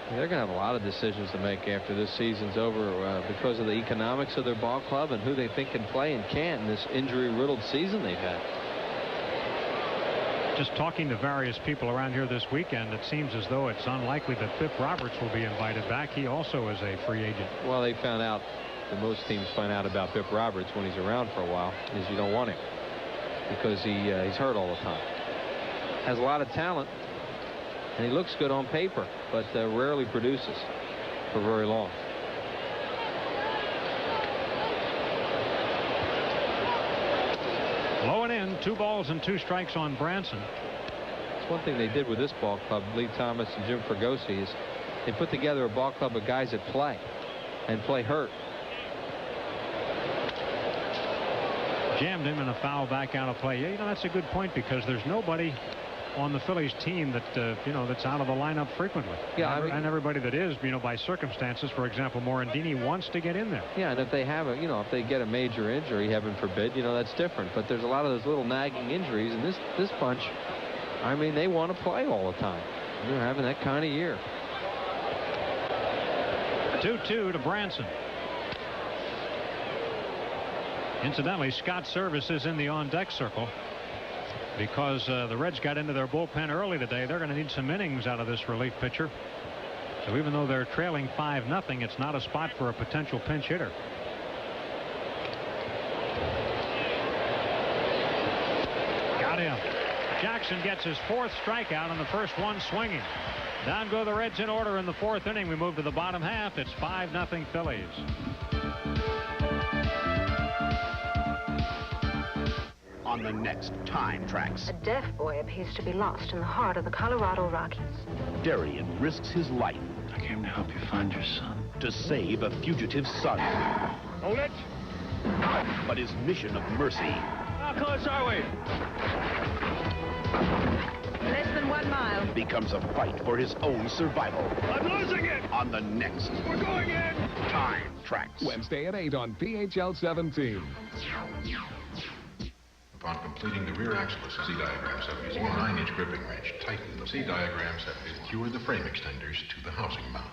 Speaker 13: They're going to have a lot of decisions to make after this season's over because of the economics of their ball club and who they think can play and can't in this injury-riddled season they've had.
Speaker 19: Just talking to various people around here this weekend, it seems as though it's unlikely that Bip Roberts will be invited back. He also is a free agent.
Speaker 13: Well, they found out, and most teams find out about Bip Roberts when he's around for a while, is you don't want him because he's hurt all the time. Has a lot of talent, and he looks good on paper, but rarely produces for very long.
Speaker 19: Low and in, 2 balls and 2 strikes on Branson.
Speaker 13: It's one thing they did with this ball club, Lee Thomas and Jim Fregosi, is they put together a ball club of guys that play and play hurt.
Speaker 19: Jammed him in a foul back out of play. Yeah, you know, that's a good point because there's nobody on the Phillies team that that's out of the lineup frequently.
Speaker 13: Yeah,
Speaker 19: and everybody that is, by circumstances. For example, Morandini wants to get in there.
Speaker 13: Yeah, and if they have if they get a major injury, heaven forbid, that's different. But there's a lot of those little nagging injuries, and this bunch, I mean, they want to play all the time. They're having that kind of year.
Speaker 19: 2-2 to Branson. Incidentally, Scott Service is in the on-deck circle because the Reds got into their bullpen early today. They're going to need some innings out of this relief pitcher. So even though they're trailing 5-0, it's not a spot for a potential pinch hitter. Got him. Jackson gets his 4th strikeout on the first one swinging. Down go the Reds in order in the 4th inning. We move to the bottom half. It's 5-0 Phillies.
Speaker 10: On the next Time Tracks,
Speaker 15: A deaf boy appears to be lost in the heart of the Colorado Rockies.
Speaker 10: Darian risks his life.
Speaker 12: I came to help you find your son.
Speaker 10: To save a fugitive son.
Speaker 12: Hold it!
Speaker 10: But his mission of mercy.
Speaker 12: How close are we?
Speaker 15: Less than 1 mile.
Speaker 10: Becomes a fight for his own survival.
Speaker 12: I'm losing it!
Speaker 10: On the next
Speaker 12: We're going in!
Speaker 10: Time Tracks.
Speaker 16: Wednesday at 8 on PHL 17.
Speaker 4: Upon completing the rear axle C diagram set using a 9-inch gripping wrench, tighten the C diagram set to secure the frame extenders to the housing mount.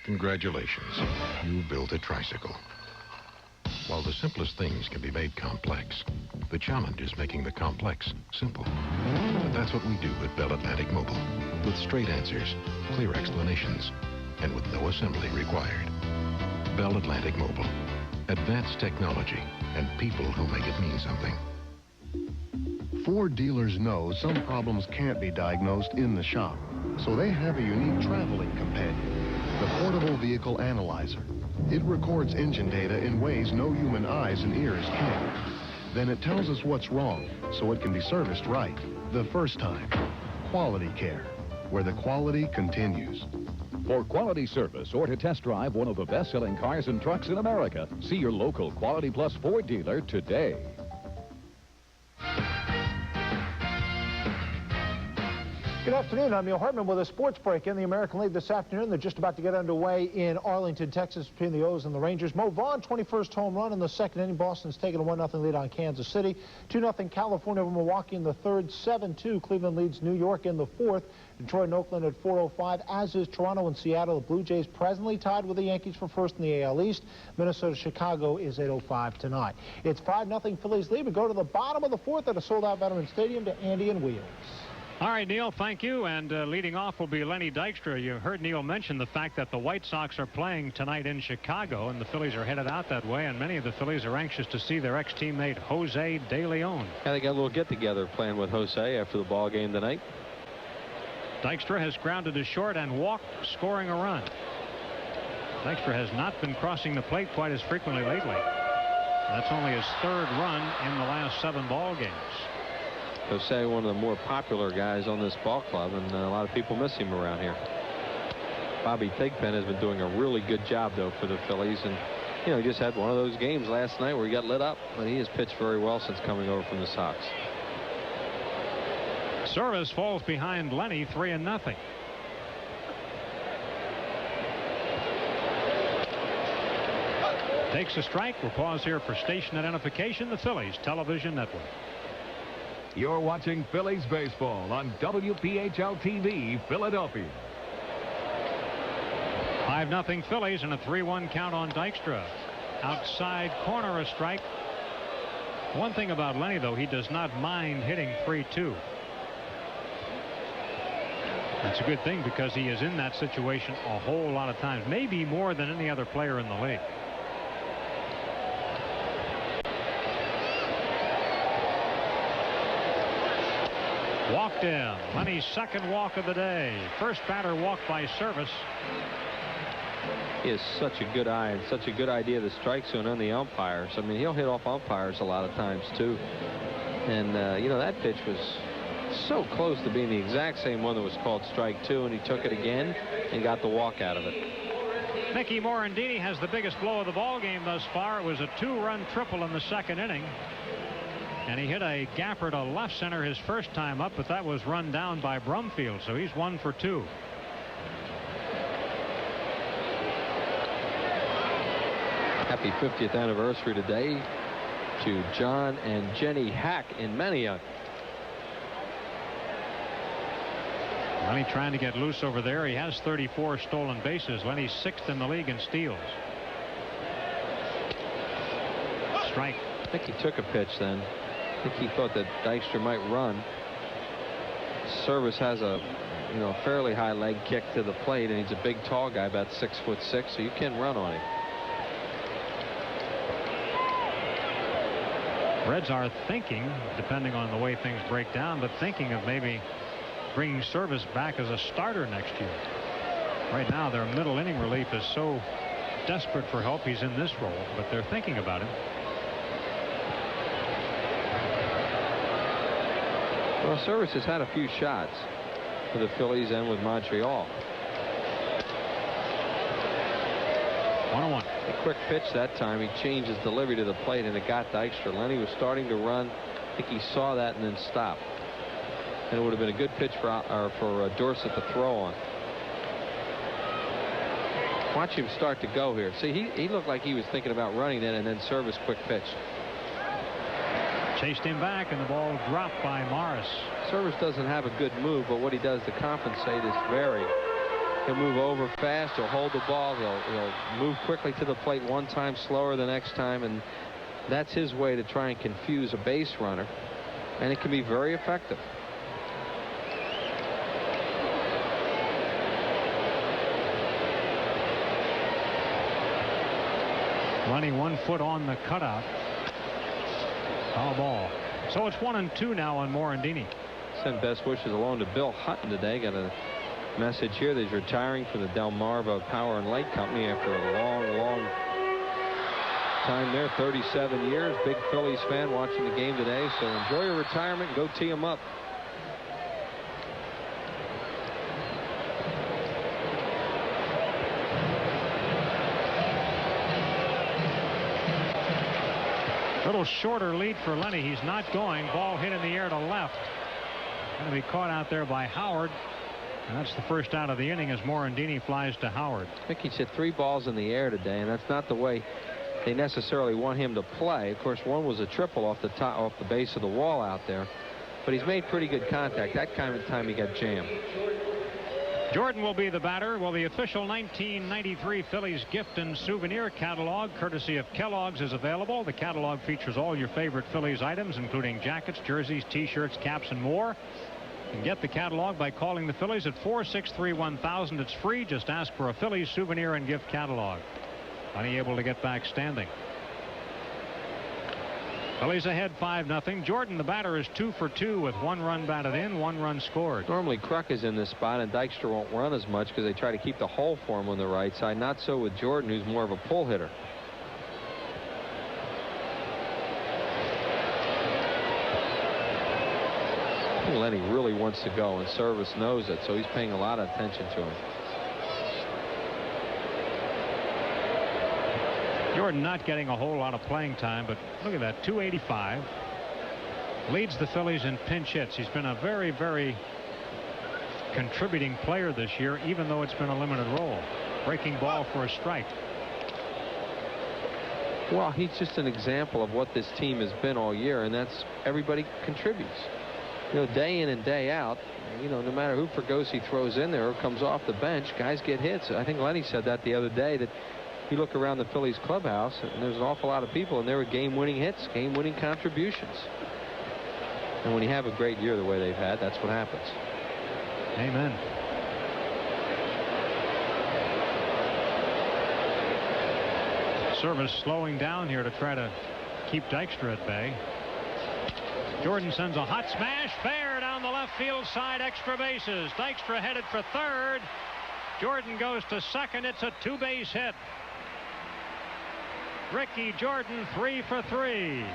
Speaker 4: Congratulations, you built a tricycle. While the simplest things can be made complex, the challenge is making the complex simple. And that's what we do at Bell Atlantic Mobile, with straight answers, clear explanations, and with no assembly required. Bell Atlantic Mobile, advanced technology and people who make it mean something.
Speaker 24: Ford dealers know some problems can't be diagnosed in the shop, so they have a unique traveling companion, the Portable Vehicle Analyzer. It records engine data in ways no human eyes and ears can. Then it tells us what's wrong, so it can be serviced right the first time. Quality care, where the quality continues.
Speaker 2: For quality service or to test drive one of the best-selling cars and trucks in America, see your local Quality Plus Ford dealer today.
Speaker 25: Good afternoon. I'm Neil Hartman with a sports break in the American League this afternoon. They're just about to get underway in Arlington, Texas, between the O's and the Rangers. Mo Vaughn, 21st home run in the 2nd inning. Boston's taking a 1-0 lead on Kansas City. 2-0 California over Milwaukee in the 3rd. 7-2 Cleveland leads New York in the 4th. Detroit and Oakland at 4:05, as is Toronto and Seattle. The Blue Jays presently tied with the Yankees for 1st in the AL East. Minnesota Chicago is 8:05 tonight. It's 5-0 Phillies lead. We go to the bottom of the 4th at a sold-out Veterans Stadium to Andy and Wheels.
Speaker 19: All right, Neil, thank you. And leading off will be Lenny Dykstra. You heard Neil mention the fact that the White Sox are playing tonight in Chicago, and the Phillies are headed out that way, and many of the Phillies are anxious to see their ex-teammate Jose De Leon.
Speaker 13: Yeah, they got a little get-together playing with Jose after the ball game tonight.
Speaker 19: Dykstra has grounded to short and walked, scoring a run. Dykstra has not been crossing the plate quite as frequently lately. That's only his 3rd run in the last 7 ball games.
Speaker 13: Jose, one of the more popular guys on this ball club, and a lot of people miss him around here. Bobby Thigpen has been doing a really good job, though, for the Phillies, and he just had one of those games last night where he got lit up, but he has pitched very well since coming over from the Sox.
Speaker 19: Service falls behind Lenny 3-0. Takes a strike. We'll pause here for station identification. The Phillies Television Network.
Speaker 16: You're watching Phillies baseball on WPHL TV, Philadelphia.
Speaker 19: 5-0 Phillies and a 3-1 count on Dykstra. Outside corner, a strike. One thing about Lenny, though, he does not mind hitting 3-2. That's a good thing because he is in that situation a whole lot of times, maybe more than any other player in the league. Walked in. Lenny's 2nd walk of the day. First batter walked by Service.
Speaker 13: He has such a good eye and such a good idea of the strike zone on the umpires. I mean, he'll hit off umpires a lot of times, too. And, that pitch was so close to being the exact same one that was called strike 2, and he took it again and got the walk out of it.
Speaker 19: Mickey Morandini has the biggest blow of the ball game thus far. It was a 2-run triple in the 2nd inning. And he hit a gapper to left center his first time up, but that was run down by Brumfield, so he's 1 for 2.
Speaker 13: Happy 50th anniversary today to John and Jenny Hack in Manioc.
Speaker 19: Lenny trying to get loose over there. He has 34 stolen bases. Lenny's 6th in the league in steals. Strike.
Speaker 13: I think he took a pitch then. I think he thought that Dykstra might run. Service has a fairly high leg kick to the plate, and he's a big tall guy, about 6'6", so you can run on him.
Speaker 19: Reds are thinking, depending on the way things break down, but thinking of maybe bringing Service back as a starter next year. Right now their middle inning relief is so desperate for help. He's in this role, but they're thinking about him.
Speaker 13: Well, Service has had a few shots for the Phillies and with Montreal.
Speaker 19: 1-1.
Speaker 13: A quick pitch that time. He changed his delivery to the plate, and it got Dykstra. Lenny was starting to run. I think he saw that and then stopped. And it would have been a good pitch for Dorsett to throw on. Watch him start to go here. See, he looked like he was thinking about running then, and then Service quick pitch.
Speaker 19: Chased him back, and the ball dropped by Morris.
Speaker 13: Service doesn't have a good move, but what he does to compensate is vary. He'll move over fast. He'll hold the ball. He'll move quickly to the plate one time, slower the next time, and that's his way to try and confuse a base runner, and it can be very effective.
Speaker 19: Lenny 1 foot on the cutout. Foul ball. So it's 1-2 now on Morandini.
Speaker 13: Send best wishes along to Bill Hutton today. Got a message here that he's retiring from the Delmarva Power and Light Company after a long time there. 37 years. Big Phillies fan watching the game today. So enjoy your retirement and go tee him up.
Speaker 19: Little shorter lead for Lenny. He's not going. Ball hit in the air to left. Going to be caught out there by Howard. And that's the first out of the inning as Morandini flies to Howard.
Speaker 13: I think he's hit 3 balls in the air today, and that's not the way they necessarily want him to play. Of course, one was a triple off the base of the wall out there, but he's made pretty good contact. That kind of time he got jammed.
Speaker 19: Jordan will be the batter. Well, the official 1993 Phillies gift and souvenir catalog, courtesy of Kellogg's, is available. The catalog features all your favorite Phillies items, including jackets, jerseys, T-shirts, caps, and more. You can get the catalog by calling the Phillies at 463-1000. It's free. Just ask for a Phillies souvenir and gift catalog. Unable to get back standing. Phillies ahead 5-0. Jordan, the batter, is 2 for 2 with 1 run batted in, 1 run scored.
Speaker 13: Normally Kruk is in this spot, and Dykstra won't run as much because they try to keep the hole for him on the right side. Not so with Jordan, who's more of a pull hitter. Lenny really wants to go, and Service knows it, so he's paying a lot of attention to him.
Speaker 19: Jordan not getting a whole lot of playing time, but look at that, 285. Leads the Phillies in pinch hits. He's been a very, very contributing player this year, even though it's been a limited role. Breaking ball for a strike.
Speaker 13: Well, he's just an example of what this team has been all year, and that's everybody contributes. You know, day in and day out, you know, no matter who Fregosi throws in there or comes off the bench, guys get hits. I think Lenny said that the other day, that you look around the Phillies clubhouse and there's an awful lot of people, and there were game-winning hits, game-winning contributions. And when you have a great year the way they've had, that's what happens.
Speaker 19: Amen. Service slowing down here to try to keep Dykstra at bay. Jordan sends a hot smash, fair down the left field side, extra bases. Dykstra headed for third. Jordan goes to second. It's a 2-base hit. Ricky Jordan 3 for 3.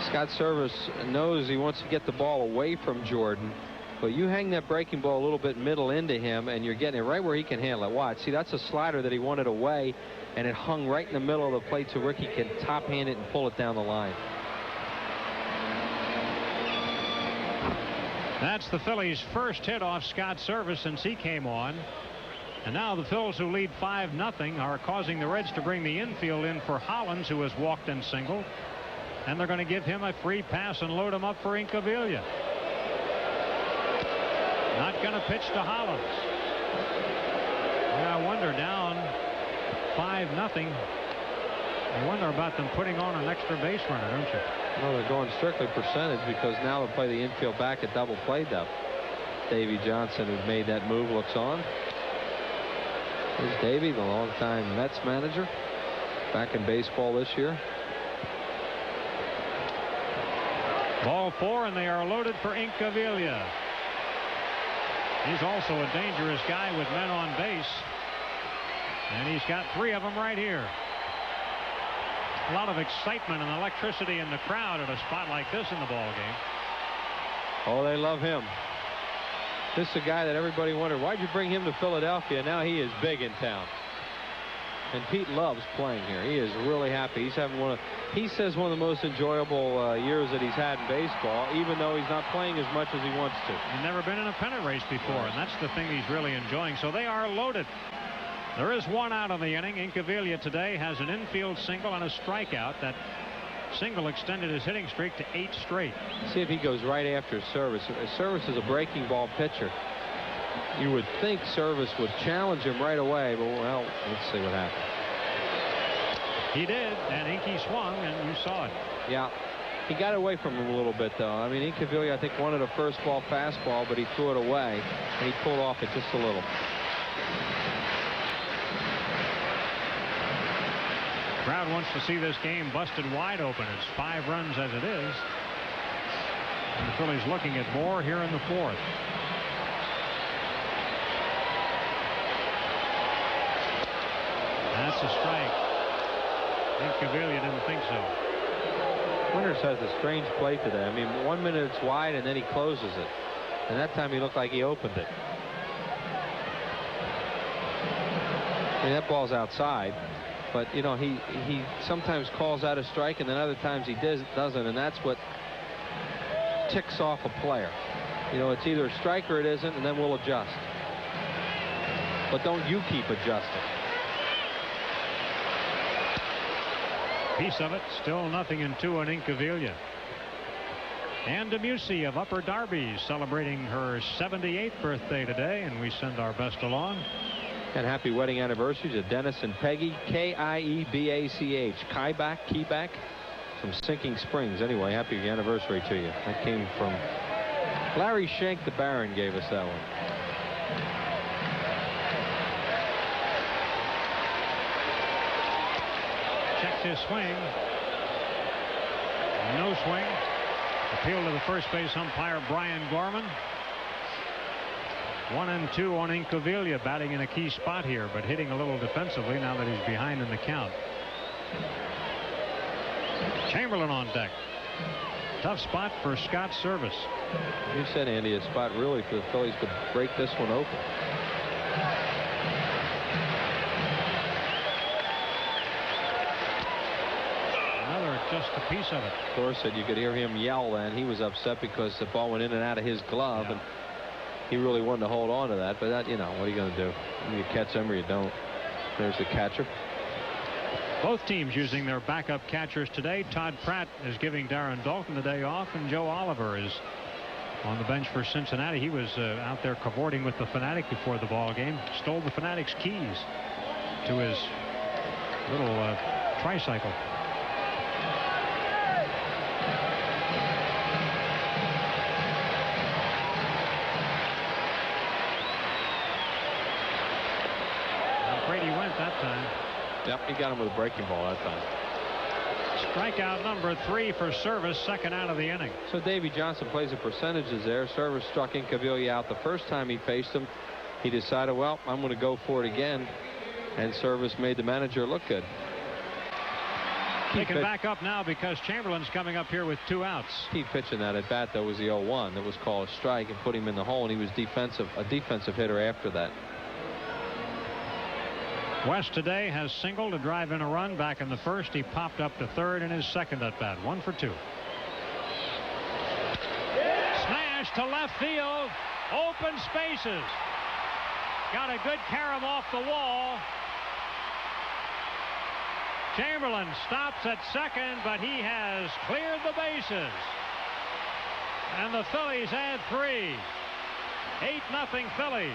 Speaker 13: Scott Service knows he wants to get the ball away from Jordan, but you hang that breaking ball a little bit middle into him, and you're getting it right where he can handle it. Watch, see, that's a slider that he wanted away, and it hung right in the middle of the plate so Ricky can top hand it and pull it down the line.
Speaker 19: That's the Phillies' first hit off Scott Service since he came on. And now the Phils, who lead 5-0, are causing the Reds to bring the infield in for Hollins, who has walked and singled. And they're going to give him a free pass and load him up for Incaviglia. Not going to pitch to Hollins. Yeah, I wonder, down 5-0. I wonder about them putting on an extra base runner, don't you?
Speaker 13: Well, they're going strictly percentage because now they'll play the infield back at double play depth. Davey Johnson, who made that move, looks on. Here's Davey, the longtime Mets manager, back in baseball this year.
Speaker 19: Ball 4, and they are loaded for Incaviglia. He's also a dangerous guy with men on base. And he's got 3 of them right here. A lot of excitement and electricity in the crowd at a spot like this in the ball game.
Speaker 13: Oh, they love him. This is a guy that everybody wondered, why'd you bring him to Philadelphia? Now he is big in town. And Pete loves playing here. He is really happy. He's having he says one of the most enjoyable years that he's had in baseball, even though he's not playing as much as he wants to.
Speaker 19: He's never been in a pennant race before, and that's the thing he's really enjoying. So they are loaded. There is 1 out of the inning. Incaviglia today has an infield single and a strikeout. That single extended his hitting streak to 8 straight.
Speaker 13: See if he goes right after Service. Service is a breaking ball pitcher. You would think Service would challenge him right away, but well, let's see what happens.
Speaker 19: He did, and Inky swung, and you saw it.
Speaker 13: Yeah, he got away from him a little bit, though. I mean, Incaviglia, I think, wanted a first ball fastball, but he threw it away, and he pulled off it just a little.
Speaker 19: Crowd wants to see this game busted wide open. It's 5 runs as it is. And the Phillies looking at more here in the 4th. That's a strike. Incaviglia didn't think so.
Speaker 13: Winters has a strange play today. I mean, 1 minute it's wide and then he closes it. And that time he looked like he opened it. I mean, that ball's outside. But, you know, he sometimes calls out a strike and then other times he doesn't. And that's what ticks off a player. You know, it's either a strike or it isn't, and then we'll adjust. But don't you keep adjusting.
Speaker 19: Piece of it, still 0-2 on Incaviglia. And Demusy of Upper Darby celebrating her 78th birthday today, and we send our best along.
Speaker 13: And happy wedding anniversary to Dennis and Peggy, K-I-E-B-A-C-H, Kieback from Sinking Springs. Anyway, happy anniversary to you. That came from Larry Schenk, the Baron, gave us that one.
Speaker 19: Checked his swing. No swing. Appeal to the first base umpire, Brian Gorman. 1-2 on Incaviglia, batting in a key spot here, but hitting a little defensively now that he's behind in the count. Chamberlain on deck. Tough spot for Scott Service.
Speaker 13: You said, Andy, a spot really for the Phillies to break this one open.
Speaker 19: Another just a piece of it.
Speaker 13: Dorsett, you could hear him yell, and he was upset because the ball went in and out of his glove, and he really wanted to hold on to that. But that, you know, what are you going to do? You catch them or you don't. There's the catcher.
Speaker 19: Both teams using their backup catchers today. Todd Pratt is giving Darren Dalton the day off, and Joe Oliver is on the bench for Cincinnati. He was out there cavorting with the Fanatic before the ball game. Stole the Fanatic's keys to his little tricycle. Brady went that time.
Speaker 13: Yep, he got him with a breaking ball that time.
Speaker 19: Strikeout number 3 for Service, second out of the inning.
Speaker 13: So Davey Johnson plays the percentages there. Service struck Incaviglia out the first time he faced him. He decided, well, I'm going to go for it again. And Service made the manager look good.
Speaker 19: They can back up now because Chamberlain's coming up here with 2 outs.
Speaker 13: Keep pitching that at bat, though, was the 0-1 that was called a strike and put him in the hole, and he was a defensive hitter after that.
Speaker 19: West today has singled to drive in a run. Back in the first, he popped up to third in his second at bat. 1 for 2. Smash to left field. Open spaces. Got a good carom off the wall. Chamberlain stops at second, but he has cleared the bases. And the Phillies add 3. 8-0 Phillies.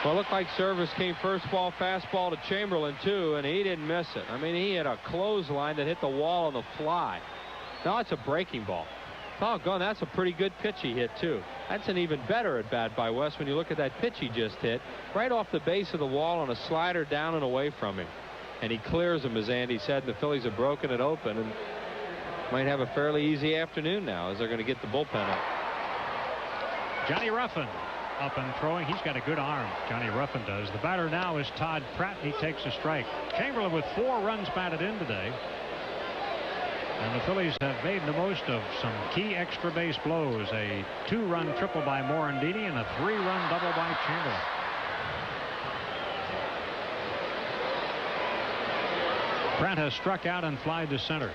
Speaker 13: Well, it looked like Service came first ball fastball to Chamberlain, too, and he didn't miss it. I mean, he had a clothesline that hit the wall on the fly. Now it's a breaking ball. Doggone, that's a pretty good pitch he hit, too. That's an even better at bat by West when you look at that pitch he just hit. Right off the base of the wall on a slider down and away from him. And he clears him, as Andy said. The Phillies have broken it open and might have a fairly easy afternoon now as they're going to get the bullpen up.
Speaker 19: Johnny Ruffin up and throwing. He's got a good arm. Johnny Ruffin does. The batter now is Todd Pratt. He takes a strike. Chamberlain with 4 runs batted in today. And the Phillies have made the most of some key extra base blows. A 2-run triple by Morandini and a 3-run double by Chamberlain. Pratt has struck out and flied to center.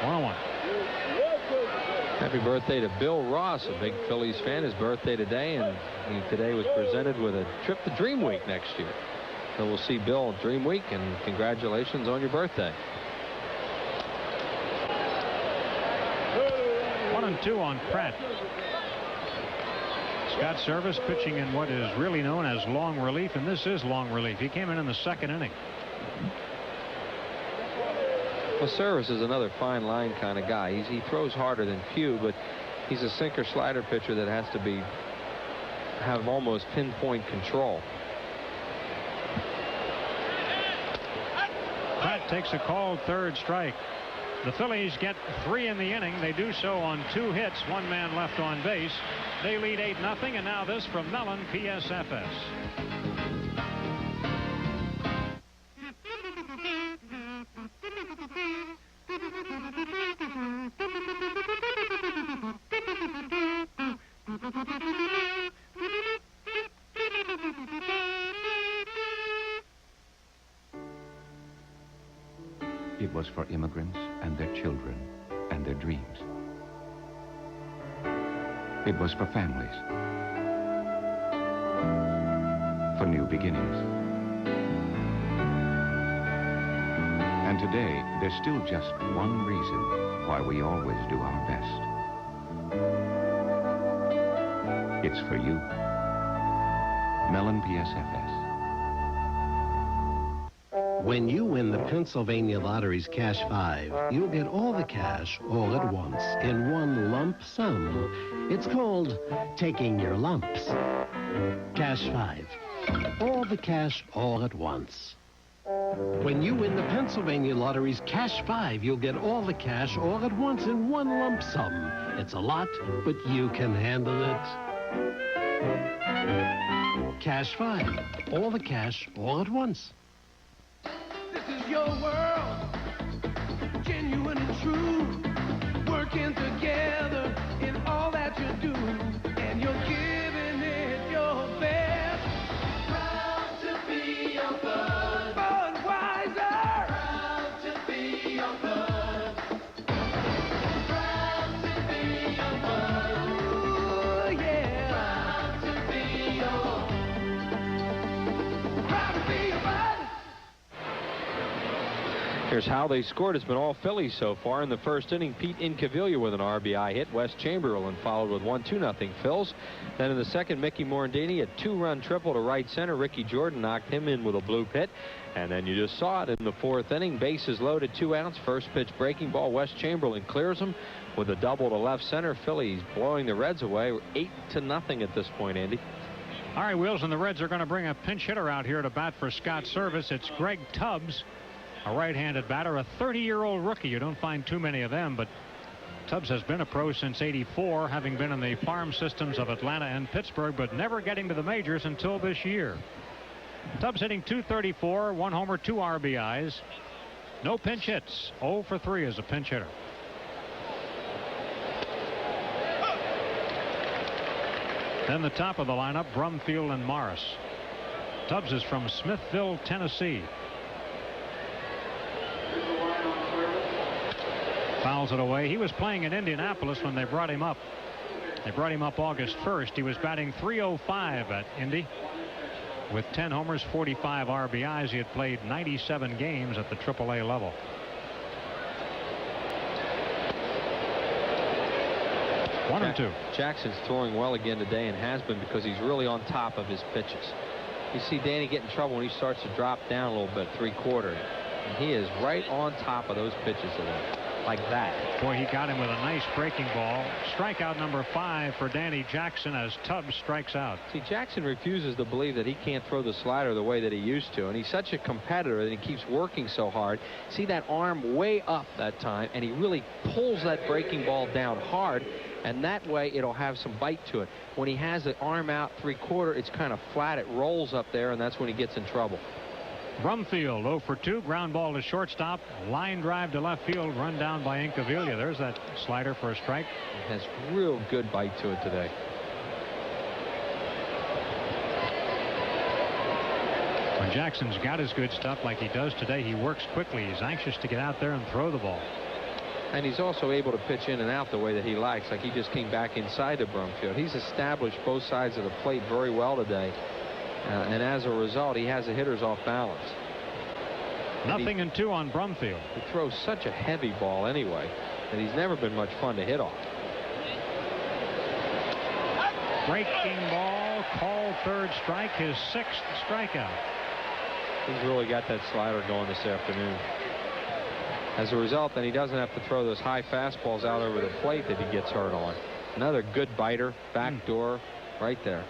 Speaker 19: 1-1.
Speaker 13: Happy birthday to Bill Ross, a big Phillies fan. His birthday today, and he today was presented with a trip to Dream Week next year. So we'll see Bill at Dream Week, and congratulations on your birthday.
Speaker 19: 1-2 on Pratt. Scott Service pitching in what is really known as long relief, and this is long relief. He came in the second inning.
Speaker 13: Well, Service is another fine line kind of guy. He throws harder than few, but he's a sinker slider pitcher that has to have almost pinpoint control.
Speaker 19: Pratt takes a called third strike. The Phillies get 3 in the inning. They do so on 2 hits, 1 man left on base. They lead 8-0, and now this from Mellon, PSFS.
Speaker 3: It was for immigrants and their children and their dreams. It was for families, for new beginnings. And today, there's still just one reason why we always do our best. It's for you. Mellon PSFS.
Speaker 5: When you win the Pennsylvania Lottery's Cash 5, you'll get all the cash all at once in one lump sum. It's called taking your lumps. Cash 5. All the cash all at once. When you win the Pennsylvania Lottery's Cash 5, you'll get all the cash all at once in one lump sum. It's a lot, but you can handle it. Cash 5. All the cash all at once.
Speaker 7: This is your world, genuine and true, working together in all that you do, and you're giving it your best. Proud to be your bud, Budweiser. Proud to be your bud. Proud to be your bud. Ooh, yeah. Proud to be your. Proud to be your bud.
Speaker 13: Here's how they scored. It's been all Phillies so far. In the first inning, Pete Incaviglia with an RBI hit. Wes Chamberlain followed with 1-2 Phils. Then in the second, Mickey Morandini, a 2-run triple to right center. Ricky Jordan knocked him in with a blue pit. And then you just saw it in the fourth inning. Bases loaded, 2 outs. First pitch breaking ball. Wes Chamberlain clears him with a double to left center. Phillies blowing the Reds away. 8-0 at this point, Andy.
Speaker 19: All right, Wheels, and the Reds are going to bring a pinch hitter out here to bat for Scott Service. It's Greg Tubbs, a right-handed batter, a 30-year-old rookie. You don't find too many of them, but Tubbs has been a pro since '84, having been in the farm systems of Atlanta and Pittsburgh, but never getting to the majors until this year. Tubbs hitting .234, 1 homer, 2 RBIs. No pinch hits. 0 for 3 as a pinch hitter. Then the top of the lineup, Brumfield and Morris. Tubbs is from Smithville, Tennessee. Fouls it away. He was playing in Indianapolis when they brought him up. They brought him up August 1st. He was batting .305 at Indy. With 10 homers, 45 RBIs, he had played 97 games at the AAA level. One and two.
Speaker 13: Jackson's throwing well again today and has been because he's really on top of his pitches. You see Danny get in trouble when he starts to drop down a little bit, 3/4. And he is right on top of those pitches today. Like that.
Speaker 19: Boy, he got him with a nice breaking ball. Strikeout number 5 for Danny Jackson as Tubbs strikes out.
Speaker 13: See, Jackson refuses to believe that he can't throw the slider the way that he used to, and he's such a competitor that he keeps working so hard. See that arm way up that time, and he really pulls that breaking ball down hard, and that way it'll have some bite to it. When he has the arm out 3/4, it's kind of flat. It rolls up there, and that's when he gets in trouble.
Speaker 19: Brumfield 0 for 2. Ground ball to shortstop. Line drive to left field. Run down by Incaviglia. There's that slider for a strike.
Speaker 13: It has real good bite to it today.
Speaker 19: When Jackson's got his good stuff like he does today, he works quickly. He's anxious to get out there and throw the ball.
Speaker 13: And he's also able to pitch in and out the way that he likes. Like he just came back inside of Brumfield. He's established both sides of the plate very well today. And as a result, he has the hitters off balance.
Speaker 19: Nothing and 2 on Brumfield.
Speaker 13: He throws such a heavy ball anyway that he's never been much fun to hit off.
Speaker 19: Breaking ball, called third strike, his 6th strikeout.
Speaker 13: He's really got that slider going this afternoon. As a result, then he doesn't have to throw those high fastballs out over the plate that he gets hurt on. Another good biter, back door, right there.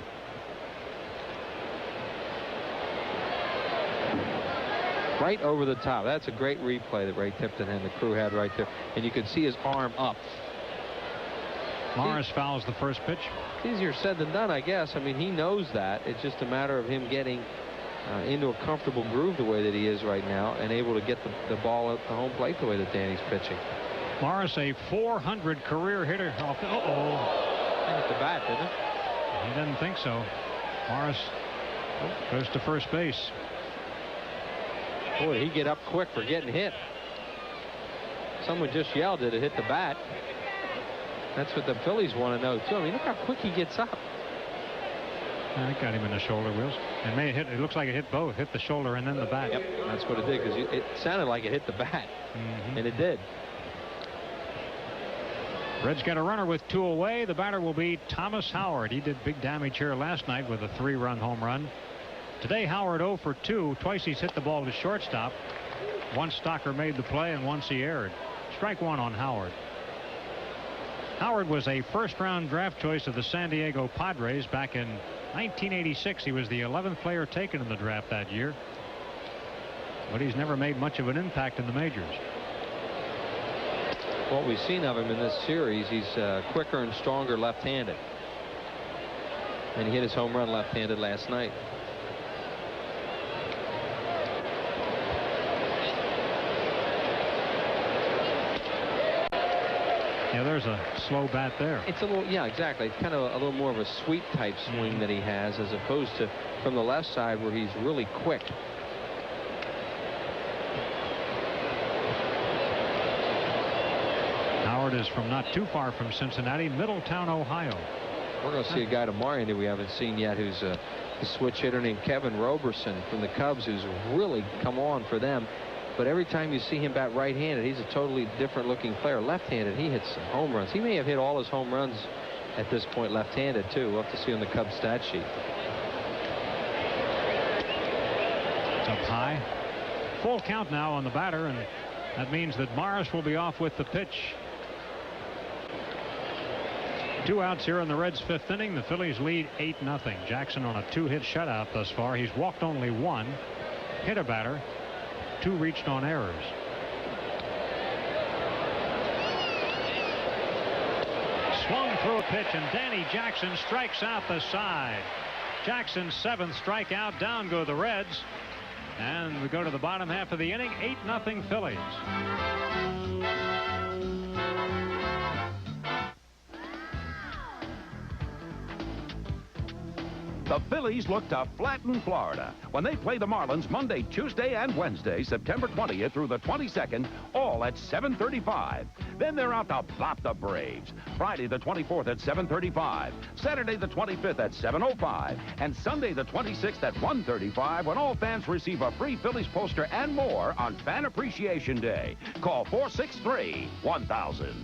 Speaker 13: Right over the top. That's a great replay that Ray Tipton and the crew had right there. And you could see his arm up.
Speaker 19: Morris fouls the first pitch.
Speaker 13: It's easier said than done, I guess. I mean, he knows that. It's just a matter of him getting into a comfortable groove the way that he is right now and able to get the ball at the home plate the way that Danny's pitching.
Speaker 19: Morris, a .400 career hitter.
Speaker 13: I hit the bat, didn't it?
Speaker 19: He didn't think so. Morris goes to first base.
Speaker 13: Boy, he get up quick for getting hit. Someone just yelled, did it hit the bat? That's what the Phillies want to know, too. I mean, look how quick he gets up.
Speaker 19: It got him in the shoulder, Wills. It may hit. It looks like it hit both. Hit the shoulder and then the bat.
Speaker 13: Yep, that's what it did, because it sounded like it hit the bat. And it did.
Speaker 19: Reds got a runner with 2 away. The batter will be Thomas Howard. He did big damage here last night with a 3-run home run. Today, Howard 0 for 2. Twice he's hit the ball to shortstop. Once Stocker made the play and once he erred. Strike 1 on Howard. Howard was a first-round draft choice of the San Diego Padres back in 1986. He was the 11th player taken in the draft that year. But he's never made much of an impact in the majors.
Speaker 13: What we've seen of him in this series, he's quicker and stronger left-handed. And he hit his home run left-handed last night.
Speaker 19: Yeah, there's a slow bat there.
Speaker 13: It's a little, yeah, exactly. It's kind of a little more of a sweep type swing that he has, as opposed to from the left side where he's really quick.
Speaker 19: Howard is from not too far from Cincinnati, Middletown, Ohio.
Speaker 13: We're going to see a guy tomorrow that we haven't seen yet, who's a switch hitter named Kevin Roberson from the Cubs, who's really come on for them. But every time you see him bat right-handed, he's a totally different looking player. Left-handed, he hits some home runs. He may have hit all his home runs at this point left-handed, too. We'll have to see on the Cubs stat sheet.
Speaker 19: It's up high. Full count now on the batter, and that means that Morris will be off with the pitch. 2 outs here in the Reds' 5th inning. The Phillies lead 8-0. Jackson on a 2-hit shutout thus far. He's walked only 1, hit a batter, 2 reached on errors. Swung through a pitch, and Danny Jackson strikes out the side. Jackson's 7th strikeout. Down go the Reds. And we go to the bottom half of the inning. 8-0 Phillies.
Speaker 8: The Phillies look to flatten Florida when they play the Marlins Monday, Tuesday, and Wednesday, September 20th through the 22nd, all at 7:35. Then they're out to bop the Braves. Friday the 24th at 7:35, Saturday the 25th at 7:05, and Sunday the 26th at 1:35 when all fans receive a free Phillies poster and more on Fan Appreciation Day. Call 463-1000.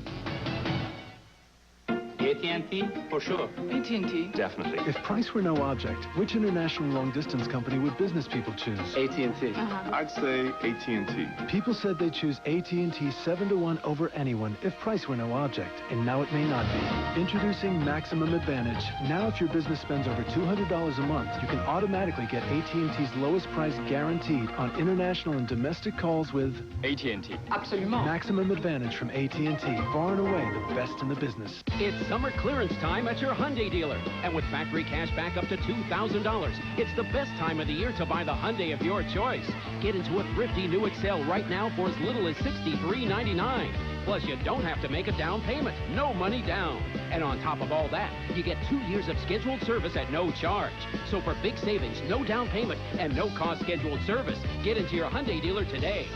Speaker 9: AT&T, for sure.
Speaker 11: AT&T?
Speaker 9: Definitely.
Speaker 11: If price were no object, which international long-distance company would business people choose?
Speaker 9: AT&T. I'd say AT&T.
Speaker 11: People said they'd choose AT&T 7-to-1 over anyone if price were no object, and now it may not be. Introducing Maximum Advantage. Now if your business spends over $200 a month, you can automatically get AT&T's lowest price guaranteed on international and domestic calls with
Speaker 9: AT&T.
Speaker 11: Absolument. Maximum Advantage from AT&T. Far and away the best in the business.
Speaker 18: It's summer clearance time at your Hyundai dealer. And with factory cash back up to $2,000, it's the best time of the year to buy the Hyundai of your choice. Get into a thrifty new Excel right now for as little as $63.99. Plus, you don't have to make a down payment. No money down. And on top of all that, you get 2 years of scheduled service at no charge. So for big savings, no down payment, and no cost scheduled service, get into your Hyundai dealer today.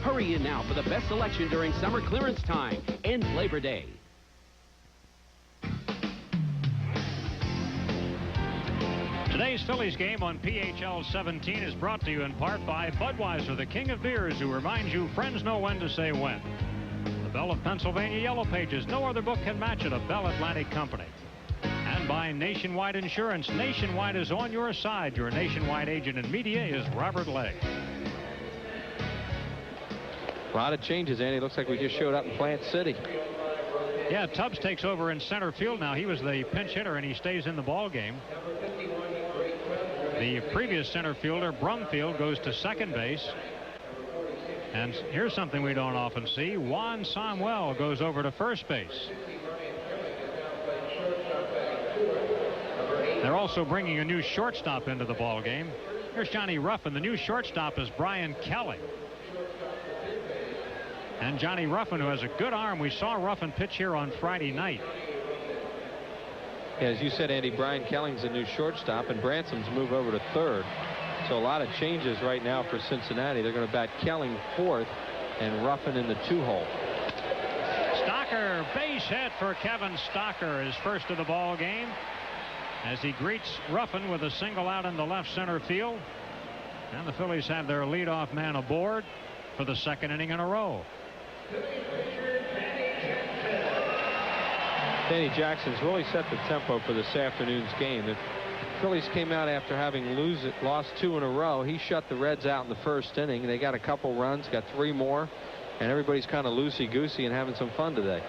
Speaker 18: Hurry in now for the best selection during summer clearance time. Ends Labor Day.
Speaker 19: Today's Phillies game on PHL 17 is brought to you in part by Budweiser, the king of beers, who reminds you friends know when to say when. The Bell of Pennsylvania Yellow Pages. No other book can match it. A Bell Atlantic company. And by Nationwide Insurance. Nationwide is on your side. Your Nationwide agent in media is Robert Legg.
Speaker 13: A lot of changes, Andy. Looks like we just showed up in Plant City.
Speaker 19: Yeah, Tubbs takes over in center field now. He was the pinch hitter, and he stays in the ball game. The previous center fielder, Brumfield, goes to second base. And here's something we don't often see. Juan Samuel goes over to first base. They're also bringing a new shortstop into the ball game. Here's Johnny Ruffin. The new shortstop is Brian Kelly. And Johnny Ruffin, who has a good arm. We saw Ruffin pitch here on Friday night.
Speaker 13: Yeah, as you said, Andy, Brian Kelling's a new shortstop, and Bransom's move over to third. So a lot of changes right now for Cincinnati. They're going to bat Kelling fourth and Ruffin in the 2-hole.
Speaker 19: Stocker, base hit for Kevin Stocker, his first of the ball game, as he greets Ruffin with a single out in the left center field. And the Phillies have their leadoff man aboard for the second inning in a row.
Speaker 13: Danny Jackson's really set the tempo for this afternoon's game. The Phillies came out after having lost 2 in a row. He shut the Reds out in the first inning. They got a couple runs, got 3 more, and everybody's kind of loosey-goosey and having some fun today.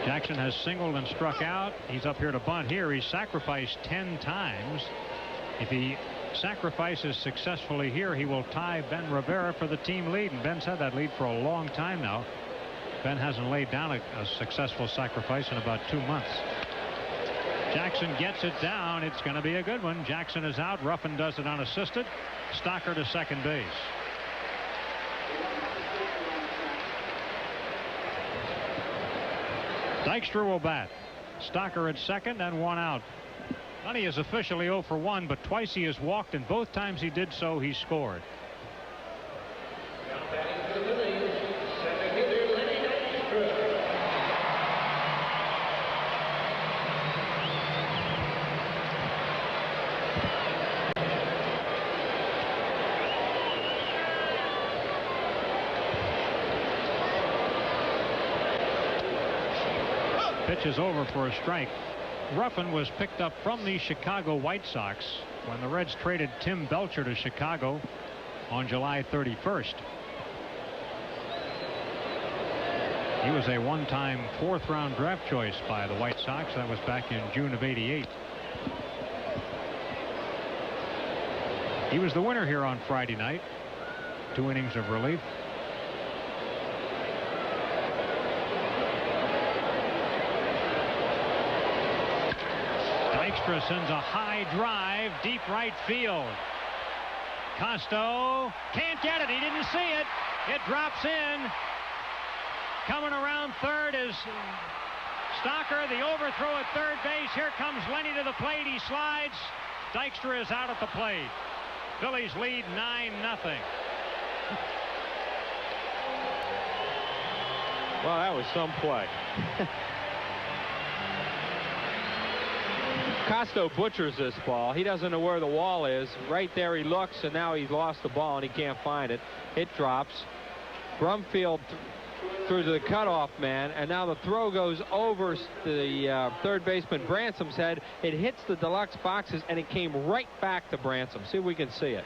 Speaker 19: Jackson has singled and struck out. He's up here to bunt here. He's sacrificed 10 times. If he sacrifices successfully here, he will tie Ben Rivera for the team lead, and Ben's had that lead for a long time now. Ben hasn't laid down a successful sacrifice in about 2 months. Jackson gets it down. It's going to be a good one. Jackson is out. Ruffin does it unassisted. Stocker to second base. Dykstra will bat. Stocker at second and 1 out. Money is officially 0 for 1, but twice he has walked, and both times he did so, he scored. Pitch is over for a strike. Ruffin was picked up from the Chicago White Sox when the Reds traded Tim Belcher to Chicago on July 31st. He was a one-time 4th-round draft choice by the White Sox. That was back in June of '88. He was the winner here on Friday night. 2 innings of relief. Dykstra sends a high drive, deep right field. Costo can't get it. He didn't see it. It drops in. Coming around third is Stocker. The overthrow at third base. Here comes Lenny to the plate. He slides. Dykstra is out at the plate. Phillies lead 9-0.
Speaker 13: Well, that was some play. Costo butchers this ball. He doesn't know where the wall is. Right there he looks, and now he's lost the ball, and he can't find it. It drops. Brumfield through to the cutoff man, and now the throw goes over the third baseman Bransom's head. It hits the deluxe boxes, and it came right back to Bransom. See if we can see it.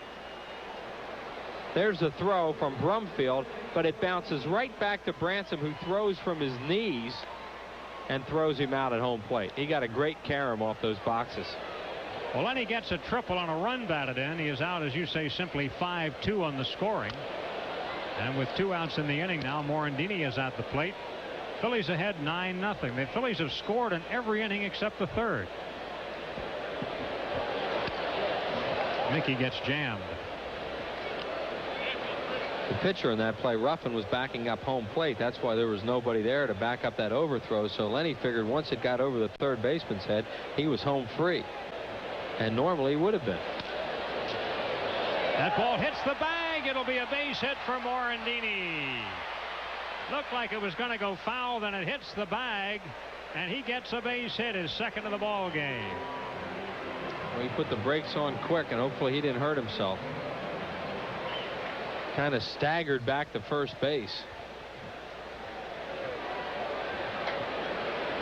Speaker 13: There's the throw from Brumfield, but it bounces right back to Bransom, who throws from his knees and throws him out at home plate. He got a great carom off those boxes.
Speaker 19: Well, Lenny gets a triple on a run batted in. He is out, as you say, simply 5-2 on the scoring. And with 2 outs in the inning now, Morandini is at the plate. Phillies ahead 9-0. The Phillies have scored in every inning except the third. Mickey gets jammed.
Speaker 13: The pitcher in that play, Ruffin, was backing up home plate. That's why there was nobody there to back up that overthrow. So Lenny figured once it got over the third baseman's head, he was home free. And normally he would have been.
Speaker 19: That ball hits the bag. It'll be a base hit for Morandini. Looked like it was going to go foul, then it hits the bag, and he gets a base hit, his second of the ball game.
Speaker 13: Well, he put the brakes on quick, and hopefully he didn't hurt himself. Kind of staggered back to first base.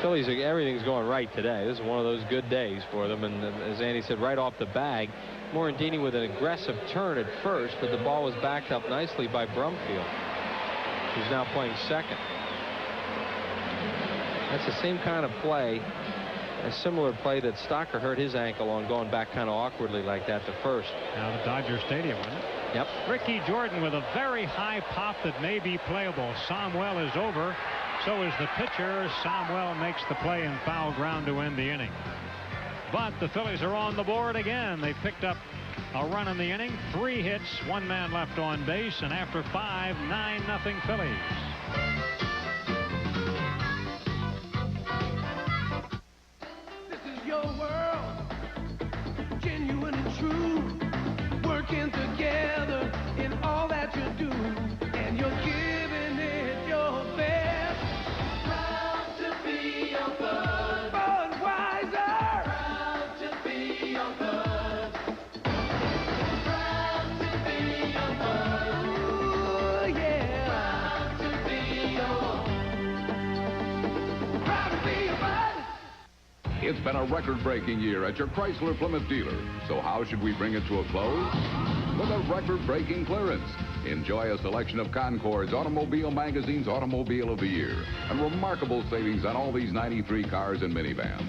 Speaker 13: Phillies, everything's going right today. This is one of those good days for them, and as Andy said, right off the bag, Morandini with an aggressive turn at first, but the ball was backed up nicely by Brumfield, who's now playing second. That's the same kind of play, a similar play that Stocker hurt his ankle on, going back kind of awkwardly like that to first.
Speaker 19: Now the Dodger Stadium, wasn't it?
Speaker 13: Yep.
Speaker 19: Ricky Jordan with a very high pop that may be playable. Somwell is over. So is the pitcher. Somwell makes the play in foul ground to end the inning. But the Phillies are on the board again. They picked up a run in the inning. 3 hits, 1 man left on base, and after 5, 9-0 Phillies.
Speaker 7: This is your world, genuine and true, working together in all that you do, and you're giving it your best. Proud to be your bud, Budweiser. Proud to be your bud. Proud to be your bud. Ooh, yeah. Proud to be your. Proud to be your bud.
Speaker 1: It's been a record-breaking year at your Chrysler Plymouth dealer. So how should we bring it to a close? With a record-breaking clearance. Enjoy a selection of Concord's Automobile Magazine's Automobile of the Year and remarkable savings on all these 93 cars and minivans.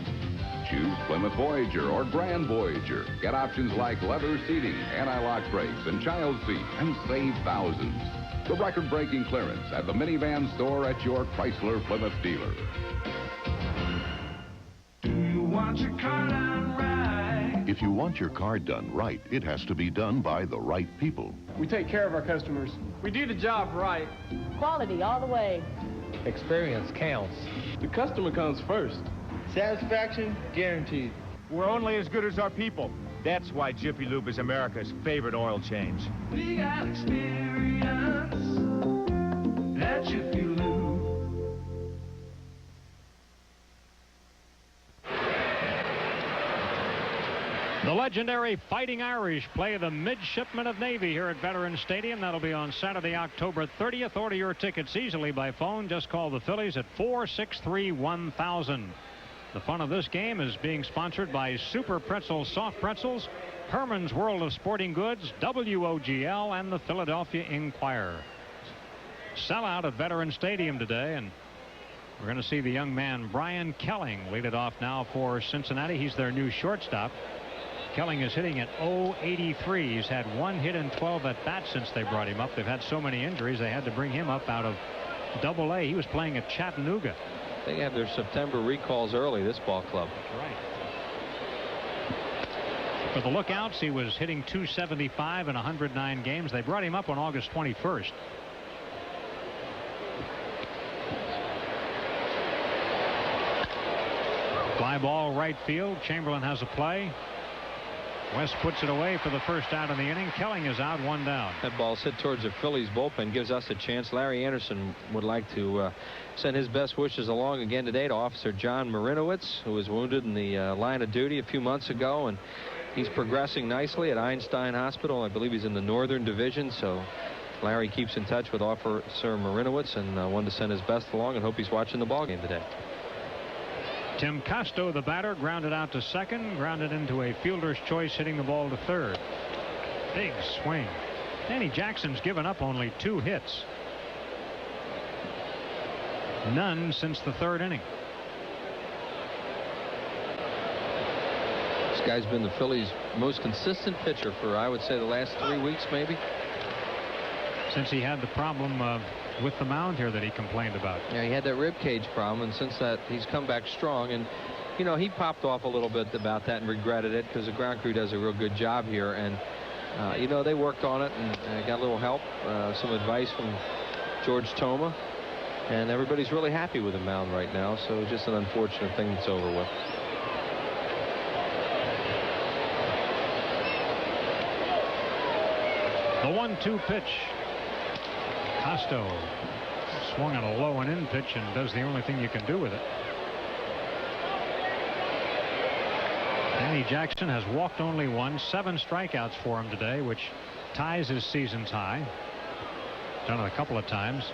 Speaker 1: Choose Plymouth Voyager or Grand Voyager. Get options like leather seating, anti-lock brakes, and child seat, and save thousands. The record-breaking clearance at the minivan store at your Chrysler Plymouth dealer.
Speaker 7: Want your car done right.
Speaker 24: If you want your car done right, it has to be done by the right people.
Speaker 6: We take care of our customers. We do the job right.
Speaker 20: Quality all the way.
Speaker 6: Experience counts. The customer comes first.
Speaker 21: Satisfaction guaranteed.
Speaker 22: We're only as good as our people. That's why Jiffy Lube is America's favorite oil change.
Speaker 7: We got experience at Jiffy Lube.
Speaker 19: The legendary Fighting Irish play the Midshipmen of Navy here at Veterans Stadium. That'll be on Saturday, October 30th. Order your tickets easily by phone. Just call the Phillies at 463-1000. The fun of this game is being sponsored by Super Pretzels Soft Pretzels, Herman's World of Sporting Goods, WOGL, and the Philadelphia Inquirer. Sellout at Veterans Stadium today, and we're going to see the young man Brian Kelling lead it off now for Cincinnati. He's their new shortstop. Kelling is hitting at .083. He's had 1 hit and 12 at bats since they brought him up. They've had so many injuries they had to bring him up out of Double-A. He was playing at Chattanooga.
Speaker 13: They have their September recalls early, this ball club.
Speaker 19: That's right. For the Lookouts, he was hitting .275 in 109 games. They brought him up on August 21st. Fly ball right field. Chamberlain has a play. West puts it away for the first out of the inning. Kelling is out, 1 down.
Speaker 13: That ball's hit towards the Phillies bullpen, gives us a chance. Larry Anderson would like to send his best wishes along again today to Officer John Marinowitz, who was wounded in the line of duty a few months ago, and he's progressing nicely at Einstein Hospital. I believe he's in the Northern Division, so Larry keeps in touch with Officer Marinowitz and wanted to send his best along and hope he's watching the ball game today.
Speaker 19: Tim Costo, the batter, grounded out to second, grounded into a fielder's choice, hitting the ball to third. Big swing. Danny Jackson's given up only 2 hits. None since the 3rd inning.
Speaker 13: This guy's been the Phillies' most consistent pitcher for, I would say, the last 3 weeks, maybe.
Speaker 19: Since he had the problem with the mound here that he complained about.
Speaker 13: Yeah, he had that rib cage problem, and since that, he's come back strong. And, you know, he popped off a little bit about that and regretted it because the ground crew does a real good job here. And, you know, they worked on it and got a little help, some advice from George Toma. And everybody's really happy with the mound right now, so just an unfortunate thing that's over with.
Speaker 19: The 1-2 pitch. Costo swung on a low and in pitch and does the only thing you can do with it. Danny Jackson has walked only once, 7 strikeouts for him today, which ties his season's high. Done it a couple of times.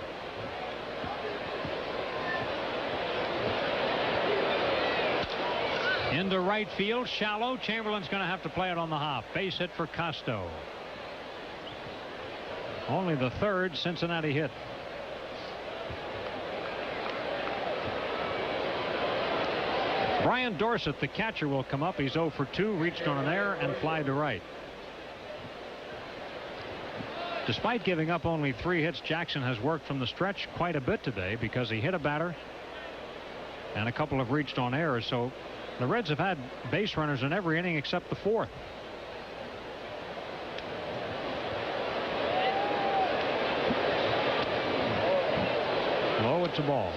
Speaker 19: Into right field, shallow. Chamberlain's going to have to play it on the hop. Base hit for Costo. Only the 3rd Cincinnati hit. Brian Dorsett, the catcher, will come up. He's 0 for 2, reached on an error and fly to right. Despite giving up only 3 hits, Jackson has worked from the stretch quite a bit today because he hit a batter and a couple have reached on errors. So the Reds have had base runners in every inning except the 4th. Low, it's a ball.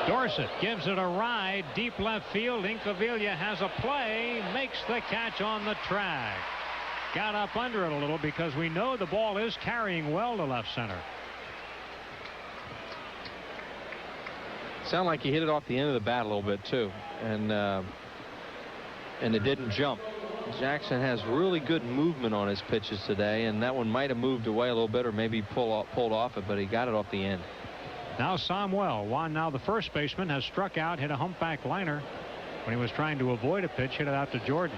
Speaker 19: Dorsett gives it a ride deep left field. Incaviglia has a play, makes the catch on the track. Got up under it a little because we know the ball is carrying well to left center.
Speaker 13: Sound like he hit it off the end of the bat a little bit too, and it didn't jump. Jackson has really good movement on his pitches today, and that one might have moved away a little bit or maybe pulled off it, but he got it off the end.
Speaker 19: Now Samuel, Juan, now the first baseman, has struck out, hit a humpback liner when he was trying to avoid a pitch, hit it out to Jordan.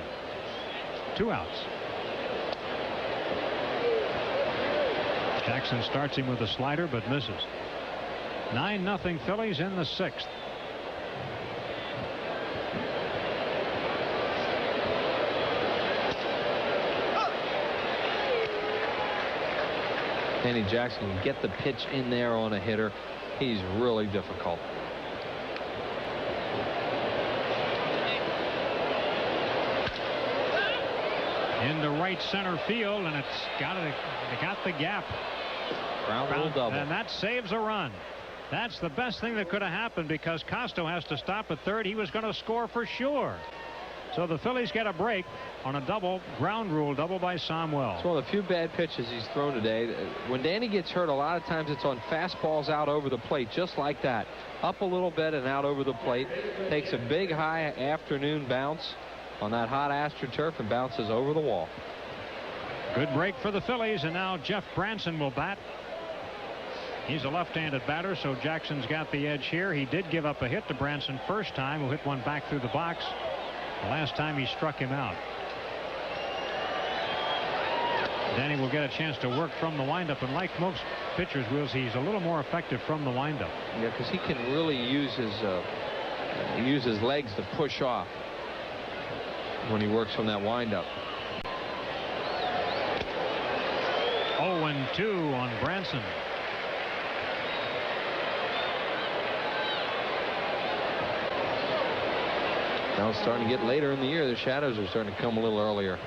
Speaker 19: 2 outs. Jackson starts him with a slider but misses. 9-0 Phillies in the 6th.
Speaker 13: Danny Jackson can get the pitch in there on a hitter. He's really difficult.
Speaker 19: Into right center field, and it's got the gap.
Speaker 13: Ground rule double.
Speaker 19: And that saves a run. That's the best thing that could have happened because Costo has to stop at third. He was going to score for sure. So the Phillies get a break on a double, ground rule double by Samuel.
Speaker 13: It's one of the few bad pitches he's thrown today. When Danny gets hurt, a lot of times it's on fastballs out over the plate, just like that. Up a little bit and out over the plate. Takes a big high afternoon bounce on that hot AstroTurf and bounces over the wall.
Speaker 19: Good break for the Phillies, and now Jeff Branson will bat. He's a left-handed batter, so Jackson's got the edge here. He did give up a hit to Branson first time, who hit one back through the box the last time he struck him out. Danny will get a chance to work from the windup, and like most pitchers, Wills, he's a little more effective from the windup.
Speaker 13: Yeah, because he can really use his legs to push off when he works from that windup.
Speaker 19: 0-2 on Branson.
Speaker 13: Now it's starting to get later in the year. The shadows are starting to come a little earlier.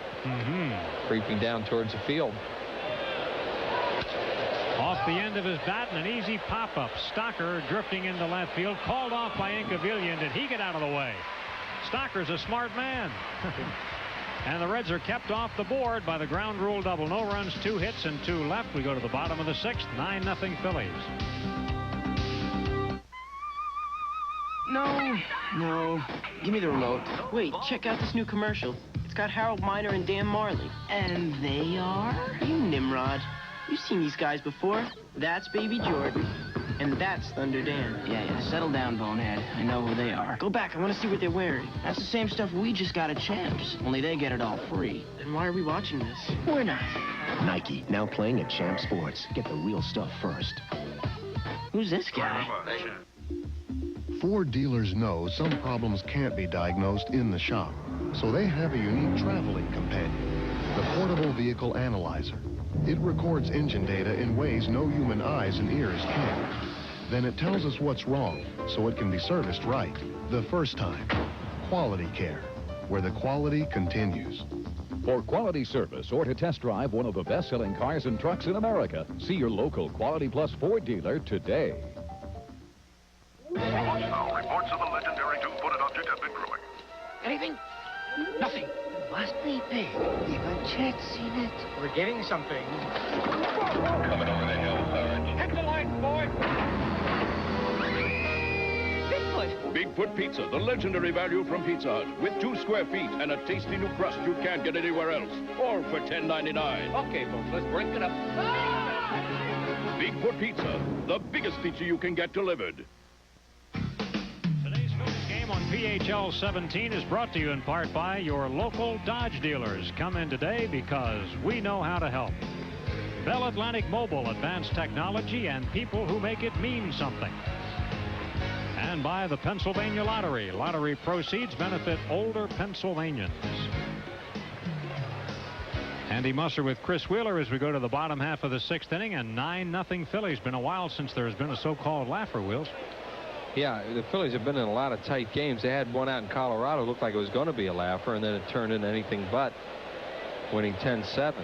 Speaker 13: Creeping down towards the field.
Speaker 19: Off the end of his bat, and an easy pop-up. Stocker drifting into left field. Called off by Incaviglia. Did he get out of the way? Stocker's a smart man. And the Reds are kept off the board by the ground rule double. No runs, 2 hits, and 2 left. We go to the bottom of the 6th. 9-0 Phillies.
Speaker 12: No. Give me the remote. Wait, check out this new commercial. It's got Harold Miner and Dan Marley. And they are? You Nimrod. You've seen these guys before. That's Baby Jordan. And that's Thunder Dan.
Speaker 14: Yeah, settle down, bonehead. I know who they are.
Speaker 12: Go back. I want to see what they're wearing.
Speaker 14: That's the same stuff we just got at Champs, only they get it all free.
Speaker 12: Then why are we watching this?
Speaker 14: We're not.
Speaker 15: Nike, now playing at Champ Sports. Get the real stuff first.
Speaker 14: Who's this guy?
Speaker 24: Ford dealers know some problems can't be diagnosed in the shop, so they have a unique traveling companion, the Portable Vehicle Analyzer. It records engine data in ways no human eyes and ears can. Then it tells us what's wrong, so it can be serviced right the first time. Quality care, where the quality continues.
Speaker 2: For quality service or to test drive one of the best-selling cars and trucks in America, see your local Quality Plus Ford dealer today.
Speaker 10: Now, reports of a legendary two-footed object have been growing.
Speaker 14: Anything? Nothing. Must be big. Even Chet's seen it.
Speaker 17: We're getting something.
Speaker 10: Coming over the hill, Sarge.
Speaker 17: Hit the light, boy!
Speaker 10: Bigfoot! Bigfoot Pizza, the legendary value from Pizza Hut, with 2 square feet and a tasty new crust you can't get anywhere else, all for $10.99.
Speaker 17: Okay, folks, let's break it up.
Speaker 10: Bigfoot Pizza, the biggest pizza you can get delivered.
Speaker 19: On PHL 17 is brought to you in part by your local Dodge dealers. Come in today because we know how to help. Bell Atlantic Mobile, advanced technology and people who make it mean something. And by the Pennsylvania Lottery. Lottery proceeds benefit older Pennsylvanians. Andy Musser with Chris Wheeler as we go to the bottom half of the 6th inning, and 9-0 Phillies. Been a while since there's been a so-called laugher, Wheels.
Speaker 13: Yeah, the Phillies have been in a lot of tight games. They had one out in Colorado. Looked like it was going to be a laugher, and then it turned into anything but, winning 10-7.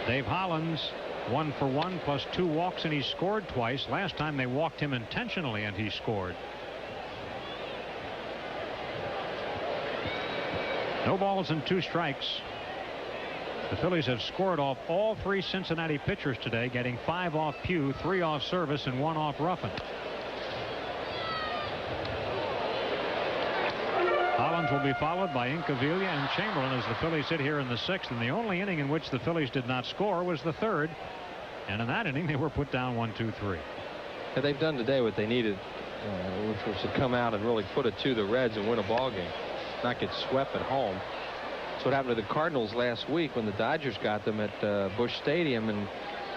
Speaker 19: Dave Hollins, 1 for 1 plus 2 walks, and he scored twice. Last time they walked him intentionally, and he scored. No balls and 2 strikes. The Phillies have scored off all 3 Cincinnati pitchers today, getting 5 off Pugh, 3 off Service, and 1 off Ruffin. Hollins will be followed by Incaviglia and Chamberlain as the Phillies sit here in the 6th, and the only inning in which the Phillies did not score was the 3rd, and in that inning they were put down 1-2-3.
Speaker 13: Yeah, they've done today what they needed, which was to come out and really put it to the Reds and win a ball game, not get swept at home. That's what happened to the Cardinals last week when the Dodgers got them at Busch Stadium, and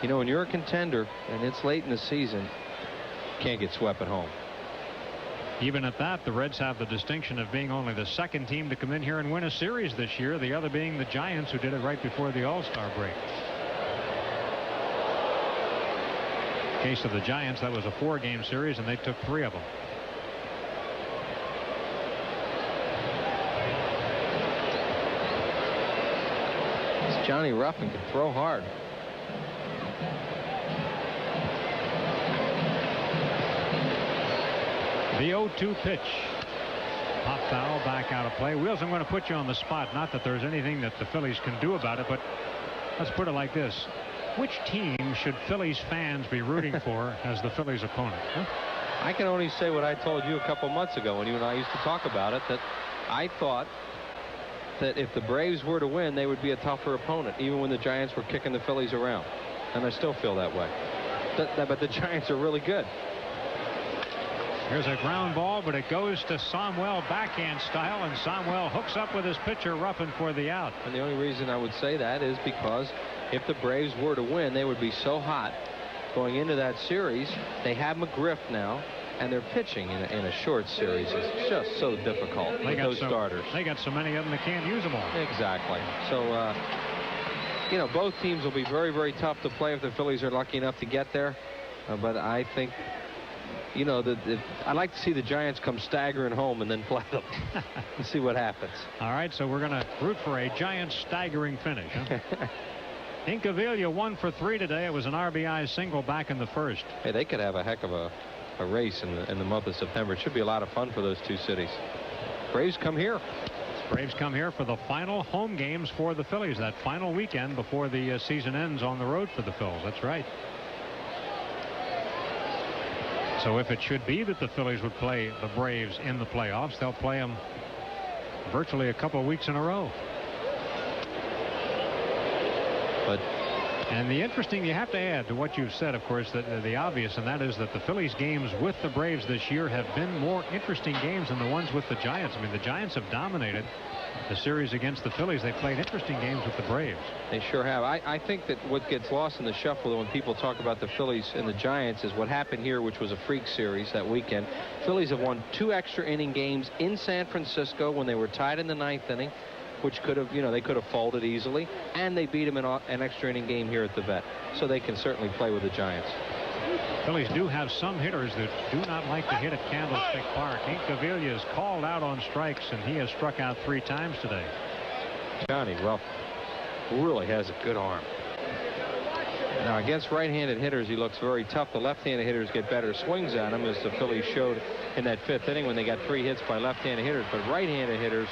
Speaker 13: you know, when you're a contender and it's late in the season, you can't get swept at home.
Speaker 19: Even at that, the Reds have the distinction of being only the 2nd team to come in here and win a series this year, the other being the Giants, who did it right before the All-Star break. In case of the Giants, that was a 4-game series, and they took 3 of them.
Speaker 13: This Johnny Ruffin can throw hard.
Speaker 19: The 0-2 pitch. Pop foul, back out of play. Wheels, I'm going to put you on the spot. Not that there's anything that the Phillies can do about it, but let's put it like this. Which team should Phillies fans be rooting for as the Phillies opponent? Huh?
Speaker 13: I can only say what I told you a couple months ago when you and I used to talk about it, that I thought that if the Braves were to win, they would be a tougher opponent, even when the Giants were kicking the Phillies around. And I still feel that way. But the Giants are really good.
Speaker 19: Here's a ground ball, but it goes to Samuel backhand style, and Samuel hooks up with his pitcher Ruffin for the out.
Speaker 13: And the only reason I would say that is because if the Braves were to win, they would be so hot going into that series. They have McGriff now, and they're pitching in a short series. It's just so difficult with those starters.
Speaker 19: They got so many of them they can't use them all.
Speaker 13: Exactly. So You know, both teams will be very, very tough to play if the Phillies are lucky enough to get there. But I think, you know, I'd like to see the Giants come staggering home and then play them and see what happens.
Speaker 19: All right, so we're going to root for a Giants staggering finish. Huh? Incaviglia 1 for 3 today. It was an RBI single back in the first.
Speaker 13: Hey, they could have a heck of a race in the month of September. It should be a lot of fun for those two cities. Braves come here.
Speaker 19: Braves come here for the final home games for the Phillies, that final weekend before the season ends on the road for the Phils. That's right. So if it should be that the Phillies would play the Braves in the playoffs, they'll play them virtually a couple of weeks in a row. And the interesting, you have to add to what you've said, of course, that the obvious, and that is that the Phillies games with the Braves this year have been more interesting games than the ones with the Giants. I mean, the Giants have dominated the series against the Phillies. They played interesting games with the Braves.
Speaker 13: They sure have. I think that what gets lost in the shuffle when people talk about the Phillies and the Giants is what happened here, which was a freak series that weekend. Phillies have won 2 extra inning games in San Francisco when they were tied in the 9th inning, which could have, you know, they could have folded easily, and they beat them in an extra inning game here at the Vet. So they can certainly play with the Giants.
Speaker 19: Phillies do have some hitters that do not like to hit at Candlestick Park. Incaviglia is called out on strikes, and he has struck out 3 times today.
Speaker 13: Johnny, well, really has a good arm. Now, against right-handed hitters, he looks very tough. The left-handed hitters get better swings at him, as the Phillies showed in that 5th inning when they got 3 hits by left-handed hitters. But right-handed hitters,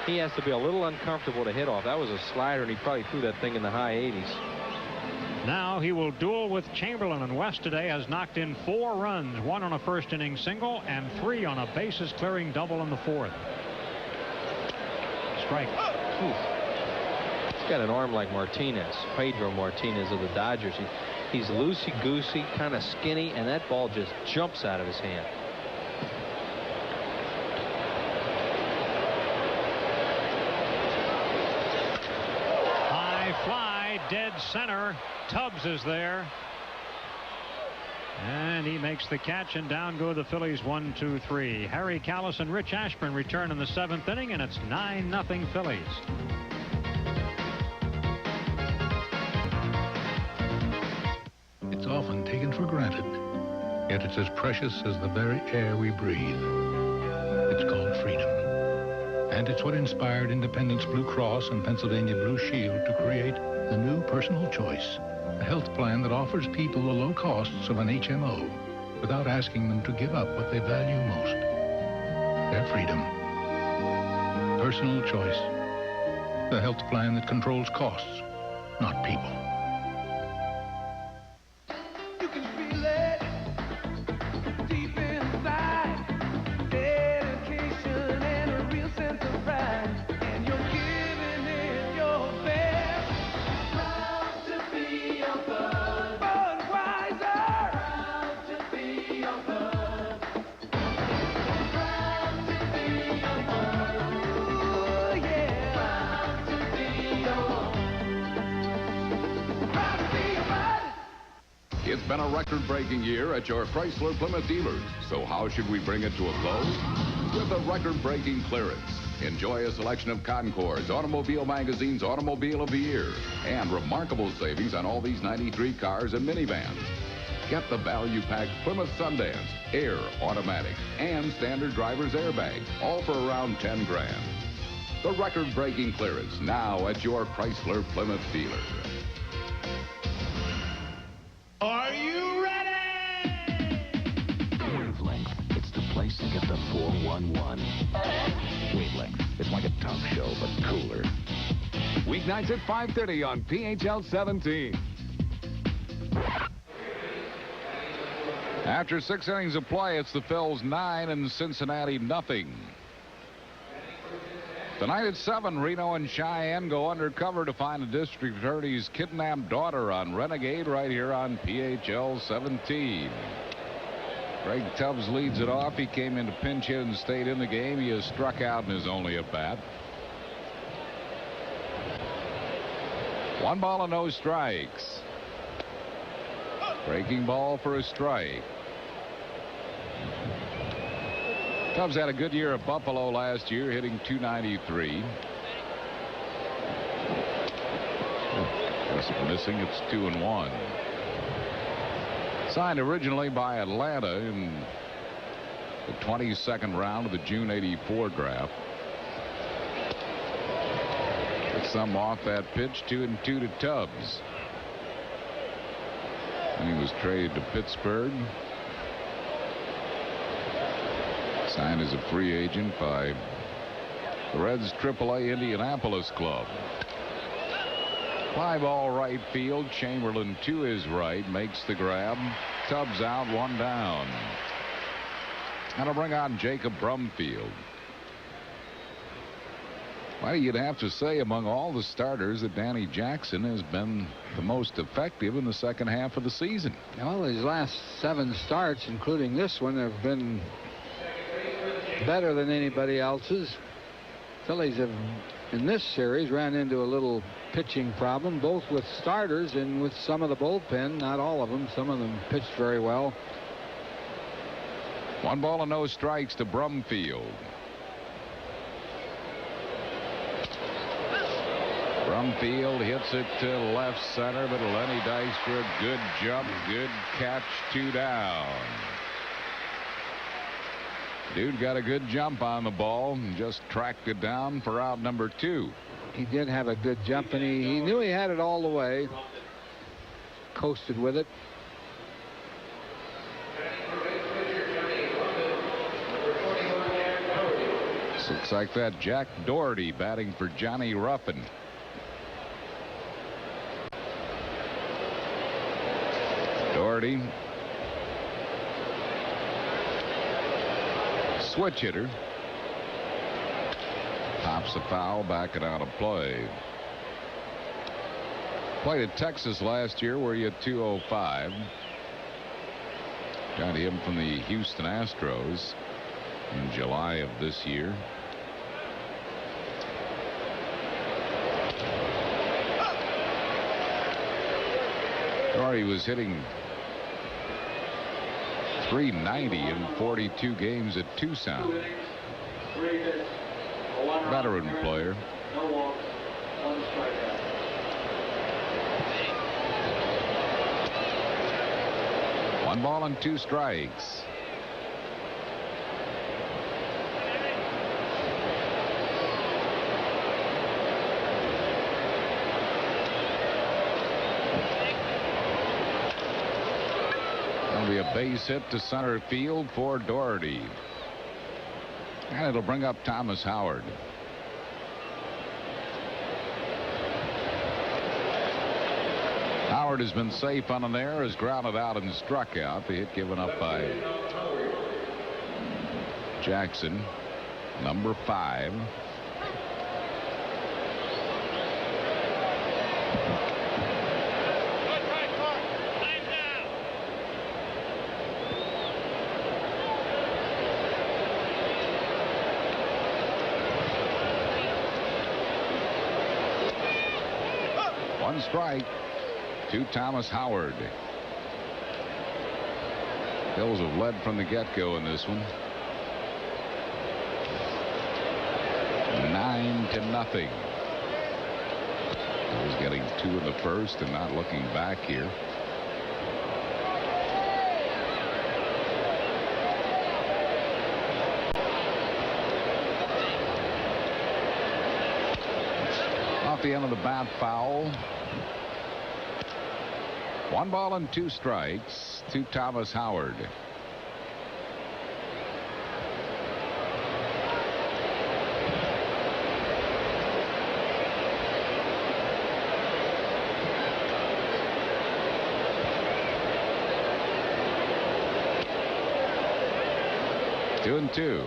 Speaker 13: he has to be a little uncomfortable to hit off. That was a slider, and he probably threw that thing in the high 80s.
Speaker 19: Now he will duel with Chamberlain, and West today has knocked in 4 runs, 1 on a first-inning single and 3 on a bases-clearing double in the 4th. Strike.
Speaker 13: He's got an arm like Martinez, Pedro Martinez of the Dodgers. He's loosey-goosey, kind of skinny, and that ball just jumps out of his hand.
Speaker 19: Fly, dead center. Tubbs is there, and he makes the catch, and down go the Phillies 1-2-3. Harry Callis and Rich Ashburn return in the 7th inning, and it's 9-0 Phillies.
Speaker 3: It's often taken for granted, yet it's as precious as the very air we breathe. It's called freedom. And it's what inspired Independence Blue Cross and Pennsylvania Blue Shield to create the new Personal Choice, a health plan that offers people the low costs of an HMO without asking them to give up what they value most, their freedom. Personal Choice, the health plan that controls costs, not people.
Speaker 7: You can feel it deep inside. Dedication and a real sense of pride. And you're giving it your best. Proud to be your bud. Budweiser. Proud to be your bud. Proud to be your bud. Ooh, yeah. Proud to be your bud. Proud to be your bud.
Speaker 1: It's been a record-breaking year at your Chrysler Plymouth dealers. So how should we bring it to a close? With a record-breaking clearance. Enjoy a selection of Concords, Automobile Magazine's Automobile of the Year, and remarkable savings on all these 93 cars and minivans. Get the value-packed Plymouth Sundance, Air, Automatic, and Standard Driver's Airbag, all for around 10 grand. The record-breaking clearance now at your Chrysler Plymouth dealer.
Speaker 7: Are you ready?
Speaker 15: Wavelength. It's the place to get the 411. Wavelength. It's like a talk show, but cooler.
Speaker 2: Weeknights at 5:30 on PHL 17.
Speaker 1: After 6 innings of play, it's the Phils 9 and Cincinnati nothing. Tonight at 7, Reno and Cheyenne go undercover to find a district attorney's kidnapped daughter on Renegade right here on PHL 17. Greg Tubbs leads it off. He came in to pinch hit and stayed in the game. He has struck out in his only at bat. 1 ball and no strikes. Breaking ball for a strike. Tubbs had a good year at Buffalo last year, hitting .293. Just missing. It's 2-1. Signed originally by Atlanta in the 22nd round of the June '84 draft. Took some off that pitch. 2-2 to Tubbs. And he was traded to Pittsburgh. Signed as a free agent by the Reds' AAA Indianapolis club. Fly ball right field. Chamberlain to his right makes the grab. Tubbs out, 1 down. That'll bring on Jacob Brumfield. Well, you'd have to say among all the starters that Danny Jackson has been the most effective in the second half of the season.
Speaker 4: Well, his last 7 starts, including this one, have been better than anybody else's. Phillies have, in this series, ran into a little pitching problem, both with starters and with some of the bullpen. Not all of them. Some of them pitched very well.
Speaker 1: 1 ball and no strikes to Brumfield. Brumfield hits it to left center, but Lenny Dykstra, a good jump, good catch, 2 down. Dude got a good jump on the ball and just tracked it down for out number 2.
Speaker 4: He did have a good jump, and he knew he had it all the way. Coasted with it.
Speaker 1: Looks like that Jack Doherty batting for Johnny Ruffin. Doherty, switch hitter, pops a foul, back it out of play. Played at Texas last year where he had 205. Got him from the Houston Astros in July of this year. Doherty was hitting .390 in 42 games at Tucson. Veteran player. 1 ball and 2 strikes. That'll be a base hit to center field for Doherty. And it'll bring up Thomas Howard. Howard has been safe on an error, has grounded out and struck out. The hit given up by Jackson, number 5. One strike to Thomas Howard. Phils have led from the get-go in this one. 9-0. Phils getting 2 in the first and not looking back here. Off the end of the bat, foul. 1 ball and 2 strikes to Thomas Howard. Two and two.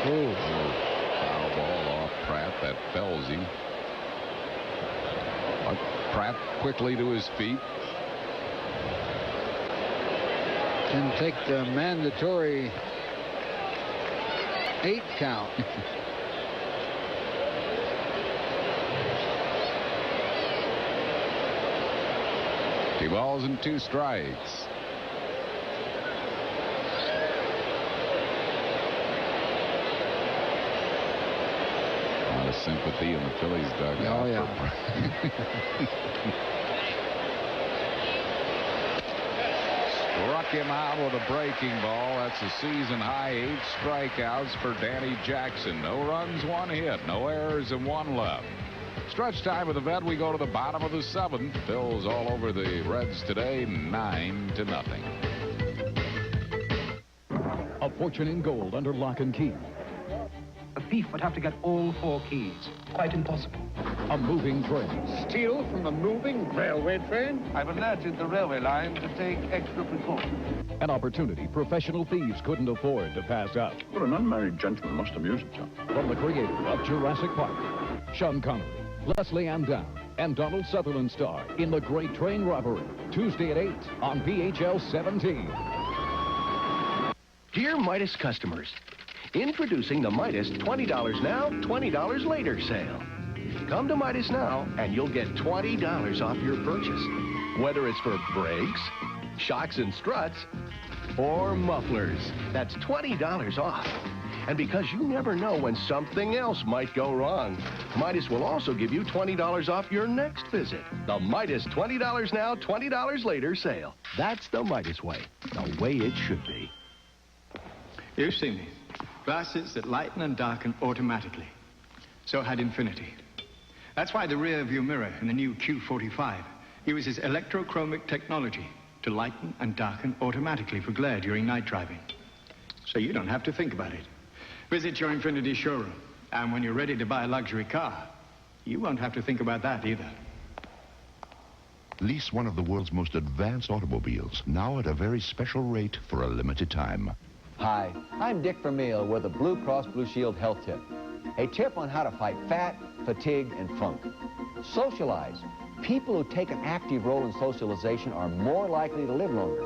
Speaker 1: Foul ball off Pratt. That fells him. But Pratt quickly to his feet.
Speaker 4: Can take the mandatory 8 count.
Speaker 1: 3 balls and 2 strikes. A lot of sympathy in the Phillies dugout.
Speaker 4: Oh, yeah.
Speaker 1: Struck him out with a breaking ball. That's a season high 8 strikeouts for Danny Jackson. No runs, 1 hit, no errors, and 1 left. Stretch time with the vet. We go to the bottom of the 7th. Phil's all over the Reds today, 9-0.
Speaker 2: A fortune in gold under lock and key.
Speaker 5: A thief would have to get all 4 keys. Quite impossible.
Speaker 2: A moving train.
Speaker 5: Steal from a moving railway train? I've alerted the railway line to take extra precautions.
Speaker 2: An opportunity professional thieves couldn't afford to pass up.
Speaker 10: Well, an unmarried gentleman must amuse himself.
Speaker 2: From the creator of Jurassic Park, Sean Connery, Leslie Ann Down, and Donald Sutherland star in The Great Train Robbery. Tuesday at 8 on PHL 17.
Speaker 8: Dear Midas customers, introducing the Midas $20 now, $20 later sale. Come to Midas now and you'll get $20 off your purchase. Whether it's for brakes, shocks and struts, or mufflers. That's $20 off. And because you never know when something else might go wrong, Midas will also give you $20 off your next visit. The Midas $20 now, $20 later sale. That's the Midas way. The way it should be.
Speaker 16: You've seen me. Glasses that lighten and darken automatically. So had Infinity. That's why the rear view mirror in the new Q45 uses electrochromic technology to lighten and darken automatically for glare during night driving. So you don't have to think about it. Visit your Infinity showroom, and when you're ready to buy a luxury car, you won't have to think about that either.
Speaker 23: Lease one of the world's most advanced automobiles, now at a very special rate for a limited time.
Speaker 25: Hi, I'm Dick Vermeil with a Blue Cross Blue Shield health tip. A tip on how to fight fat, fatigue, and funk. Socialize. People who take an active role in socialization are more likely to live longer.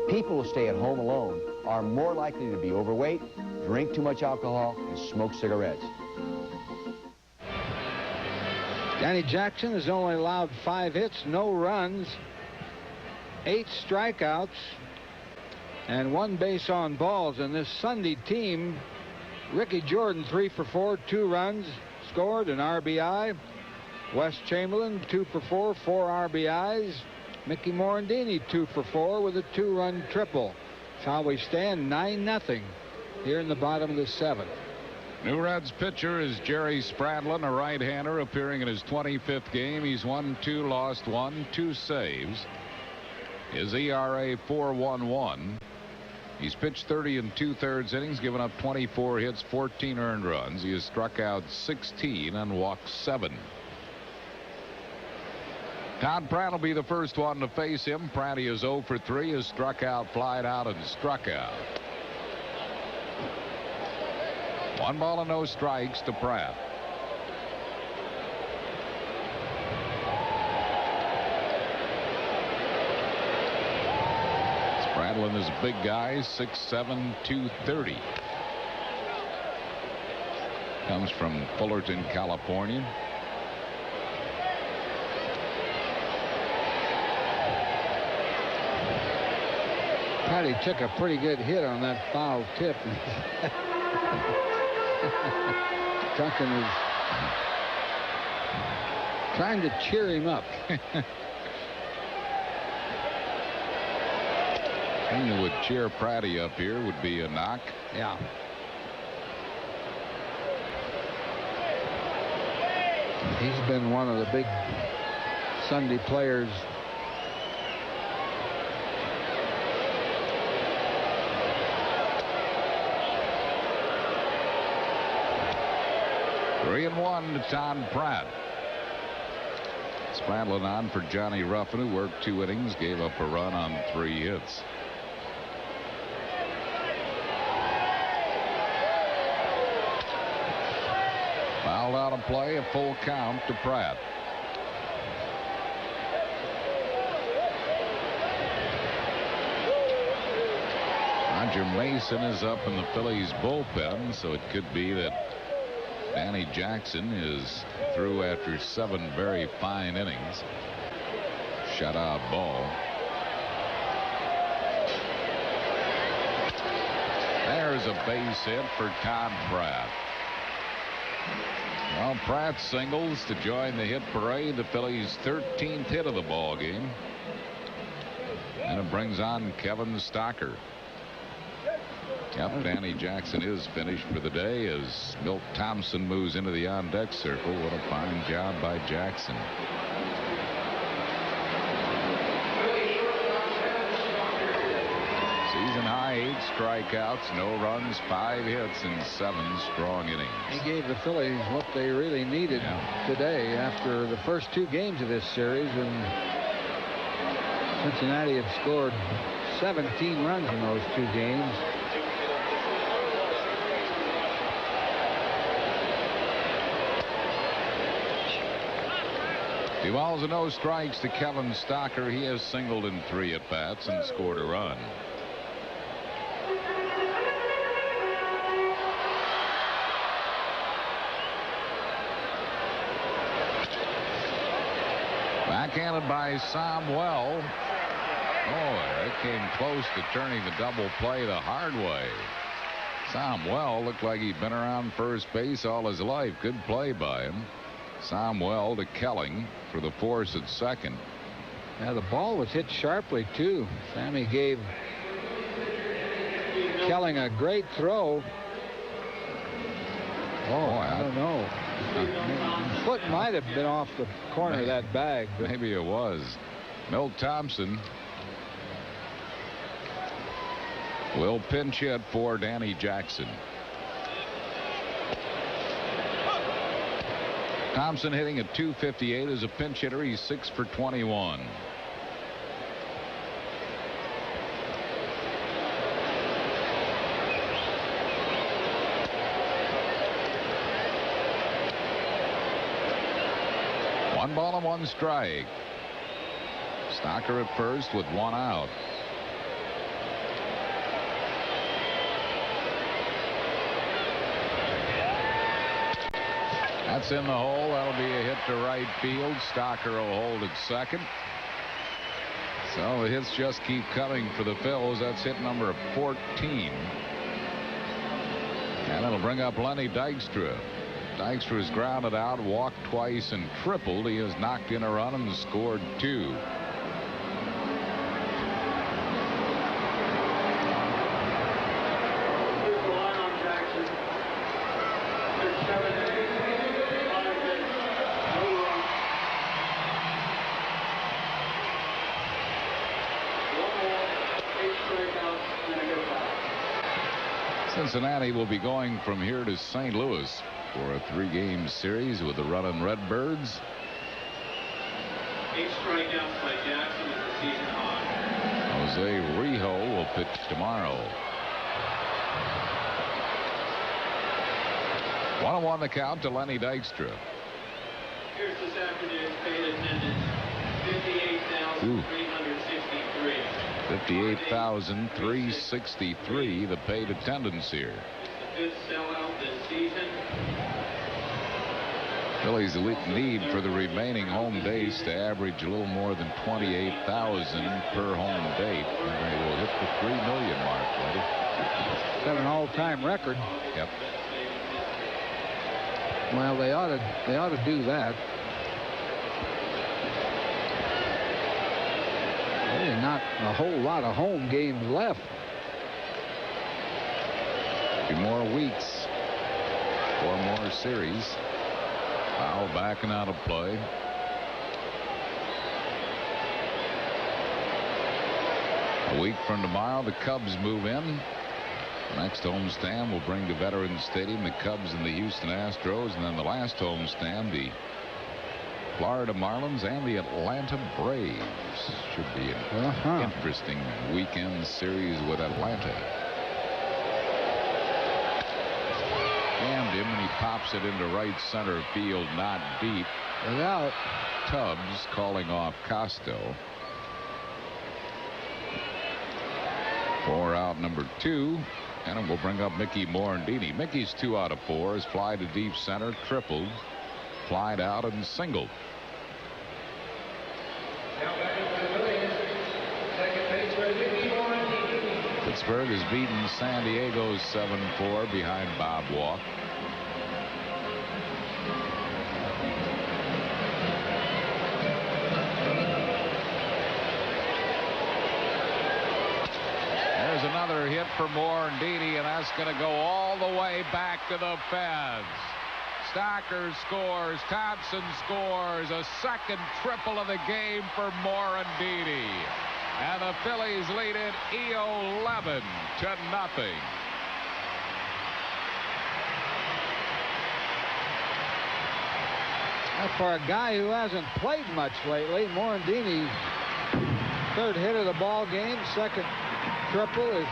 Speaker 25: People who stay at home alone are more likely to be overweight, drink too much alcohol, and smoke cigarettes.
Speaker 4: Danny Jackson has only allowed 5 hits, no runs, 8 strikeouts, and 1 base on balls. And this Sunday team, Ricky Jordan 3 for 4, 2 runs scored, an RBI. Wes Chamberlain 2 for 4, 4 RBIs. Mickey Morandini 2 for 4 with a 2-run triple. That's how we stand, 9-0 here in the bottom of the 7th.
Speaker 1: New Reds pitcher is Jerry Spradlin, a right-hander appearing in his 25th game. He's won 2, lost 1, 2 saves. His ERA 4.11. He's pitched 30 2/3 innings, given up 24 hits, 14 earned runs. He has struck out 16 and walked 7. Todd Pratt will be the first one to face him. Pratt is 0 for 3, has struck out, flied out, and struck out. 1 ball and no strikes to Pratt. Spradlin is a big guy, 6'7", 230. Comes from Fullerton, California.
Speaker 4: Patty took a pretty good hit on that foul tip. Duncan is trying to cheer him up.
Speaker 1: Thing that would cheer Pratty up here would be a knock.
Speaker 4: Yeah. He's been one of the big Sunday players.
Speaker 1: Three and 1 to Todd Pratt. Spradlin on for Johnny Ruffin, who worked 2 innings, gave up a run on 3 hits. Fouled out of play, a full count to Pratt. Roger Mason is up in the Phillies bullpen, so it could be that Danny Jackson is through after 7 very fine innings. Shutout ball. There's a base hit for Todd Pratt. Well, Pratt singles to join the hit parade, the Phillies' 13th hit of the ball game. And it brings on Kevin Stocker. Yep, Danny Jackson is finished for the day as Milt Thompson moves into the on-deck circle. What a fine job by Jackson. Season high 8 strikeouts, no runs, 5 hits, and 7 strong innings.
Speaker 4: He gave the Phillies what they really needed today after the first 2 games of this series, and Cincinnati had scored 17 runs in those 2 games.
Speaker 1: Two balls and no strikes to Kevin Stocker. He has singled in 3 at-bats and scored a run. Backhanded by Samuel. Oh, it came close to turning the double play the hard way. Samuel looked like he'd been around first base all his life. Good play by him. Samuel to Kelling for the force at second.
Speaker 4: Yeah, the ball was hit sharply, too. Sammy gave Kelling a great throw. Oh, I don't know. The foot might have been off the corner of that bag.
Speaker 1: Maybe it was. Milt Thompson will pinch hit for Danny Jackson. Thompson hitting at .258 as a pinch hitter. He's 6 for 21. One ball and 1 strike. Stocker at first with 1 out. That's in the hole. That'll be a hit to right field. Stocker will hold at second. So the hits just keep coming for the Phils. That's hit number 14. And it'll bring up Lenny Dykstra. Dykstra's grounded out, walked twice, and tripled. He has knocked in a run and scored 2. Cincinnati will be going from here to St. Louis for a 3-game series with the running Redbirds.
Speaker 6: 8 strikeouts by Jackson is the season high.
Speaker 1: Jose Rijo will pitch tomorrow. 1-1 the count to Lenny Dykstra.
Speaker 6: Here's this afternoon's paid attendance: 58,363.
Speaker 1: 58,363 the paid attendance here.
Speaker 6: The 5th sellout this season.
Speaker 1: Phillies need for the remaining home days to average a little more than 28,000 per home date, and they will hit the 3 million mark.
Speaker 4: Is that an all-time record?
Speaker 1: Yep.
Speaker 4: Well, they ought to do that. Really not a whole lot of home games left.
Speaker 1: 2 more weeks. 4 more series. Foul backing out of play. A week from tomorrow, the Cubs move in. Next homestand will bring to Veterans Stadium the Cubs and the Houston Astros, and then the last homestand, the Florida Marlins and the Atlanta Braves. Should be an interesting weekend series with Atlanta. Jammed him, and he pops it into right center field, not deep.
Speaker 4: Without.
Speaker 1: Tubbs calling off Costo. 4 out, number 2. And it will bring up Mickey Morandini. Mickey's 2 out of 4. His fly to deep center, tripled, flied out, and singled. Pittsburgh has beaten San Diego 7-4 behind Bob Walk. There's another hit for Morandini, and that's going to go all the way back to the fence. Stocker scores. Thompson scores. A second triple of the game for Morandini. And the Phillies lead it 11-0.
Speaker 4: For a guy who hasn't played much lately, Morandini, third hit of the ball game, second triple, his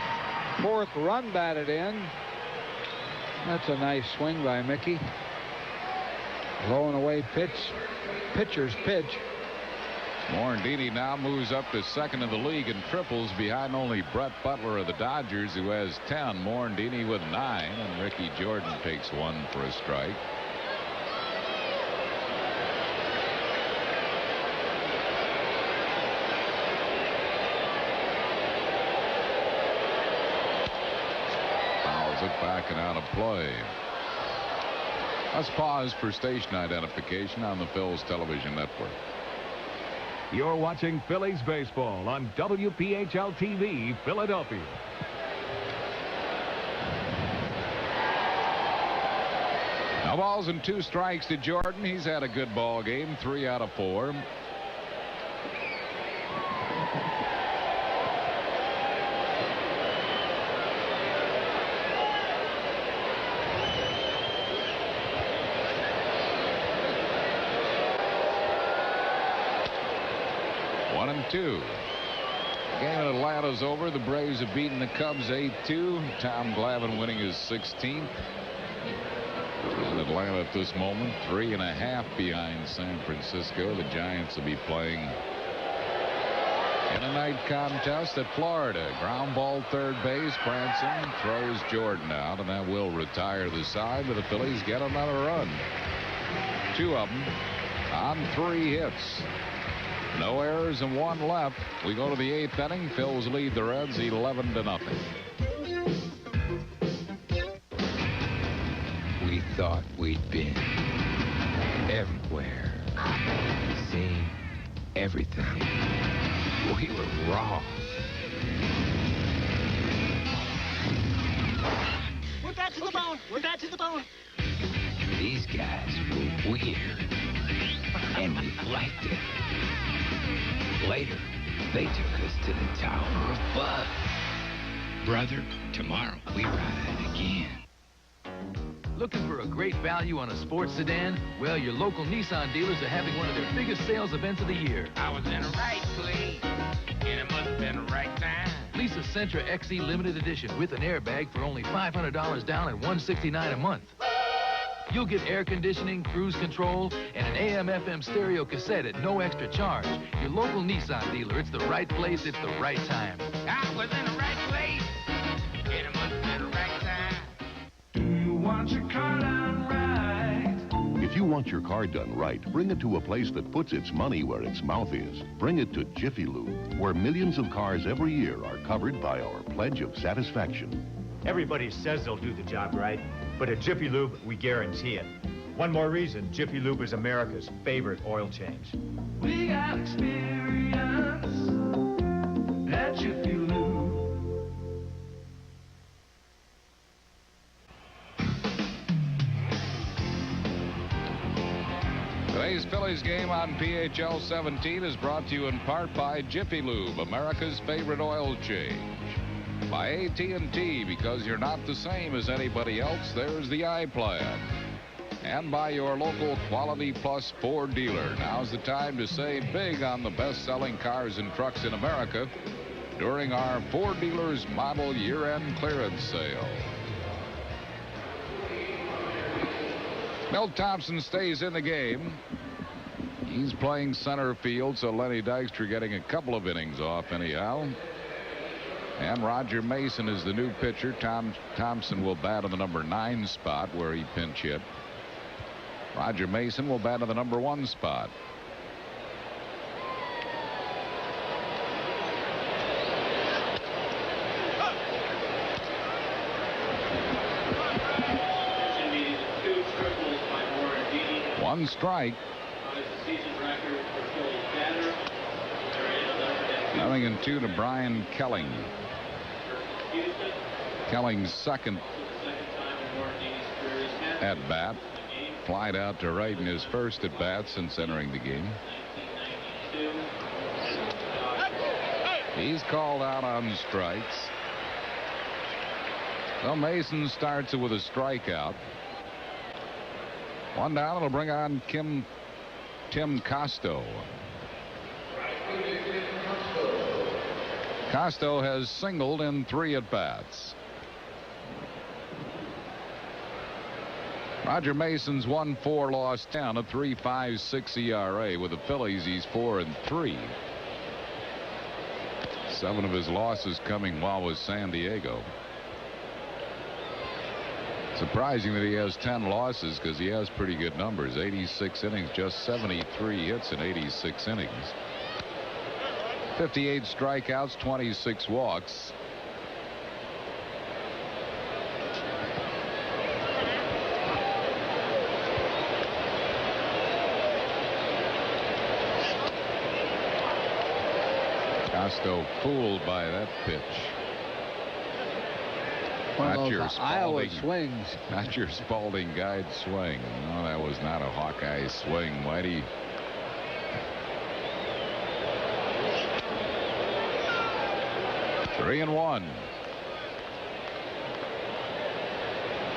Speaker 4: fourth run batted in. That's a nice swing by Mickey. Low and away pitch. Pitcher's pitch.
Speaker 1: Morandini now moves up to second in the league in triples behind only Brett Butler of the Dodgers, who has 10. Morandini with 9, and Ricky Jordan takes one for a strike. Fouls it back and out of play. Let's pause for station identification on the Phil's television network.
Speaker 2: You're watching Phillies baseball on WPHL TV, Philadelphia.
Speaker 1: Now balls and 2 strikes to Jordan. He's had a good ball game, 3 out of 4. Two. The game in Atlanta's over. The Braves have beaten the Cubs 8-2. Tom Glavine winning his 16th. In Atlanta at this moment, 3.5 behind San Francisco. The Giants will be playing in a night contest at Florida. Ground ball third base. Cranston throws Jordan out, and that will retire the side, but the Phillies get another run. 2 of them on 3 hits. No errors and 1 left. We go to the 8th inning. Phils lead the Reds 11-0.
Speaker 9: We thought we'd been everywhere, seen everything. We were wrong.
Speaker 14: We're back to the bone. We're back to the bone.
Speaker 9: These guys were weird, and we liked it. Later, they took us to the Tower of Bud. Brother, tomorrow we ride again.
Speaker 11: Looking for a great value on a sports sedan? Well, your local Nissan dealers are having one of their biggest sales events of the year.
Speaker 17: I was in the right place, and it must have been the right time.
Speaker 11: Lease a Sentra XE Limited Edition with an airbag for only $500 down and $169 a month. You'll get air conditioning, cruise control, and an AM/FM stereo cassette at no extra charge. Your local Nissan dealer. It's the right place, it's the right time.
Speaker 17: I was in the right place, and it must have been the right time.
Speaker 7: Do you want your car done right?
Speaker 23: If you want your car done right, bring it to a place that puts its money where its mouth is. Bring it to Jiffy Lube, where millions of cars every year are covered by our pledge of satisfaction.
Speaker 22: Everybody says they'll do the job right, but at Jiffy Lube, we guarantee it. One more reason, Jiffy Lube is America's favorite oil change.
Speaker 7: We got experience at Jiffy Lube.
Speaker 1: Today's Phillies game on PHL 17 is brought to you in part by Jiffy Lube, America's favorite oil change. By AT&T, because you're not the same as anybody else, there's the iPlan. And by your local Quality Plus Ford dealer. Now's the time to save big on the best-selling cars and trucks in America during our Ford dealers model year-end clearance sale. Milt Thompson stays in the game. He's playing center field, so Lenny Dykstra getting a couple of innings off anyhow. And Roger Mason is the new pitcher. Thompson will bat in the number 9 spot where he pinch hit. Roger Mason will bat in the number 1 spot. One strike. Nothing in 2 to Brian Kelling. Kelling's second at bat. Flied out to right in his first at bat since entering the game. He's called out on strikes. So Mason starts it with a strikeout. One down. It'll bring on Tim Costo. Costo has singled in 3 at bats. Roger Mason's won 4, lost 10, a 3.56 ERA. With the Phillies, he's 4-3. 7 of his losses coming while with San Diego. Surprising that he has 10 losses because he has pretty good numbers. 86 innings, just 73 hits in 86 innings. 58 strikeouts, 26 walks. Costo fooled by that pitch.
Speaker 4: One
Speaker 1: Not
Speaker 4: of
Speaker 1: your
Speaker 4: those Iowa swings.
Speaker 1: Not your Spalding guide swing. No, that was not a Hawkeye swing, Whitey. Three and one.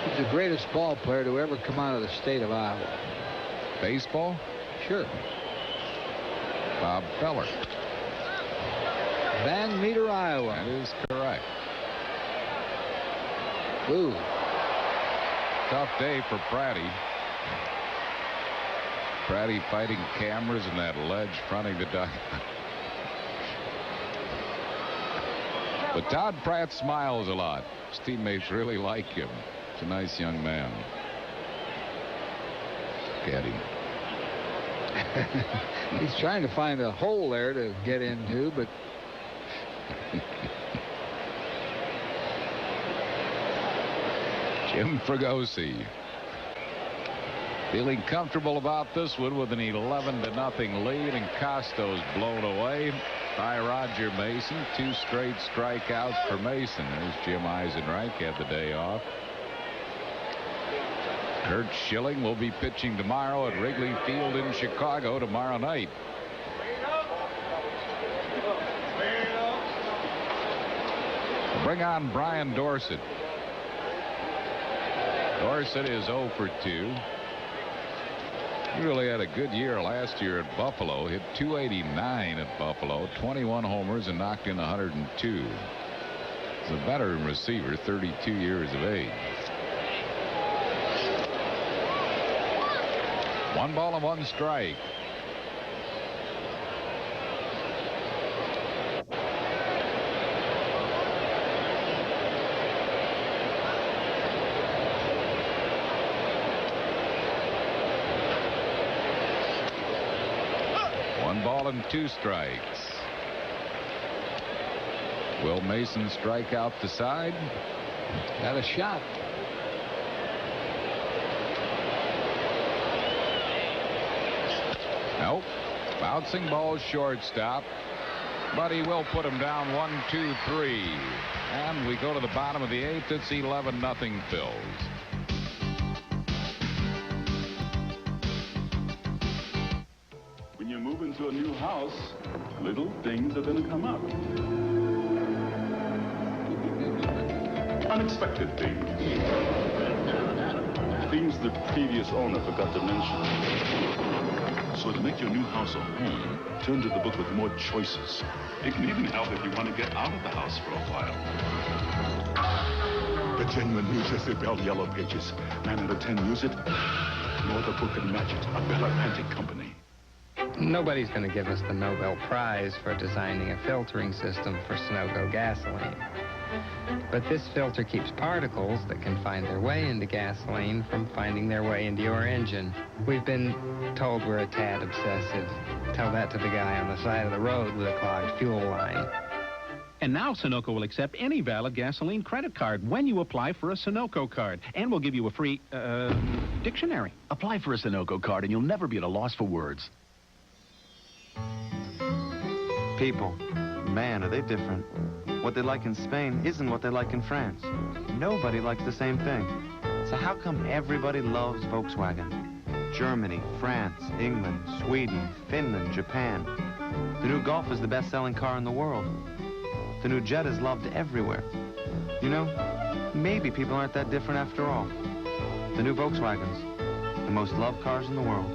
Speaker 4: He's the greatest ball player to ever come out of the state of Iowa.
Speaker 1: Baseball?
Speaker 4: Sure.
Speaker 1: Bob Feller.
Speaker 4: Van Meter, Iowa.
Speaker 1: That is correct.
Speaker 4: Ooh.
Speaker 1: Tough day for Pratty. Pratty fighting cameras and that ledge fronting the duck. But Todd Pratt smiles a lot. His teammates really like him. He's a nice young man. Look at him.
Speaker 4: He's trying to find a hole there to get into, but
Speaker 1: Jim Fregosi feeling comfortable about this one with an 11-0 lead, and Costo's blown away by Roger Mason. 2 straight strikeouts for Mason. There's Jim Eisenreich, had the day off. Kurt Schilling will be pitching tomorrow at Wrigley Field in Chicago tomorrow night. Bring on Brian Dorsett. Dorsett is 0 for 2. He really had a good year last year at Buffalo. Hit .289 at Buffalo, 21 homers and knocked in 102. He's a veteran receiver, 32 years of age. 1 ball and 1 strike. Ball and 2 strikes. Will Mason strike out the side?
Speaker 4: Got a shot.
Speaker 1: Nope. Bouncing ball, shortstop. But he will put him down 1, 2, 3. And we go to the bottom of the 8th. It's 11-0 Phils.
Speaker 12: When you move into a new house, little things are going to come up. Unexpected things. Things the previous owner forgot to mention. So to make your new house a home, turn to the book with more choices. It can even help if you want to get out of the house for a while. The genuine New Jersey Bell Yellow Pages. 9 out of 10 use it. No other book can match it. A Bell Atlantic company.
Speaker 18: Nobody's going to give us the Nobel Prize for designing a filtering system for Sunoco gasoline. But this filter keeps particles that can find their way into gasoline from finding their way into your engine. We've been told we're a tad obsessive. Tell that to the guy on the side of the road with a clogged fuel line.
Speaker 13: And now Sunoco will accept any valid gasoline credit card when you apply for a Sunoco card. And we'll give you a free, dictionary.
Speaker 19: Apply for a Sunoco card and you'll never be at a loss for words.
Speaker 20: People. Man, are they different. What they like in Spain isn't what they like in France. Nobody likes the same thing. So how come everybody loves Volkswagen? Germany, France, England, Sweden, Finland, Japan. The new Golf is the best-selling car in the world. The new Jet is loved everywhere. You know, maybe people aren't that different after all. The new Volkswagens, the most loved cars in the world.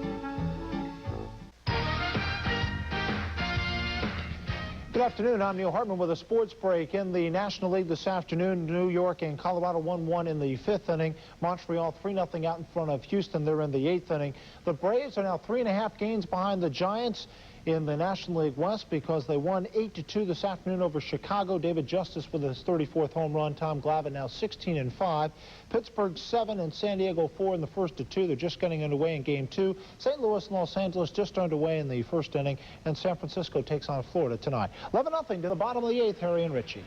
Speaker 21: Good afternoon. I'm Neil Hartman with a sports break. In the National League this afternoon, New York and Colorado 1-1 in the 5th inning. Montreal 3-0 out in front of Houston. They're in the 8th inning. The Braves are now 3.5 games behind the Giants in the National League West because they won 8-2 this afternoon over Chicago. David Justice with his 34th home run. Tom Glavine now 16-5. Pittsburgh 7 and San Diego 4 in the first of 2. They're just getting underway in game 2. St. Louis and Los Angeles just underway in the first inning, and San Francisco takes on Florida tonight. 11-0 to the bottom of the 8th. Harry and Richie.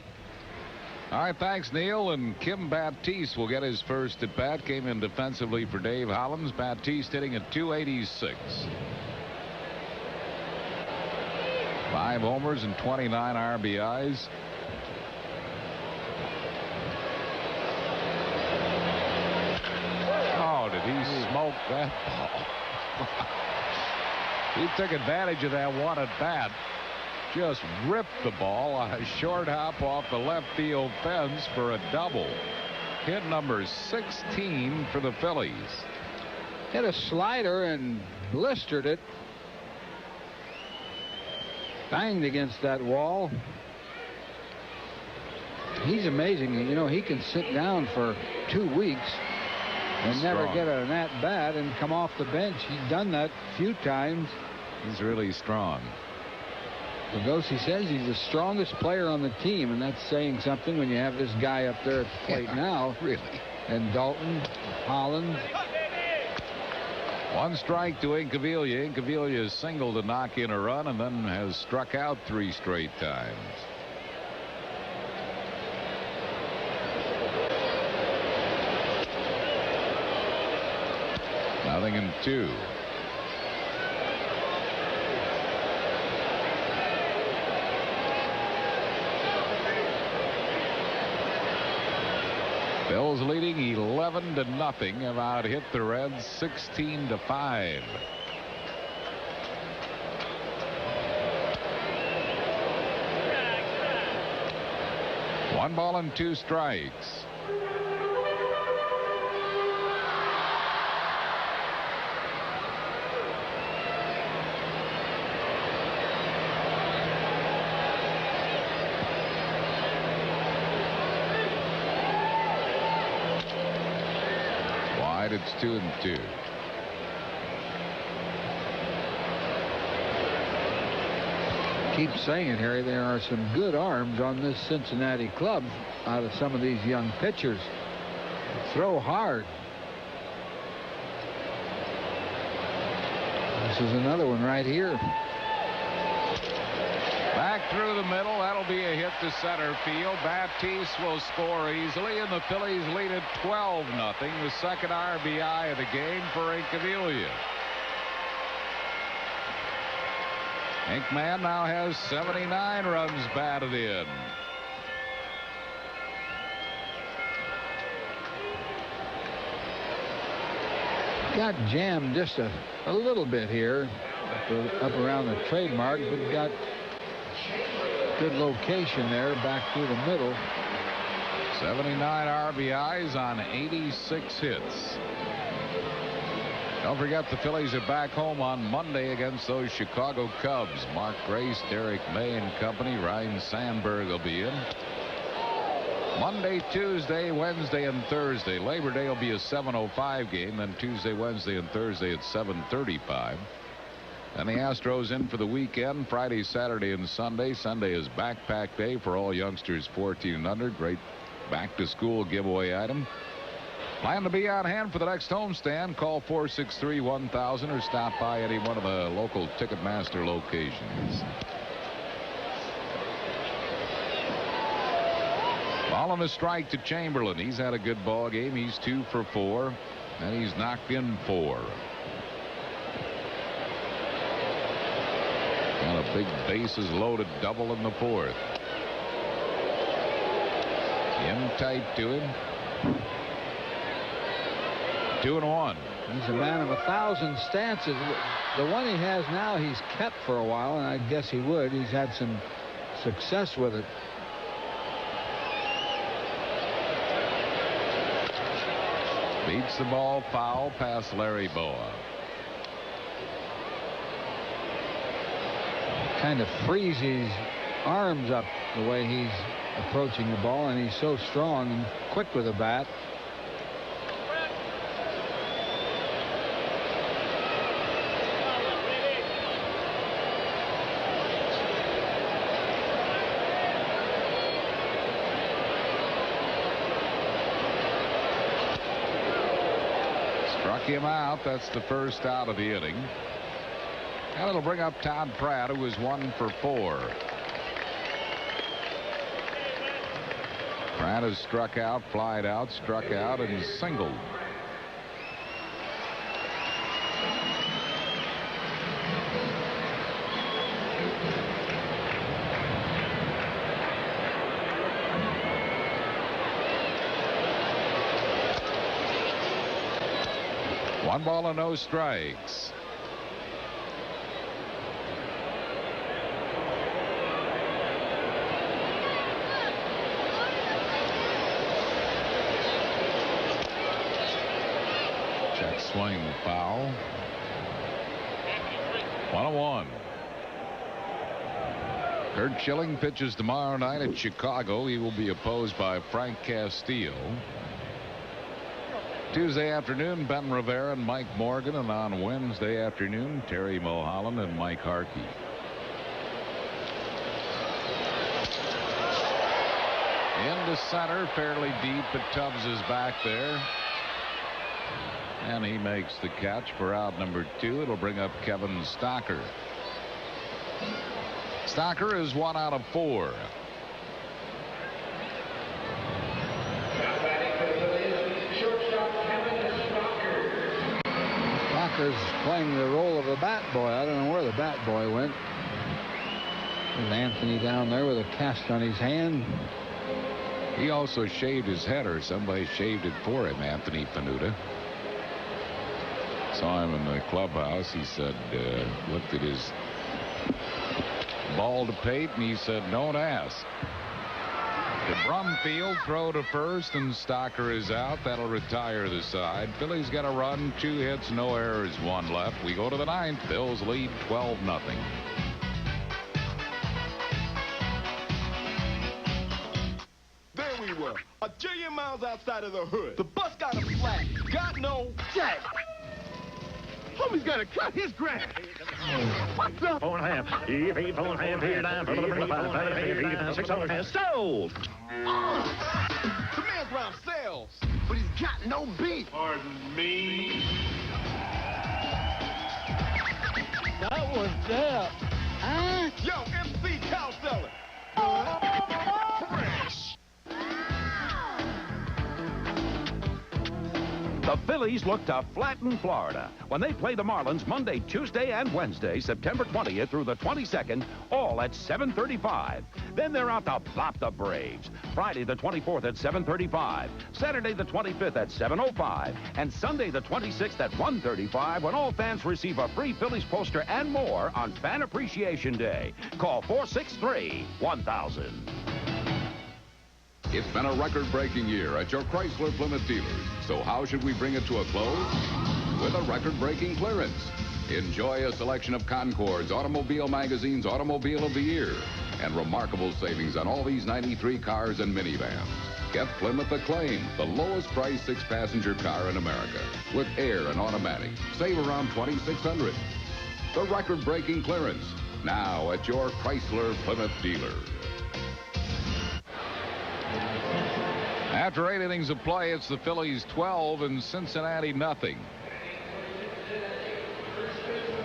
Speaker 1: All right, thanks, Neil. And Kim Baptiste will get his first at bat. Came in defensively for Dave Hollins. Baptiste hitting at .286. 5 homers and 29 RBIs. Oh, did he smoke that ball? He took advantage of that one at bat. Just ripped the ball on a short hop off the left field fence for a double. Hit number 16 for the Phillies.
Speaker 4: Hit a slider and blistered it. Banged against that wall. He's amazing. You know, he can sit down for 2 weeks and never get an at-bat and come off the bench. He's done that a few times.
Speaker 1: He's really strong.
Speaker 4: Lugosi says he's the strongest player on the team, and that's saying something when you have this guy up there at the plate now.
Speaker 1: Really.
Speaker 4: And Dalton, Holland.
Speaker 1: 1 strike to Incaviglia. Incaviglia is single to knock in a run and then has struck out 3 straight times. Nothing in 2. Bills leading 11-0. Have out hit the Reds 16-5. One ball and 2 strikes. It's 2-2.
Speaker 4: Keep saying it, Harry. There are some good arms on this Cincinnati club out of some of these young pitchers. Throw hard. This is another one right here.
Speaker 1: Back through the middle. That'll be a hit to center field. Baptiste will score easily, and the Phillies lead at 12-0. The second RBI of the game for Incaviglia. Inkman now has 79 runs batted in.
Speaker 4: Got jammed just a little bit here up around the trademark, but got good location there back through the middle.
Speaker 1: 79 RBIs on 86 hits. Don't forget the Phillies are back home on Monday against those Chicago Cubs. Mark Grace, Derek May and company. Ryan Sandberg will be in. Monday, Tuesday, Wednesday, and Thursday. Labor Day will be a 7:05 game. Then Tuesday, Wednesday, and Thursday at 7:35. And the Astros in for the weekend. Friday, Saturday, and Sunday. Sunday is backpack day for all youngsters 14 and under. Great back-to-school giveaway item. Plan to be on hand for the next homestand. Call 463-1000 or stop by any one of the local Ticketmaster locations. Ball and a strike to Chamberlain. He's had a good ball game. He's 2 for 4, and he's knocked in 4. And a big bases loaded double in the 4th. In tight to him. 2-1.
Speaker 4: He's a man of 1,000 stances. The one he has now he's kept for a while, and I guess he would. He's had some success with it.
Speaker 1: Beats the ball foul past Larry Boa.
Speaker 4: Kind of frees his arms up the way he's approaching the ball, and he's so strong and quick with the bat.
Speaker 1: Struck him out. That's the first out of the inning. And it'll bring up Todd Pratt, who was 1 for 4. Pratt has struck out, flied out, struck out, and singled. One ball and no strikes. Check swing foul. 1-1. Kurt Schilling pitches tomorrow night at Chicago. He will be opposed by Frank Castillo. Tuesday afternoon, Ben Rivera and Mike Morgan, and on Wednesday afternoon, Terry Mulholland and Mike Harkey. Into center, fairly deep, but Tubbs is back there. And he makes the catch for out number 2. It'll bring up Kevin Stocker. Stocker is 1 out of 4.
Speaker 4: Stocker's playing the role of a bat boy. I don't know where the bat boy went. There's Anthony down there with a cast on his hand.
Speaker 1: He also shaved his head, or somebody shaved it for him, Anthony Panuta. Saw him in the clubhouse. He said, looked at his bald pate, and he said, don't ask. The Brumfield throw to first, and Stocker is out. That'll retire the side. Phillies got a run, 2 hits, no errors, 1 left. We go to the 9th. Bills lead 12-0.
Speaker 3: There we were, a jillion miles outside of the hood. The bus got a flat, got no jack. Homie's got to cut his grass. What's up?
Speaker 22: 4.5. Here, 4.5. Here, down. 5. 600. Sold.
Speaker 3: The man's round sales, but he's got no beat. Pardon me.
Speaker 4: That was there. Huh?
Speaker 3: Yo, MC Cow Seller. Fresh.
Speaker 2: The Phillies look to flatten Florida when they play the Marlins Monday, Tuesday, and Wednesday, September 20th through the 22nd, all at 7:35. Then they're out to plop the Braves. Friday the 24th at 7:35, Saturday the 25th at 7:05, and Sunday the 26th at 1:35 when all fans receive a free Phillies poster and more on Fan Appreciation Day. Call 463-1000.
Speaker 5: It's been a record-breaking year at your Chrysler Plymouth dealers. So how should we bring it to a close? With a record-breaking clearance. Enjoy a selection of Concord's Automobile Magazine's Automobile of the Year and remarkable savings on all these 93 cars and minivans. Get Plymouth Acclaim, the lowest price 6-passenger car in America, with air and automatic. Save around $2,600. The record-breaking clearance, now at your Chrysler Plymouth dealer.
Speaker 1: After 8 innings of play, it's the Phillies 12 and Cincinnati nothing.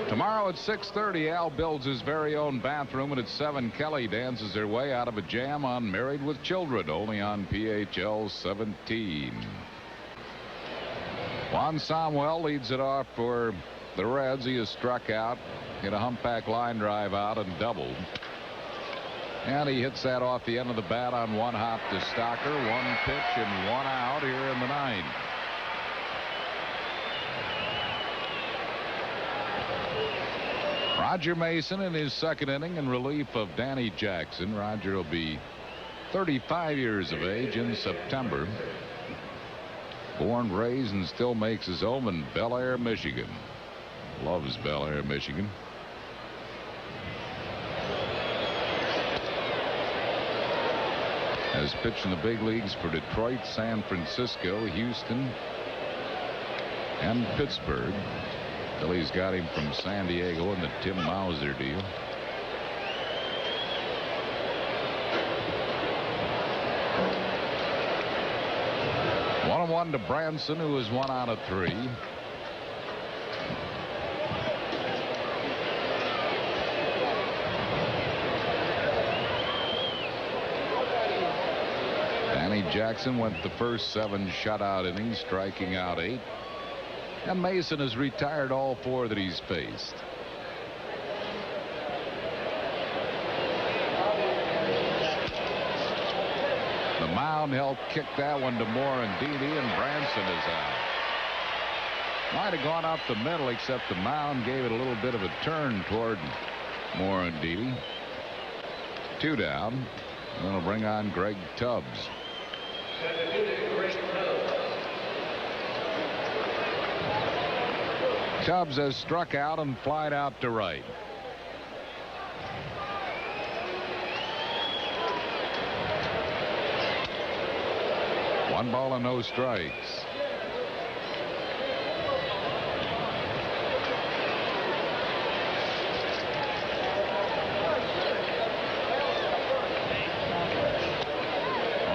Speaker 1: Tomorrow at 6:30, Al builds his very own bathroom, and at 7, Kelly dances her way out of a jam on Married with Children, only on PHL 17. Juan Samuel leads it off for the Reds. He is struck out, hit a humpback line drive out and doubled. And he hits that off the end of the bat on one hop to Stocker. One pitch and one out here in the ninth. Roger Mason in his second inning in relief of Danny Jackson. Roger will be 35 years of age in September. Born, raised, and still makes his home in Bel Air, Michigan. Loves Bel Air, Michigan. Has pitched in the big leagues for Detroit, San Francisco, Houston, and Pittsburgh. Phillies got him from San Diego in the Tim Mauser deal. One to Branson, who is 1 out of 3. Danny Jackson went the first 7 shutout innings, striking out 8. And Mason has retired all 4 that he's faced. The mound helped kick that one to Morandini, and Branson is out. Might have gone up the middle, except the mound gave it a little bit of a turn toward Morandini. 2 down. That'll bring on Greg Tubbs. Tubbs has struck out and flied out to right. One ball and no strikes.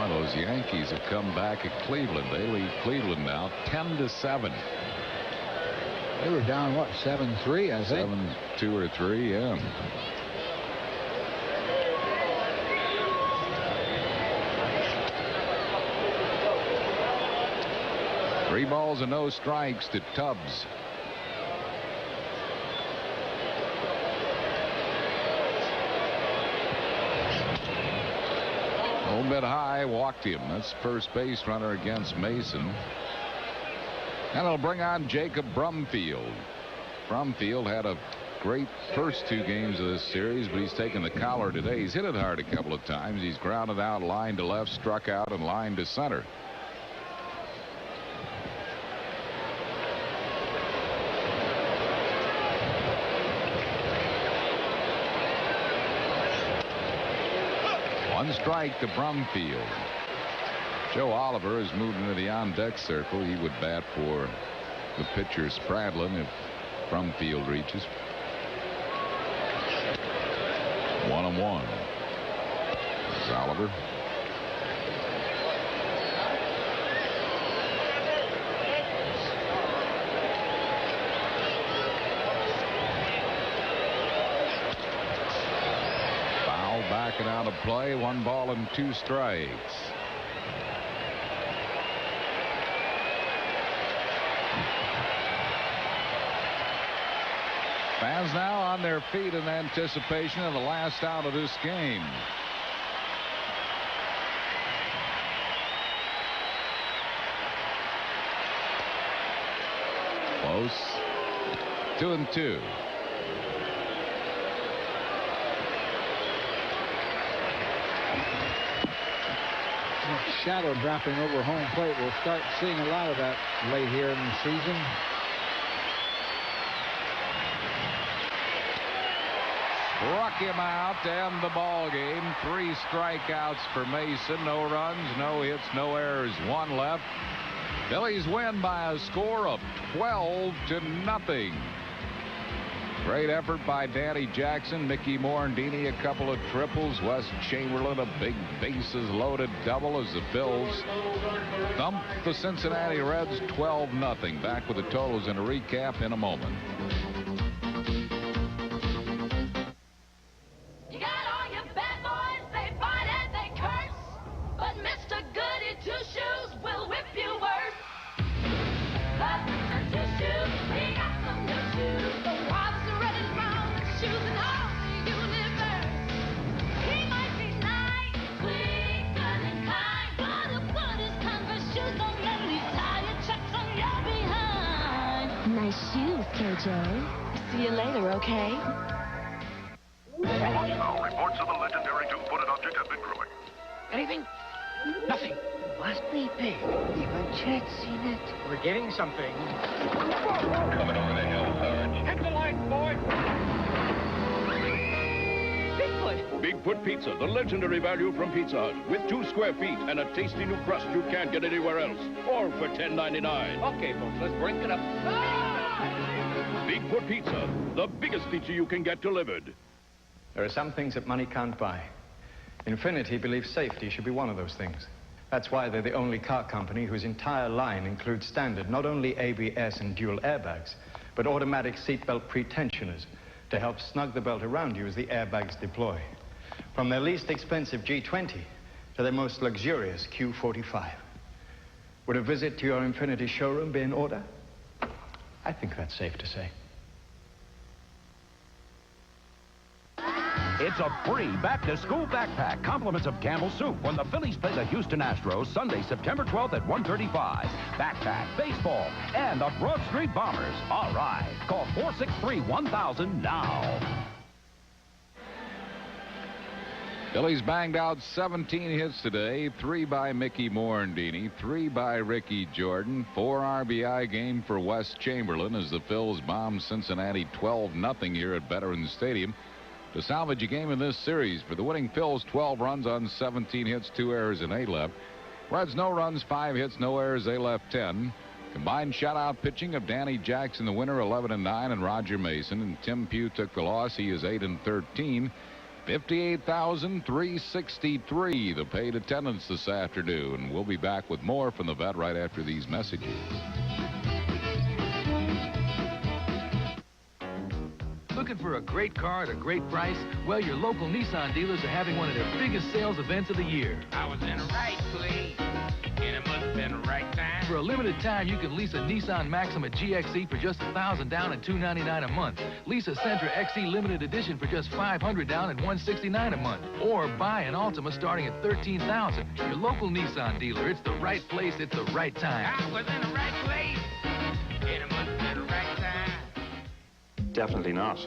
Speaker 1: Those Yankees have come back at Cleveland. They lead Cleveland now 10-7.
Speaker 4: They were down, what, 7-3, I think?
Speaker 1: 7-2 or 3, yeah. Three balls and no strikes to Tubbs. A little bit high, walked him. That's first base runner against Mason. And it'll bring on Jacob Brumfield. Brumfield had a great first 2 games of this series, but he's taken the collar today. He's hit it hard a couple of times. He's grounded out, line to left, struck out, and line to center. One strike to Brumfield. Joe Oliver has moved into the on-deck circle. He would bat for the pitcher Spradlin if Brumfield reaches. 1-1. This is Oliver. Foul back and out of play. 1 ball and 2 strikes. Fans now on their feet in anticipation of the last out of this game. Close. 2-2.
Speaker 4: Shadow dropping over home plate. We'll start seeing a lot of that late here in the season.
Speaker 1: Struck him out to end the ball game. 3 strikeouts for Mason. No runs, no hits, no errors. 1 left. Phillies win by a score of 12-0. Great effort by Danny Jackson, Mickey Morandini, a couple of triples, Wes Chamberlain, a big bases loaded double as the Phils thumped the Cincinnati Reds 12-0. Back with the totals and a recap in a moment.
Speaker 8: Thanks, KJ. See you later, okay?
Speaker 23: Now, reports of the legendary two-footed object have been growing.
Speaker 14: Anything? Nothing. Must be big. Even Chet's seen it.
Speaker 10: We're getting something.
Speaker 23: Coming over the hill, Sarge.
Speaker 14: Hit the light, boy. Bigfoot.
Speaker 15: Bigfoot Pizza, the legendary value from Pizza Hut, with 2 square feet and a tasty new crust you can't get anywhere else, all for $10.99.
Speaker 14: Okay, folks, let's break it up.
Speaker 15: Bigfoot Pizza, the biggest pizza you can get delivered.
Speaker 16: There are some things that money can't buy. Infiniti believes safety should be one of those things. That's why they're the only car company whose entire line includes standard, not only ABS and dual airbags, but automatic seatbelt pretensioners to help snug the belt around you as the airbags deploy. From their least expensive G20 to their most luxurious Q45. Would a visit to your Infiniti showroom be in order? I think that's safe to say.
Speaker 2: It's a free back-to-school backpack, compliments of Campbell Soup, when the Phillies play the Houston Astros Sunday, September 12th at 1:35. Backpack, baseball, and the Broad Street Bombers. All right. Call 463-1000 now.
Speaker 1: Phillies banged out 17 hits today, 3 by Mickey Morandini, 3 by Ricky Jordan, 4 RBI game for Wes Chamberlain as the Phils bomb Cincinnati 12-0 here at Veterans Stadium to salvage a game in this series. For the winning Phils, 12 runs on 17 hits, 2 errors, and 8 left. Reds, no runs, 5 hits, no errors, they left 10. Combined shutout pitching of Danny Jackson, the winner, 11-9, and Roger Mason. And Tim Pugh took the loss. He is 8-13. 58,363, the paid attendance this afternoon. We'll be back with more from the vet right after these messages.
Speaker 11: Looking for a great car at a great price? Well, your local Nissan dealers are having one of their biggest sales events of the year.
Speaker 17: I was in the right place, and it must have been the right time.
Speaker 11: For a limited time, you can lease a Nissan Maxima GXE for just $1,000 down and $299 a month. Lease a Sentra XE limited edition for just $500 down and $169 a month. Or buy an Altima starting at $13,000. Your local Nissan dealer. It's the right place at the right time.
Speaker 17: I was in the right place, and it must have been the right time.
Speaker 24: Definitely not.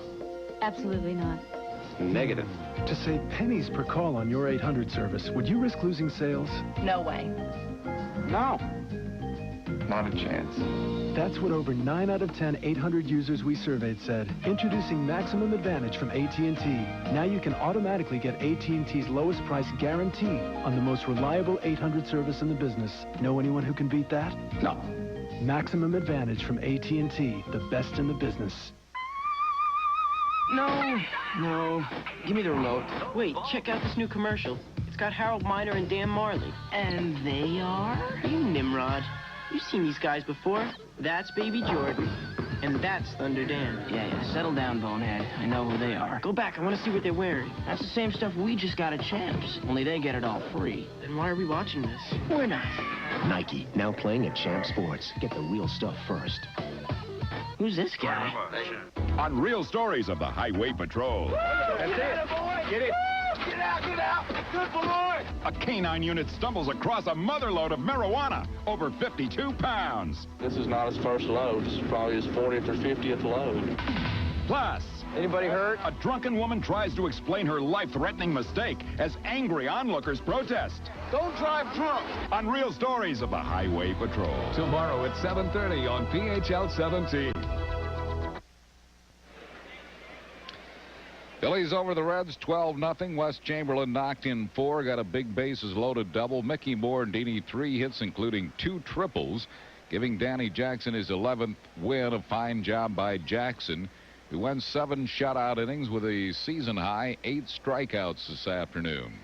Speaker 8: Absolutely not.
Speaker 24: Negative.
Speaker 26: To save pennies per call on your 800 service, would you risk losing sales?
Speaker 8: No way.
Speaker 24: No. Not a chance.
Speaker 26: That's what over 9 out of 10 800 users we surveyed said. Introducing Maximum Advantage from AT&T. Now you can automatically get AT&T's lowest price guarantee on the most reliable 800 service in the business. Know anyone who can beat that?
Speaker 24: No.
Speaker 26: Maximum Advantage from AT&T, the best in the business.
Speaker 27: No. Give me the remote. Wait, check out this new commercial. It's got Harold Miner and Dan Marley. And they are? You Nimrod. You've seen these guys before. That's Baby Jordan. And that's Thunder Dan.
Speaker 14: Yeah, settle down, bonehead. I know who they are.
Speaker 27: Go back, I want to see what they're wearing.
Speaker 14: That's the same stuff we just got at Champs, only they get it all free.
Speaker 27: Then why are we watching this?
Speaker 14: We're not.
Speaker 28: Nike, now playing at Champ Sports. Get the real stuff first.
Speaker 14: Who's this guy?
Speaker 15: Unreal stories of the Highway Patrol.
Speaker 17: That's it. Get it. Get out. Good boy.
Speaker 15: A canine unit stumbles across a motherload of marijuana, over 52 pounds.
Speaker 29: This is not his first load. This is probably his 40th or 50th load.
Speaker 15: Plus,
Speaker 28: anybody hurt?
Speaker 15: A drunken woman tries to explain her life-threatening mistake as angry onlookers protest.
Speaker 17: Don't drive drunk.
Speaker 15: Unreal stories of the Highway Patrol.
Speaker 1: Tomorrow at 7:30 on PHL 17. Phillies over the Reds, 12-0. Wes Chamberlain knocked in 4, got a big bases-loaded double. Mickey Morandini 3 hits, including 2 triples, giving Danny Jackson his 11th win. A fine job by Jackson, who went 7 shutout innings with a season-high 8 strikeouts this afternoon.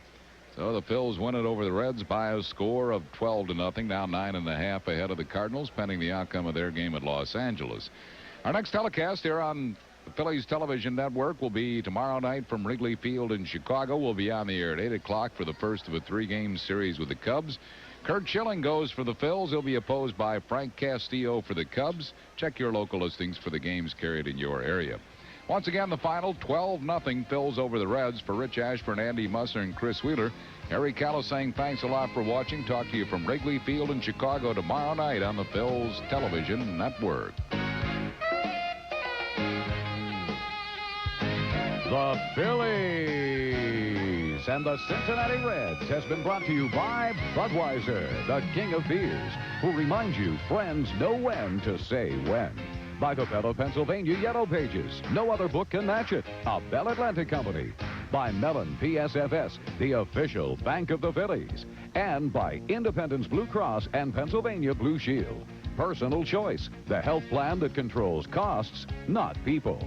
Speaker 1: So the Phils win it over the Reds by a score of 12-0, now 9.5 ahead of the Cardinals, pending the outcome of their game at Los Angeles. Our next telecast here on the Phillies television network will be tomorrow night from Wrigley Field in Chicago. We'll be on the air at 8 o'clock for the first of a 3-game series with the Cubs. Kurt Schilling goes for the Phils. He'll be opposed by Frank Castillo for the Cubs. Check your local listings for the games carried in your area. Once again, the final 12-0 Phils over the Reds. For Rich Ashburn, Andy Musser, and Chris Wheeler, Harry Callis saying thanks a lot for watching. Talk to you from Wrigley Field in Chicago tomorrow night on the Phils television network.
Speaker 2: The Phillies and the Cincinnati Reds has been brought to you by Budweiser, the king of beers, who reminds you friends know when to say when. By the Bell of Pennsylvania Yellow Pages. No other book can match it. A Bell Atlantic company. By Mellon PSFS, the official bank of the Phillies. And by Independence Blue Cross and Pennsylvania Blue Shield. Personal choice, the health plan that controls costs, not people.